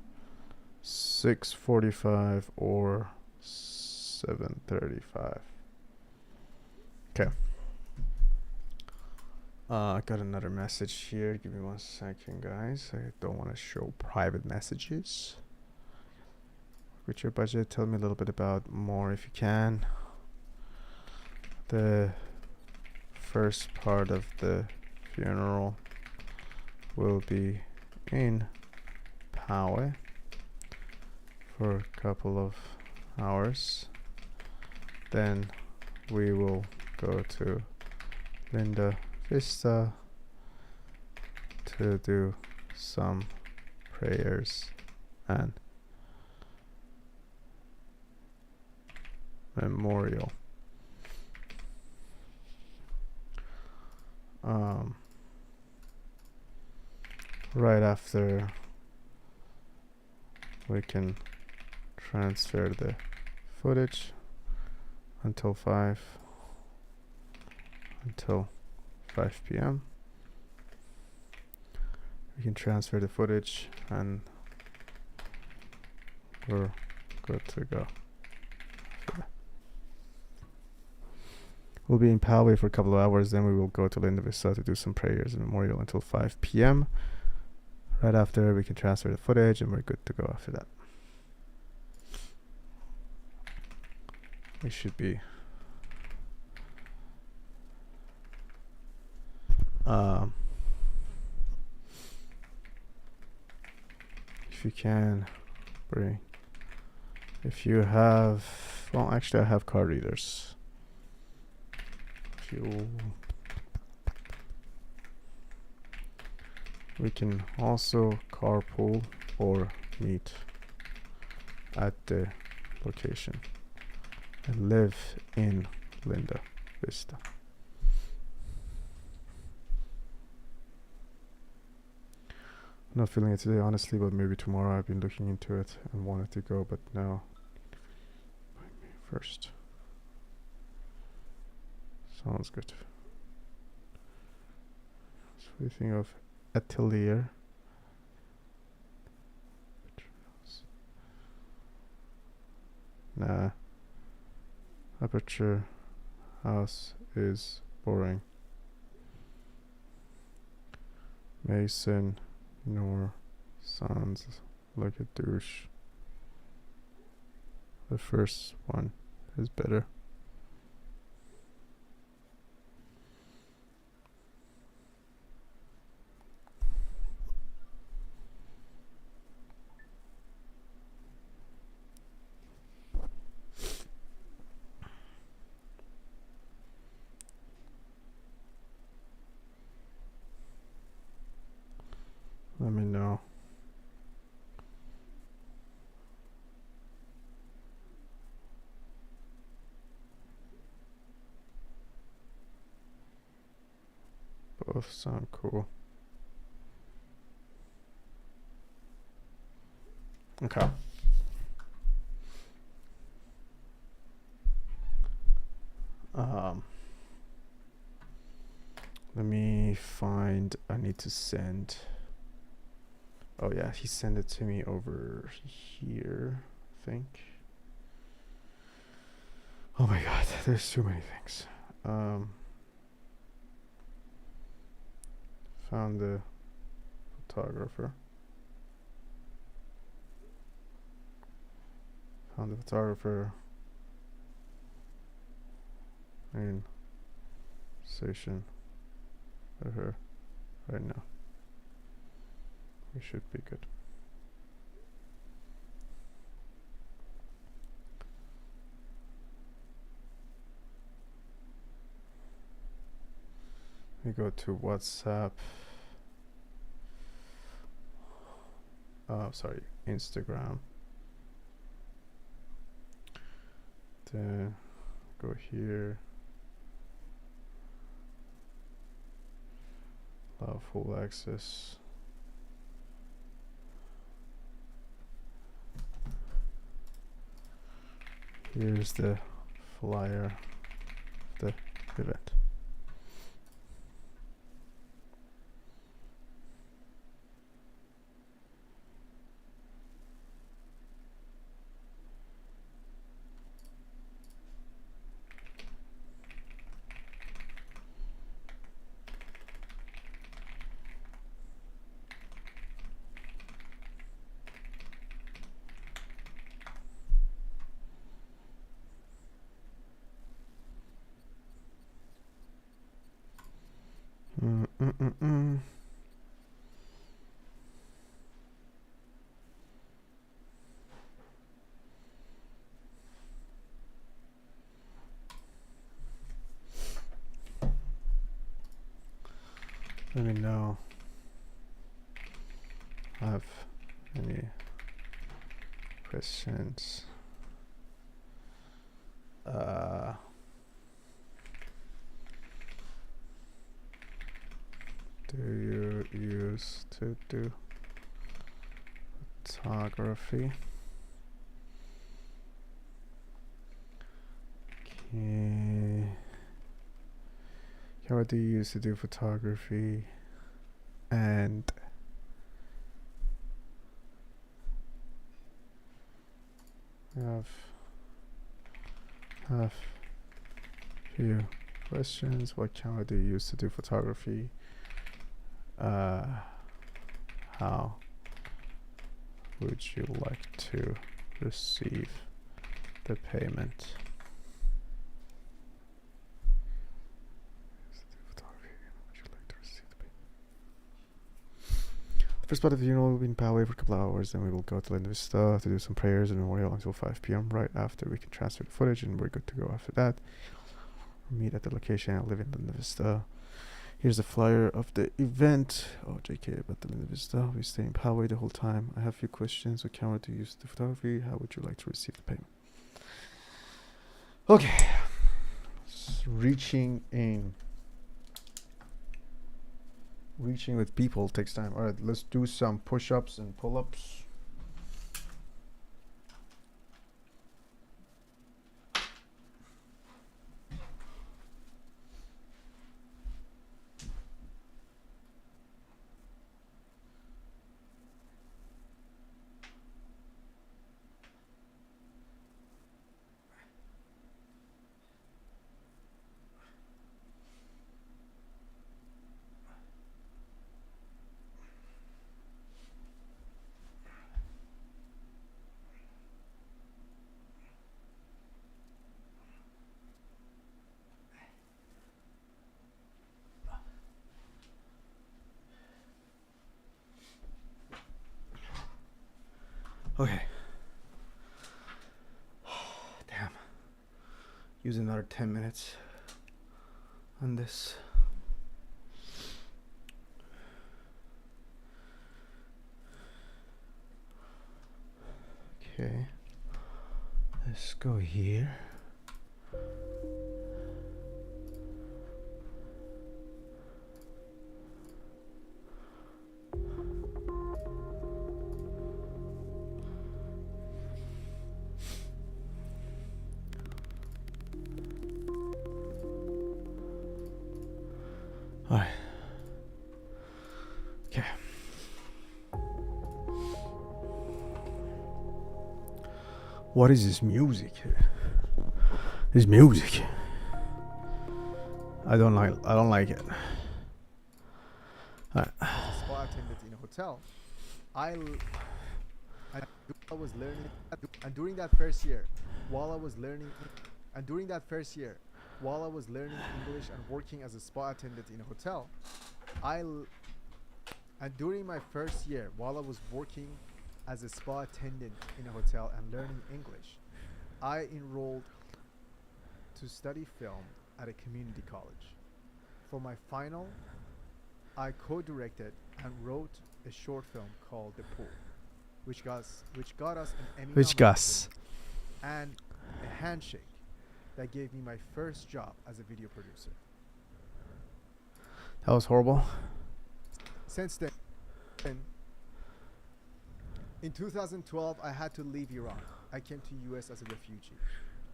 6:45 or 7:35. Okay. I got another message here. Give me 1 second, guys. I don't want to show private messages. With your budget, tell me a little bit about more if you can. The first part of the funeral will be in Poway for a couple of hours. Then we will go to Linda Vista to do some prayers and memorial. Right after we can transfer the footage until 5 p.m. We can transfer the footage and we're good to go. We'll be in Poway for a couple of hours, then we will go to Linda Vista to do some prayers and memorial until 5 p.m. Right after, we can transfer the footage and we're good to go after that. We should be if you can bring, if you have, well, actually I have card readers. If you, we can also carpool or meet at the location. I live in Linda Vista. I'm not feeling it today, honestly, but maybe tomorrow. I've been looking into it and wanted to go, but now first. Sounds good. So we think of Atelier. Nah. Aperture House is boring. Mason Nor sounds like a douche. The first one is better. Let me know. Both sound cool. Okay. Let me find, I need to send. Oh yeah, he sent it to me over here, I think. Oh my god, there's too many things. Found the photographer. Found the photographer in station with her right now. We should be good. We go to WhatsApp. Sorry, Instagram. Then go here. Allow full access. Here's the flyer of the event. Let me know. Have any questions? Do you use to do photography? Okay. What do you use to do photography? And have few questions. What camera do you use to do photography? How would you like to receive the payment? First part of the funeral will be in Poway for a couple of hours, then we will go to Linda Vista to do some prayers and memorial until 5 p.m. Right after, we can transfer the footage and we're good to go after that. We'll meet at the location and live in Linda Vista. Here's the flyer of the event. Oh, JK, about the Linda Vista. We stay in Poway the whole time. I have a few questions. What camera to use the photography? How would you like to receive the payment? Okay. Reaching with people takes time. All right, let's do some push-ups and pull-ups. Okay. Damn. Use another 10 minutes on this. Okay. Let's go here. Alright. Okay. What is this music? This music. I don't like it. Alright. Spa attendant in a hotel. I was learning, and during that first year, while I was learning English and working as a spa attendant in a hotel, and during my first year, while I was working as a spa attendant in a hotel and learning English, I enrolled to study film at a community college. For my final, I co-directed and wrote a short film called The Pool, which got us an Emmy nomination and a handshake that gave me my first job as a video producer. That was horrible. Since then, in 2012, I had to leave Iran. I came to US as a refugee.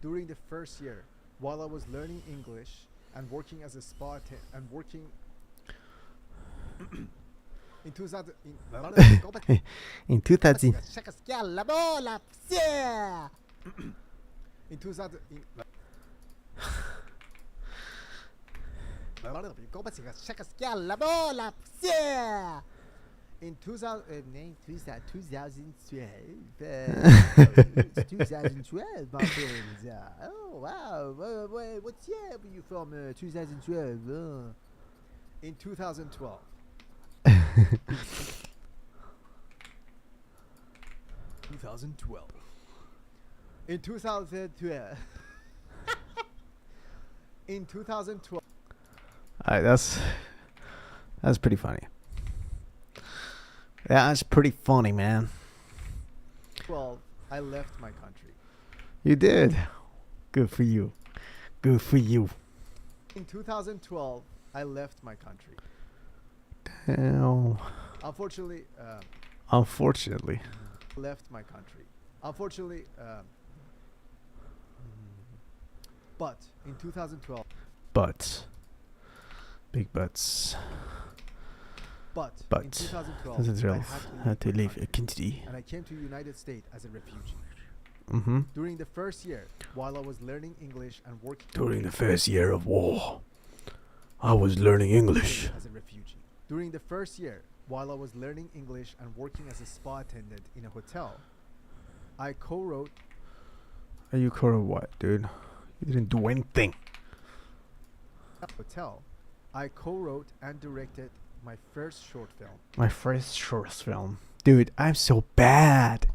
during the first year, while I was learning English and working as a spa and working in 2000 In 2000. in 2000 in 2000 2012 my friends. Oh wow, what's year were you from? 2012. In 2012 2012 in 2012 in 2012 Alright, that's pretty funny. That's pretty funny, man. I left my country. You did. Good for you. Good for you. In 2012 I left my country. Hell. Unfortunately, Unfortunately. left my country. Unfortunately, but in 2012, But. Big butts. but in But. 2012, Doesn't I really had to leave have my to leave a country, country. and I came to the United States as a refugee. Mm-hmm. During the first year, while I was learning English and working During the first year of war, I was learning English. as a refugee. During the first year, while I was learning English and working as a spa attendant in a hotel, I co-wrote. Are you cool or what, dude? You didn't do anything. Hotel, I co-wrote and directed my first short film. My first short film. Dude, I'm so bad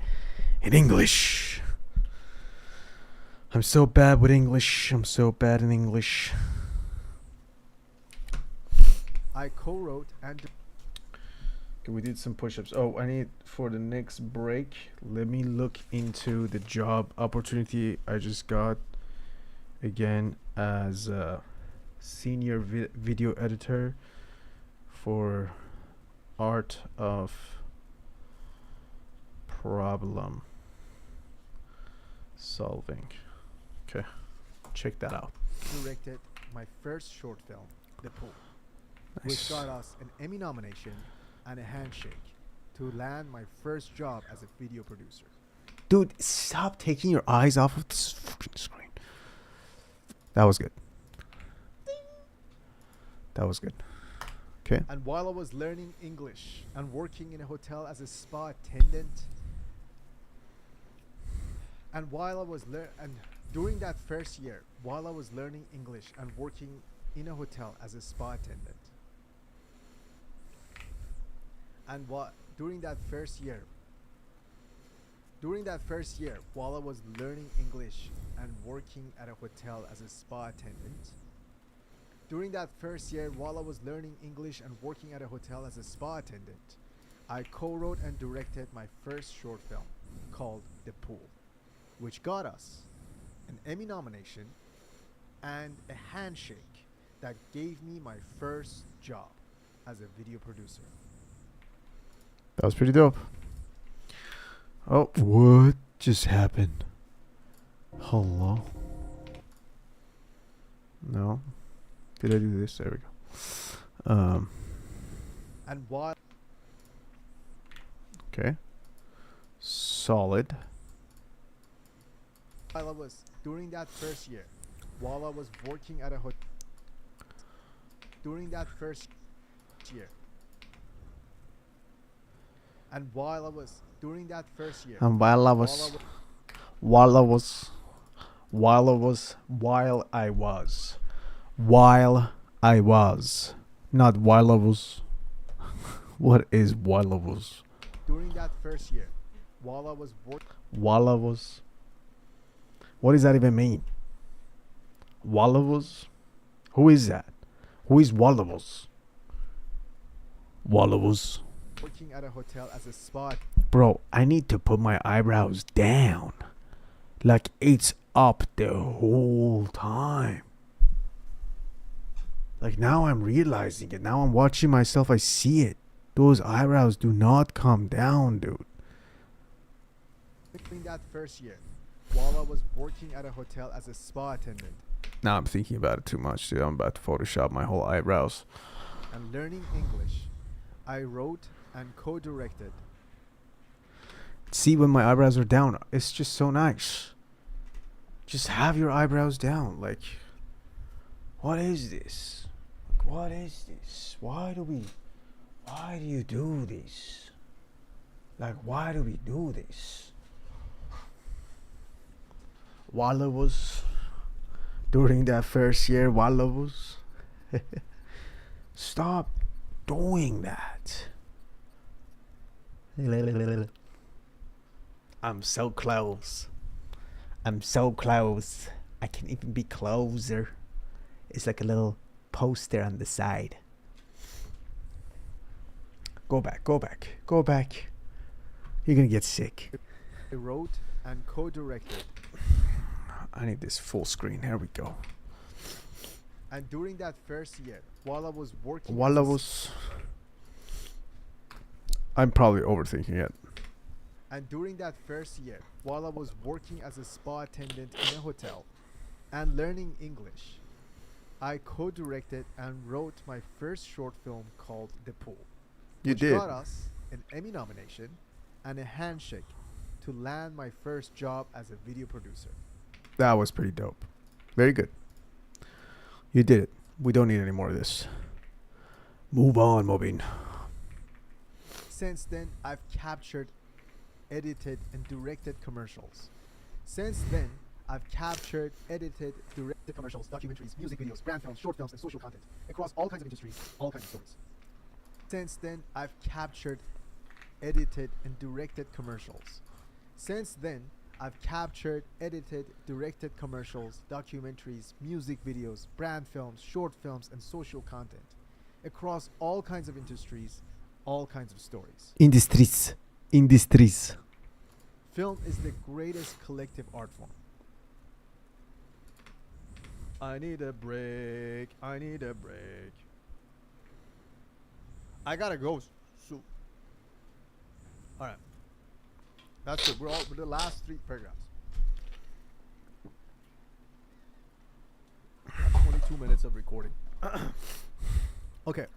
in English. I'm so bad with English. I'm so bad in English. I co-wrote and Okay, we did some push-ups. Oh, I need for the next break. Let me look into the job opportunity I just got again as a senior video editor for art of problem solving. Okay, check that out. directed my first short film, The Pool, which got us an Emmy nomination and a handshake to land my first job as a video producer. Dude, stop taking your eyes off of this fucking screen. That was good. That was good. Okay. And while I was learning English and working in a hotel as a spa attendant, and while I was and during that first year, while I was learning English and working in a hotel as a spa attendant, and during that first year, while I was learning English and working at a hotel as a spa attendant, during that first year, while I was learning English and working at a hotel as a spa attendant, I co-wrote and directed my first short film called The Pool, which got us an Emmy nomination and a handshake that gave me my first job as a video producer. That was pretty dope. Oh, what just happened? Hello? No. Did I do this? There we go. And while Okay. Solid. I was during that first year, while I was working at a hotel, during that first year, and while I was during that first year, And while I was, while I was, not while I was. What is while I was? during that first year, while I was While I was. What does that even mean? While I was? Who is that? Who is while I was? While I was. working at a hotel as a spa. Bro, I need to put my eyebrows down. Like it's up the whole time. Like now I'm realizing it. Now I'm watching myself. I see it. Those eyebrows do not come down, dude. During that first year, while I was working at a hotel as a spa attendant. Now I'm thinking about it too much, dude. I'm about to Photoshop my whole eyebrows. And learning English, I wrote and co-directed. See, when my eyebrows are down, it's just so nice. Just have your eyebrows down. Like, what is this? Like, what is this? Why do you do this? Like, why do we do this? While I was during that first year, while I was stop doing that. I'm so close. I'm so close. I can even be closer. It's like a little poster on the side. Go back, go back, go back. You're gonna get sick. I wrote and co-directed. I need this full screen. Here we go. And during that first year, while I was working I'm probably overthinking it. And during that first year, while I was working as a spa attendant in a hotel and learning English, I co-directed and wrote my first short film called The Pool. You which did. got us an Emmy nomination and a handshake to land my first job as a video producer. That was pretty dope. Very good. You did it. We don't need any more of this. Move on, Mobin. Since then, I've captured, edited, and directed commercials. Since then, I've captured, edited, directed commercials, documentaries, music videos, brand films, short films, and social content across all kinds of industries, all kinds of stories. Since then, I've captured, edited, and directed commercials. Since then, I've captured, edited, directed commercials, documentaries, music videos, brand films, short films, and social content across all kinds of industries, all kinds of stories. Industries. Film is the greatest collective art form. I need a break. I need a break. I gotta go. So, all right. That's it. We're all with the last 3 paragraphs. 22 minutes of recording. Okay.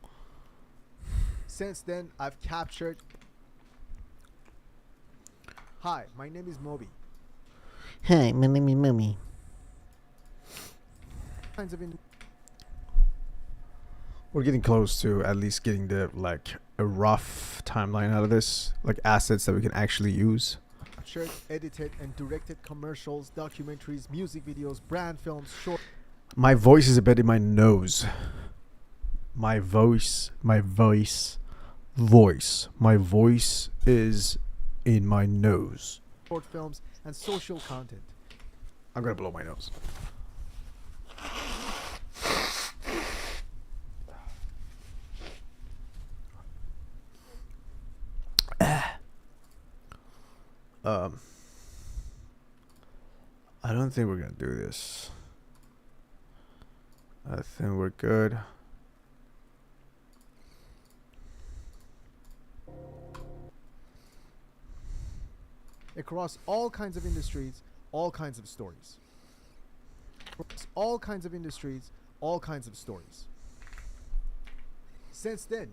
Since then, I've captured. Hi, my name is Moby. Hi, my name is Mummy. Kinds of We're getting close to at least getting the a rough timeline out of this, like assets that we can actually use. captured, edited, and directed commercials, documentaries, music videos, brand films, short. My voice is a bit in my nose. My voice is in my nose. Short films and social content. I'm gonna blow my nose. I don't think we're gonna do this. I think we're good. Across all kinds of industries, all kinds of stories. Across all kinds of industries, all kinds of stories. Since then,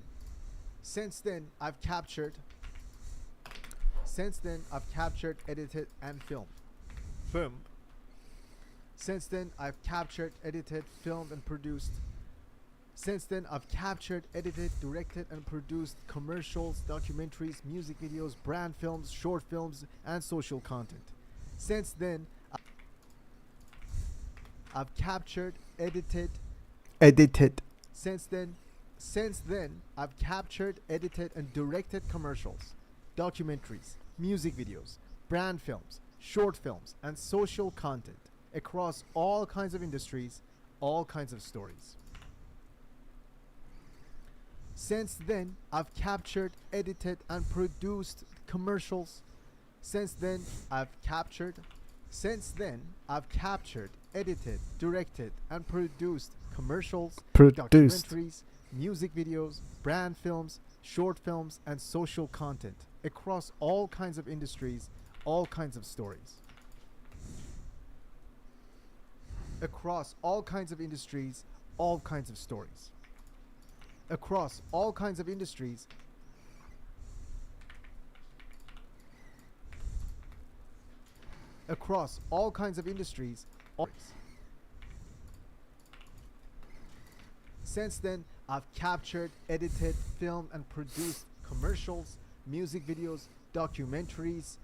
I've captured, edited, and filmed. Since then, I've captured, edited, filmed, and produced. Since then, I've captured, edited, directed, and produced commercials, documentaries, music videos, brand films, short films, and social content. Since then, I've captured, edited. Since then, I've captured, edited, and directed commercials, documentaries, music videos, brand films, short films, and social content across all kinds of industries, all kinds of stories. Since then, I've captured, edited, and produced commercials. Since then, I've captured, edited, directed, and produced commercials, documentaries, music videos, brand films, short films, and social content across all kinds of industries, all kinds of stories. Across all kinds of industries, all kinds of stories. Across all kinds of industries, across all kinds of industries, since then, I've captured, edited, filmed, and produced commercials, music videos, documentaries,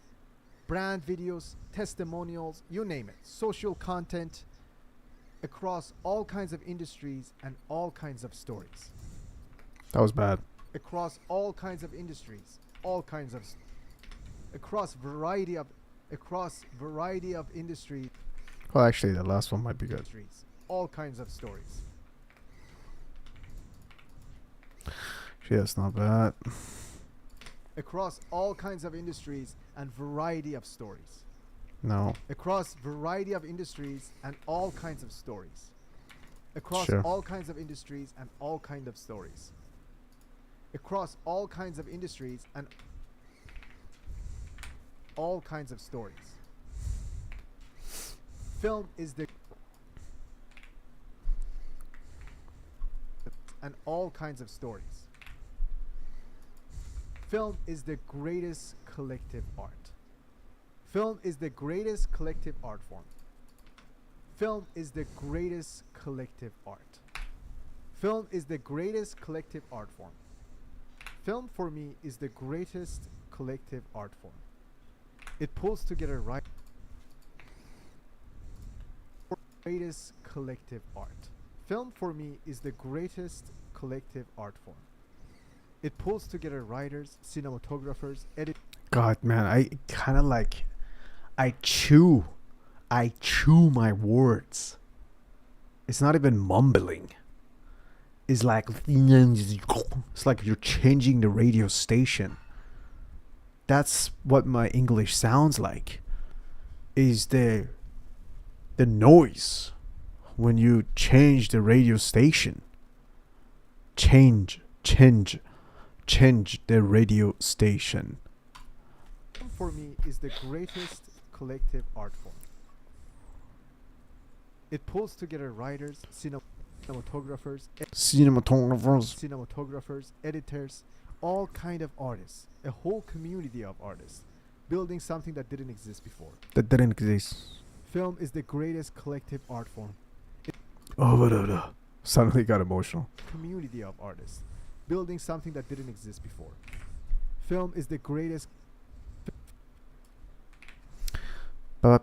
brand videos, testimonials, you name it, social content, across all kinds of industries and all kinds of stories. That was bad. Across all kinds of industries, all kinds of, across variety of industries. Well, actually, the last one might be good. All kinds of stories. Yeah, that's not bad. Across all kinds of industries and variety of stories. No. Across variety of industries and all kinds of stories. Across Sure. all kinds of industries and all kinds of stories. Across all kinds of industries and all kinds of stories. Film is the and all kinds of stories. Film is the greatest collective art. Film is the greatest collective art form. Film is the greatest collective art. Film is the greatest collective art form. Film for me is the greatest collective art form. It pulls together greatest collective art. Film for me is the greatest collective art form. It pulls together writers, cinematographers, editors. God, man, I kind of like, I chew my words. It's not even mumbling. It's like you're changing the radio station. That's what my English sounds like. Is the noise when you change the radio station. Change the radio station. For me is the greatest collective art form. It pulls together writers, cinematographers, editors, all kind of artists, a whole community of artists, building something that didn't exist before. That didn't exist. Film is the greatest collective art form. Suddenly got emotional. Community of artists, building something that didn't exist before. Film is the greatest. Is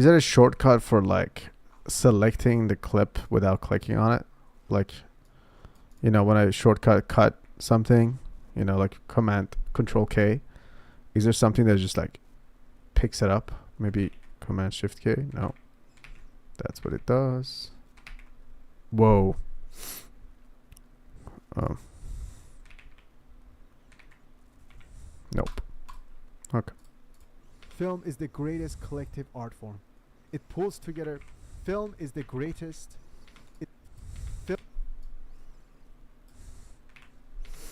that a shortcut for like selecting the clip without clicking on it? Like, when I shortcut cut something, like Command Control K, is there something that just like picks it up? Maybe Command Shift K? No. That's what it does. Whoa. Nope. Okay. Film is the greatest collective art form. It pulls together. Film is the greatest.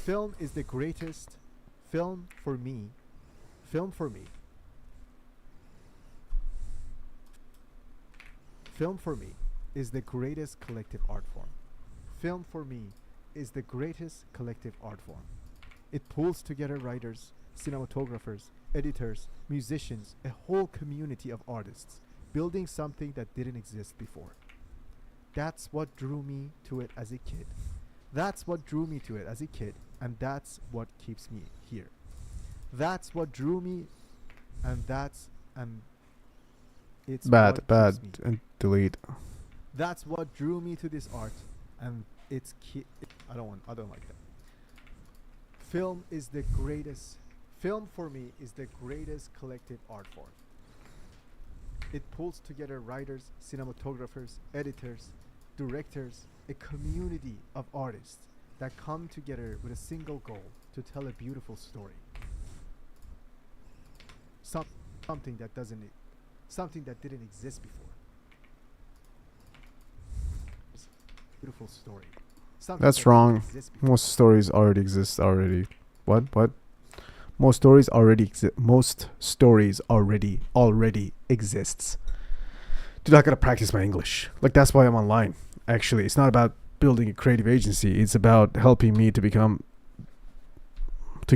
Film is the greatest. Film for me. Film for me. Film for me is the greatest collective art form. Film for me is the greatest collective art form. It pulls together writers, cinematographers, editors, musicians, a whole community of artists, building something that didn't exist before. That's what drew me to it as a kid. That's what drew me to it as a kid, and that's what keeps me here. That's what drew me, and it's bad, what keeps me. and delete. That's what drew me to this art, and I don't like that. Film is the greatest. Film for me is the greatest collective art form. It pulls together writers, cinematographers, editors, directors, a community of artists that come together with a single goal to tell a beautiful story. Something that didn't exist before. Beautiful story. That's wrong. Most stories already exist already. What? Most stories already exists. Dude, I gotta practice my English. Like, that's why I'm online. Actually, it's not about building a creative agency. It's about helping me to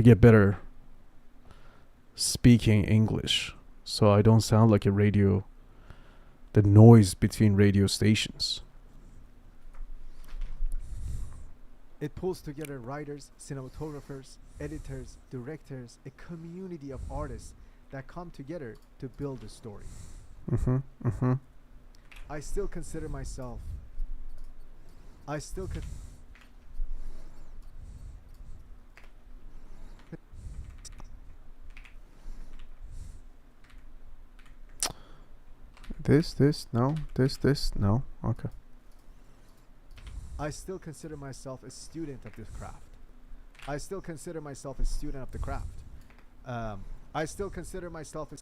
get better speaking English, so I don't sound like the noise between radio stations. It pulls together writers, cinematographers, editors, directors, a community of artists that come together to build a story. I still consider myself. This, no. This, no. Okay. I still consider myself a student of this craft. I still consider myself a student of the craft. I still consider myself a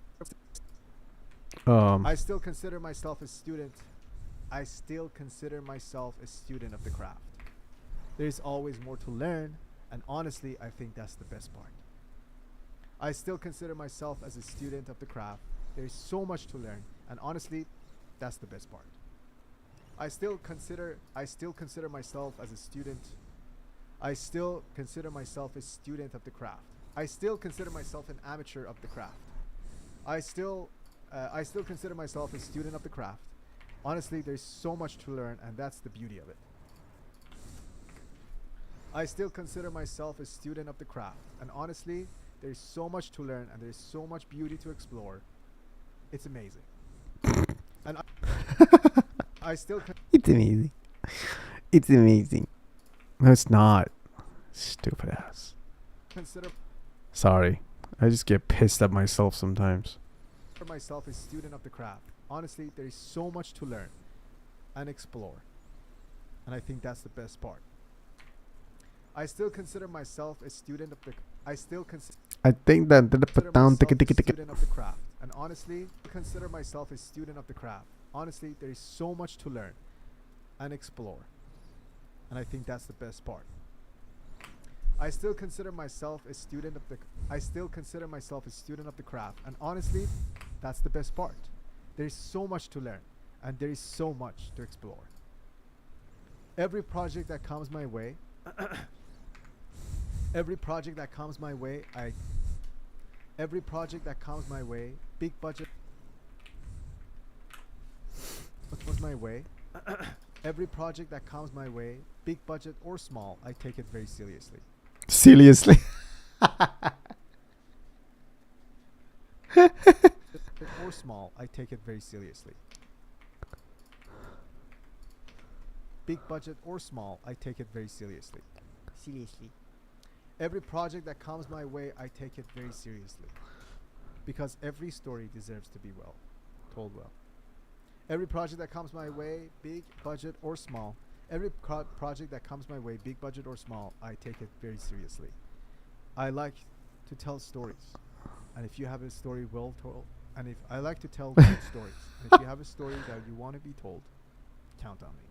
I still consider myself a student. I still consider myself a student of the craft. There's always more to learn, and honestly, I think that's the best part. I still consider myself as a student of the craft. There's so much to learn, and honestly, that's the best part. I still consider myself as a student. I still consider myself a student of the craft. I still consider myself an amateur of the craft. I still consider myself a student of the craft. Honestly, there's so much to learn, and that's the beauty of it. I still consider myself a student of the craft, and honestly, there's so much to learn, and there's so much beauty to explore. It's amazing. And I still It's amazing. It's amazing. No, it's not. Stupid ass. consider Sorry. I just get pissed at myself sometimes. myself a student of the craft. Honestly, there is so much to learn and explore, and I think that's the best part. I still consider myself a student of the. I still consider I think that the myself a student of the craft, and honestly, consider myself a student of the craft. Honestly, there is so much to learn and explore, and I think that's the best part. I still consider myself a student of the. I still consider myself a student of the craft, and honestly, that's the best part. There is so much to learn, and there is so much to explore. Every project that comes my way, every project that comes my way, big budget. What was my way? Every project that comes my way, big budget or small, I take it very seriously. Seriously. Or small, I take it very seriously. Big budget or small, I take it very seriously. Seriously. Every project that comes my way, I take it very seriously. Because every story deserves to be told well. Every project that comes my way, big budget or small, project that comes my way, big budget or small, I take it very seriously. I like to tell stories, and if you have a story well told, and if I like to tell good stories, and if you have a story that you want to be told, count on me.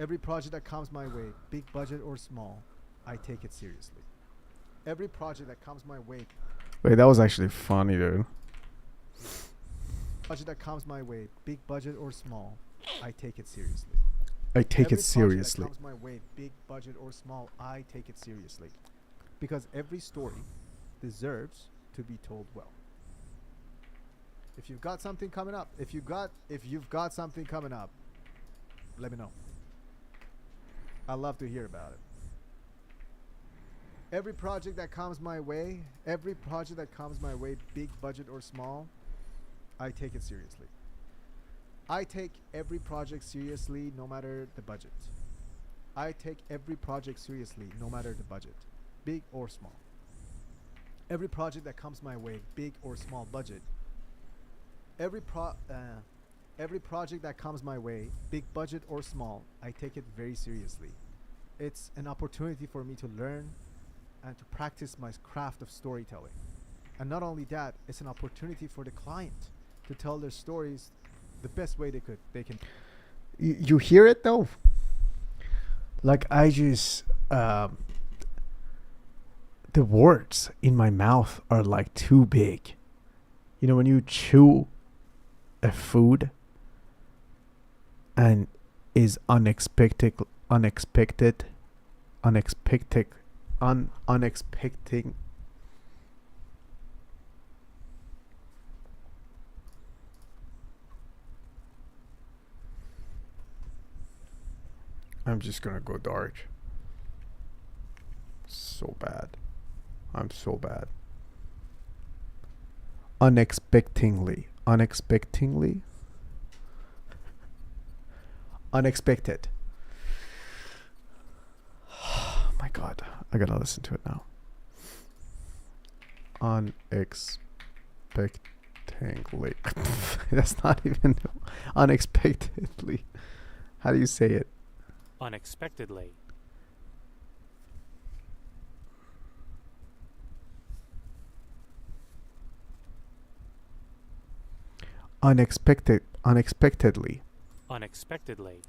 Every project that comes my way, big budget or small, I take it seriously. Every project that comes my way, Wait, that was actually funny, dude. project that comes my way, big budget or small, I take it seriously. I take Every it seriously. project that comes my way, big budget or small, I take it seriously. Because every story deserves to be told well. If you've got something coming up, if you've got something coming up, let me know. I'd love to hear about it. Every project that comes my way, big budget or small, I take it seriously. I take every project seriously no matter the budget. I take every project seriously no matter the budget, big or small. Every project that comes my way, big or small budget. Every project that comes my way, big budget or small, I take it very seriously. It's an opportunity for me to learn and to practice my craft of storytelling. And not only that, it's an opportunity for the client to tell their stories the best way they can. You hear it though? Like I just the words in my mouth are like too big. You know, when you chew a food and is unexpected unexpected unexpected. I'm just gonna go dark. So bad. I'm so bad. Unexpectedly. Unexpected. Oh my god. I gotta listen to it now. Unexpectedly. That's not even unexpectedly. How do you say it? Unexpectedly. Unexpectedly. Unexpectedly. Unexpectedly.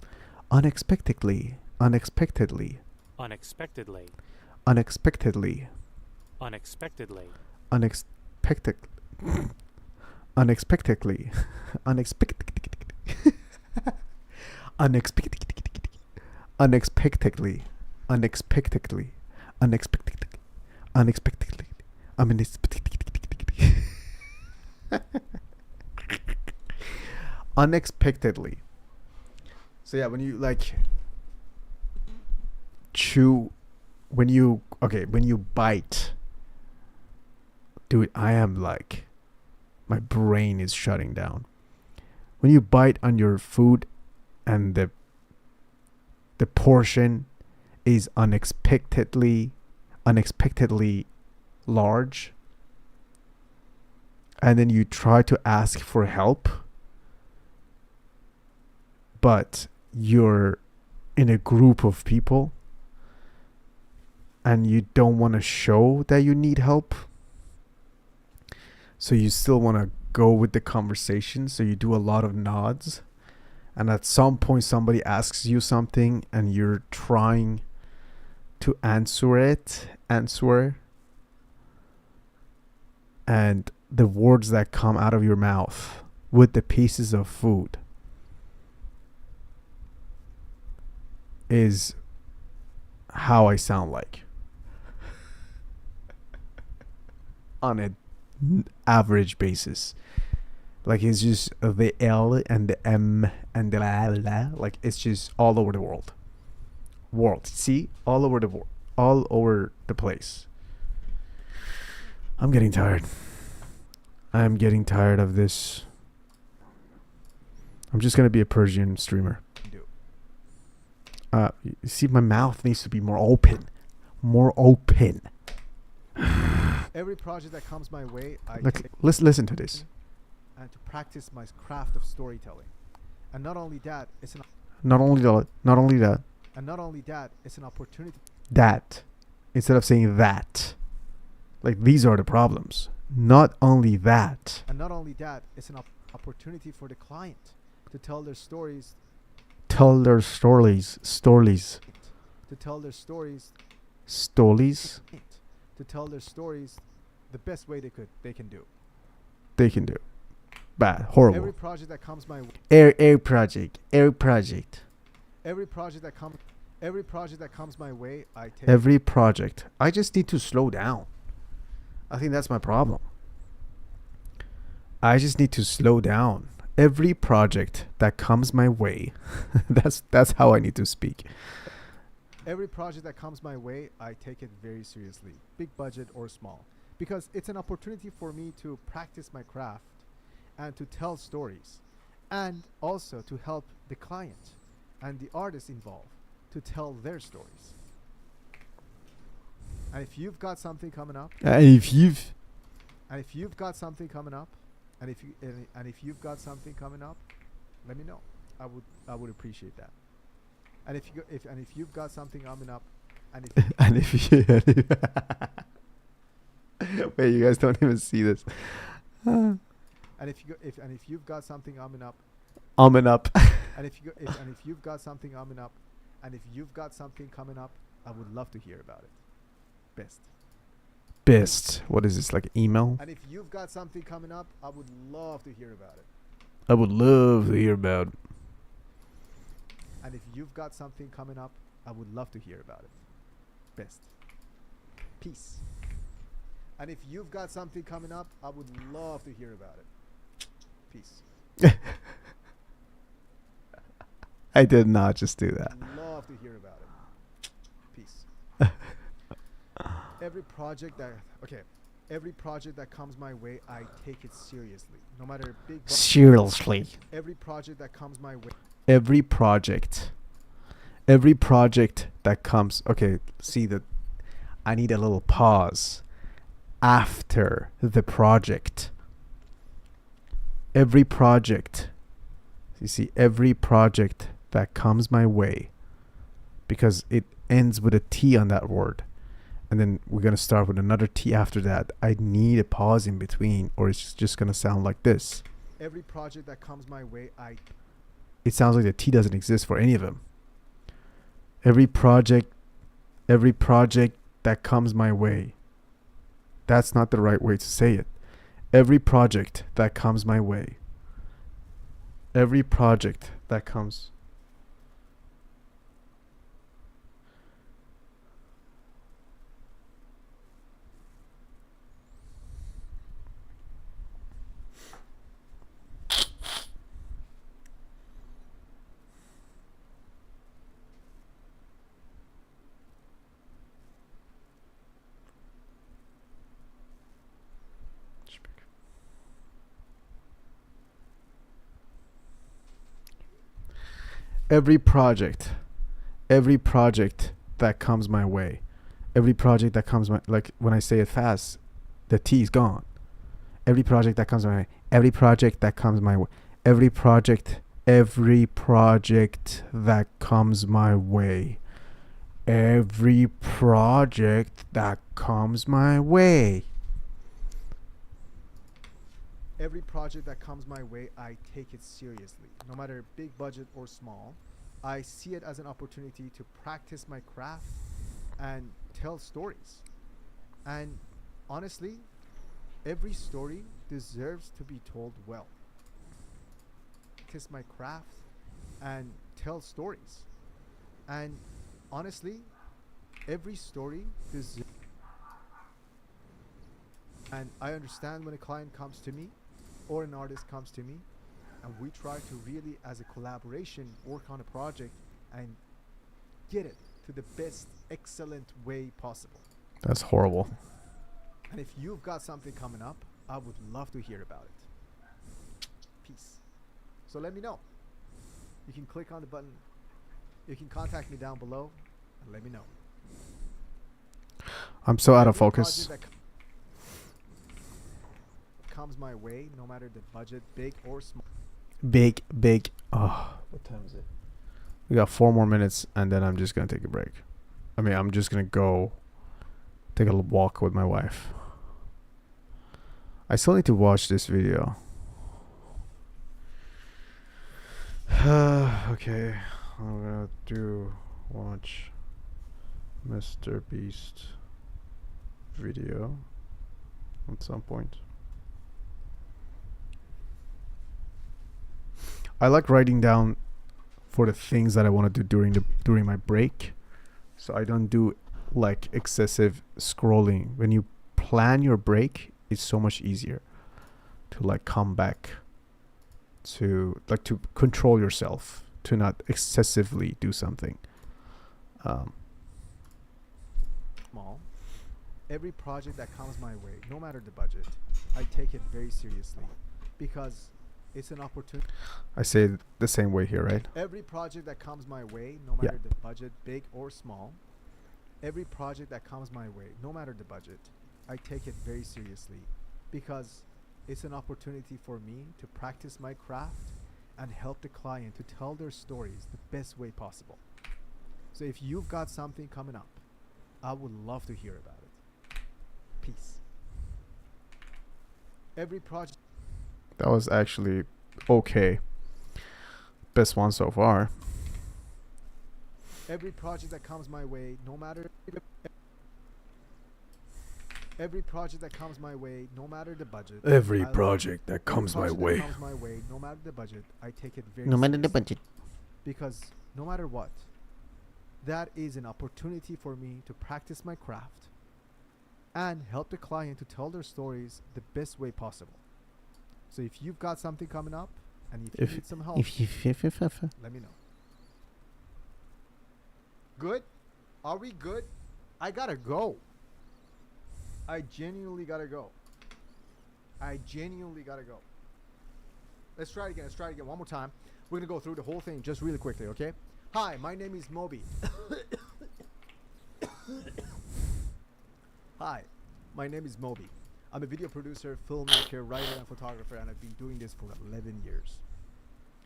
Unexpectedly. Unexpectedly. Unexpectedly. Unexpectedly. Unexpected. Unexpectedly. Unexpectedly. Unexpectedly. Unexpectedly. I mean, it's unexpectedly. So yeah, when you like chew, when you bite, dude, I am like, my brain is shutting down. When you bite on your food and the portion is unexpectedly large, and then you try to ask for help, but you're in a group of people and you don't want to show that you need help, so you still want to go with the conversation, so you do a lot of nods, and at some point somebody asks you something and you're trying to answer, and the words that come out of your mouth with the pieces of food is how I sound like on an average basis. Like, it's just the L and the M and the la, like it's just all over the world. See, all over the place. I'm getting tired. I'm getting tired of this. I'm just gonna be a Persian streamer. You see, my mouth needs to be more open. Every project that comes my way, let's listen to this. And to practice my craft of storytelling. And not only that, it's an opportunity. That, instead of saying that, like, these are the problems. Not only that. And not only that, it's an opportunity for the client to tell their stories. To tell their stories. To tell their stories the best way they can do. Bad, horrible. Every project that comes my way. Every project that comes my way, I take. Every project. I just need to slow down. I think that's my problem. I just need to slow down. Every project that comes my way. that's how I need to speak. Every project that comes my way, I take it very seriously, big budget or small, because it's an opportunity for me to practice my craft and to tell stories, and also to help the client and the artist involved to tell their stories. And if you've got something coming up, let me know. I would appreciate that. And if you've got something coming up, wait, you guys don't even see this. And if you've got something coming up, and if you've got something coming up, I would love to hear about it. Best. What is this, like email? And if you've got something coming up, I would love to hear about it. I would love to hear about. And if you've got something coming up, I would love to hear about it. Best. Peace. And if you've got something coming up, I would love to hear about it. Peace. I did not just do that. Love to hear about it. Peace. Every project that comes my way, I take it seriously. No matter big. Seriously. Every project that comes my way. Every project that comes. Okay, see that. I need a little pause. After the project. Every project. You see, every project that comes my way, because it ends with a T on that word, and then we're going to start with another T after that. I need a pause in between, or it's just going to sound like this. Every project that comes my way, it sounds like the T doesn't exist for any of them. Every project that comes my way. That's not the right way to say it. Every project that comes my way. Every project that comes. Every project that comes my way. Every project that comes my, like when I say it fast, the T is gone. Every project that comes my way. Every project that comes my way. Every project that comes my way. Every project that comes my way. Every project that comes my way, I take it seriously. No matter big budget or small, I see it as an opportunity to practice my craft and tell stories. And honestly, every story deserves to be told well. Practice my craft and tell stories. And honestly, every story deserves. And I understand when a client comes to me or an artist comes to me, and we try to really, as a collaboration, work on a project and get it to the best, excellent way possible. That's horrible. And if you've got something coming up, I would love to hear about it. Peace. So let me know. You can click on the button. You can contact me down below and let me know. I'm so out of Every focus. project that comes my way, no matter the budget, big or small. Big. Oh, what time is it? We got 4 more minutes, and then I'm just gonna take a break. I mean, I'm just gonna go take a little walk with my wife. I still need to watch this video. Okay, I'm gonna watch Mr. Beast video at some point. I like writing down for the things that I want to do during my break, so I don't do like excessive scrolling. When you plan your break, it's so much easier to like come back to like to control yourself to not excessively do something. Small. Every project that comes my way, no matter the budget, I take it very seriously because it's an opportunity. I say it the same way here, right? Every project that comes my way, no matter the budget, big or small, every project that comes my way, no matter the budget, I take it very seriously because it's an opportunity for me to practice my craft and help the client to tell their stories the best way possible. So if you've got something coming up, I would love to hear about it. Peace. Every project. That was actually okay. Best one so far. Every project that comes my way, no matter. Every project that comes my way, no matter the budget. Every I love project that every comes my project that way. comes my way, no matter the budget, I take it very No matter the seriously. budget. Because no matter what, that is an opportunity for me to practice my craft and help the client to tell their stories the best way possible. So if you've got something coming up and if you need some help, let me know. Good? Are we good? I gotta go. I genuinely gotta go. Let's try it again. One more time. We're gonna go through the whole thing just really quickly, okay? Hi, my name is Moby. Hi, my name is Moby. I'm a video producer, filmmaker, writer, and photographer, and I've been doing this for 11 years.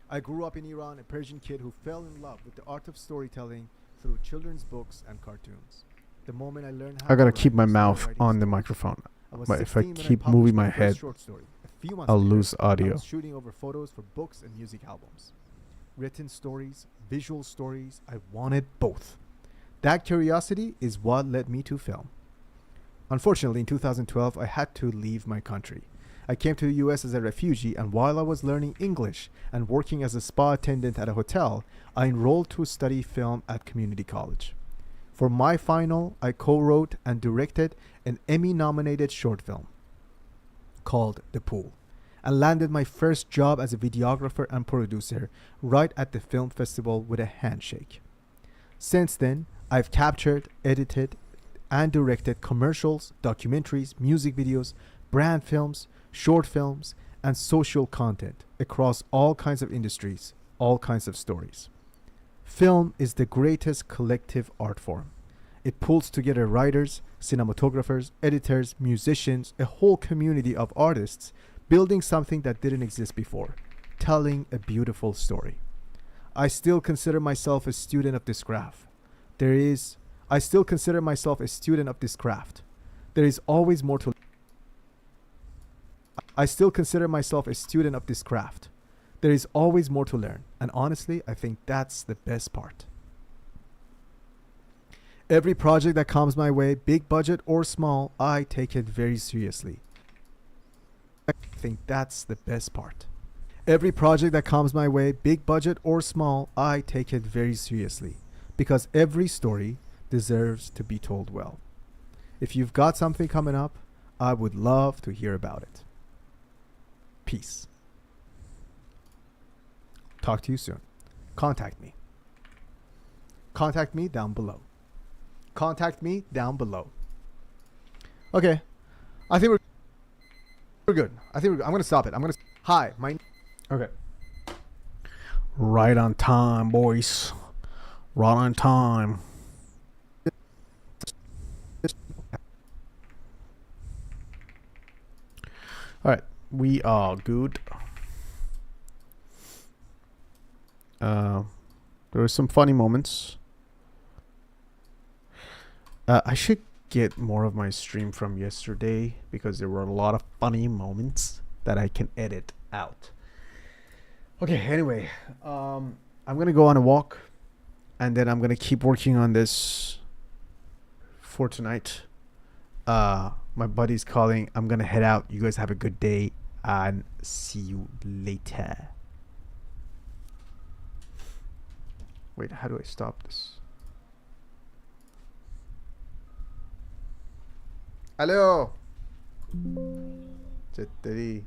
I grew up in Iran, a Persian kid who fell in love with the art of storytelling through children's books and cartoons. The moment I learned how I gotta to keep write, my I started mouth writing on the stories. microphone. I was But if I 16 when keep published moving my first head, short story. A few months I'll later, lose I audio. was shooting over photos for books and music albums. Written stories, visual stories, I wanted both. That curiosity is what led me to film. Unfortunately, in 2012, I had to leave my country. I came to the US as a refugee, and while I was learning English and working as a spa attendant at a hotel, I enrolled to study film at community college. For my final, I co-wrote and directed an Emmy-nominated short film called The Pool, and landed my first job as a videographer and producer right at the film festival with a handshake. Since then, I've captured, edited, and directed commercials, documentaries, music videos, brand films, short films, and social content across all kinds of industries, all kinds of stories. Film is the greatest collective art form. It pulls together writers, cinematographers, editors, musicians, a whole community of artists building something that didn't exist before, telling a beautiful story. I still consider myself a student of this craft. I still consider myself a student of this craft. There is always more to I still consider myself a student of this craft. There is always more to learn, and honestly, I think that's the best part. Every project that comes my way, big budget or small, I take it very seriously. I think that's the best part. Every project that comes my way, big budget or small, I take it very seriously. Because every story deserves to be told well. If you've got something coming up, I would love to hear about it. Peace. Talk to you soon. Contact me. Contact me down below. Contact me down below. Okay. I think we're good. I'm going to stop it. Hi, okay. Right on time, boys. Right on time. All right, we are good. There were some funny moments. I should get more of my stream from yesterday because there were a lot of funny moments that I can edit out. Okay, anyway, I'm gonna go on a walk, and then I'm gonna keep working on this for tonight. My buddy's calling. I'm gonna head out. You guys have a good day, and see you later. Wait, how do I stop this? Hello. Jetteri.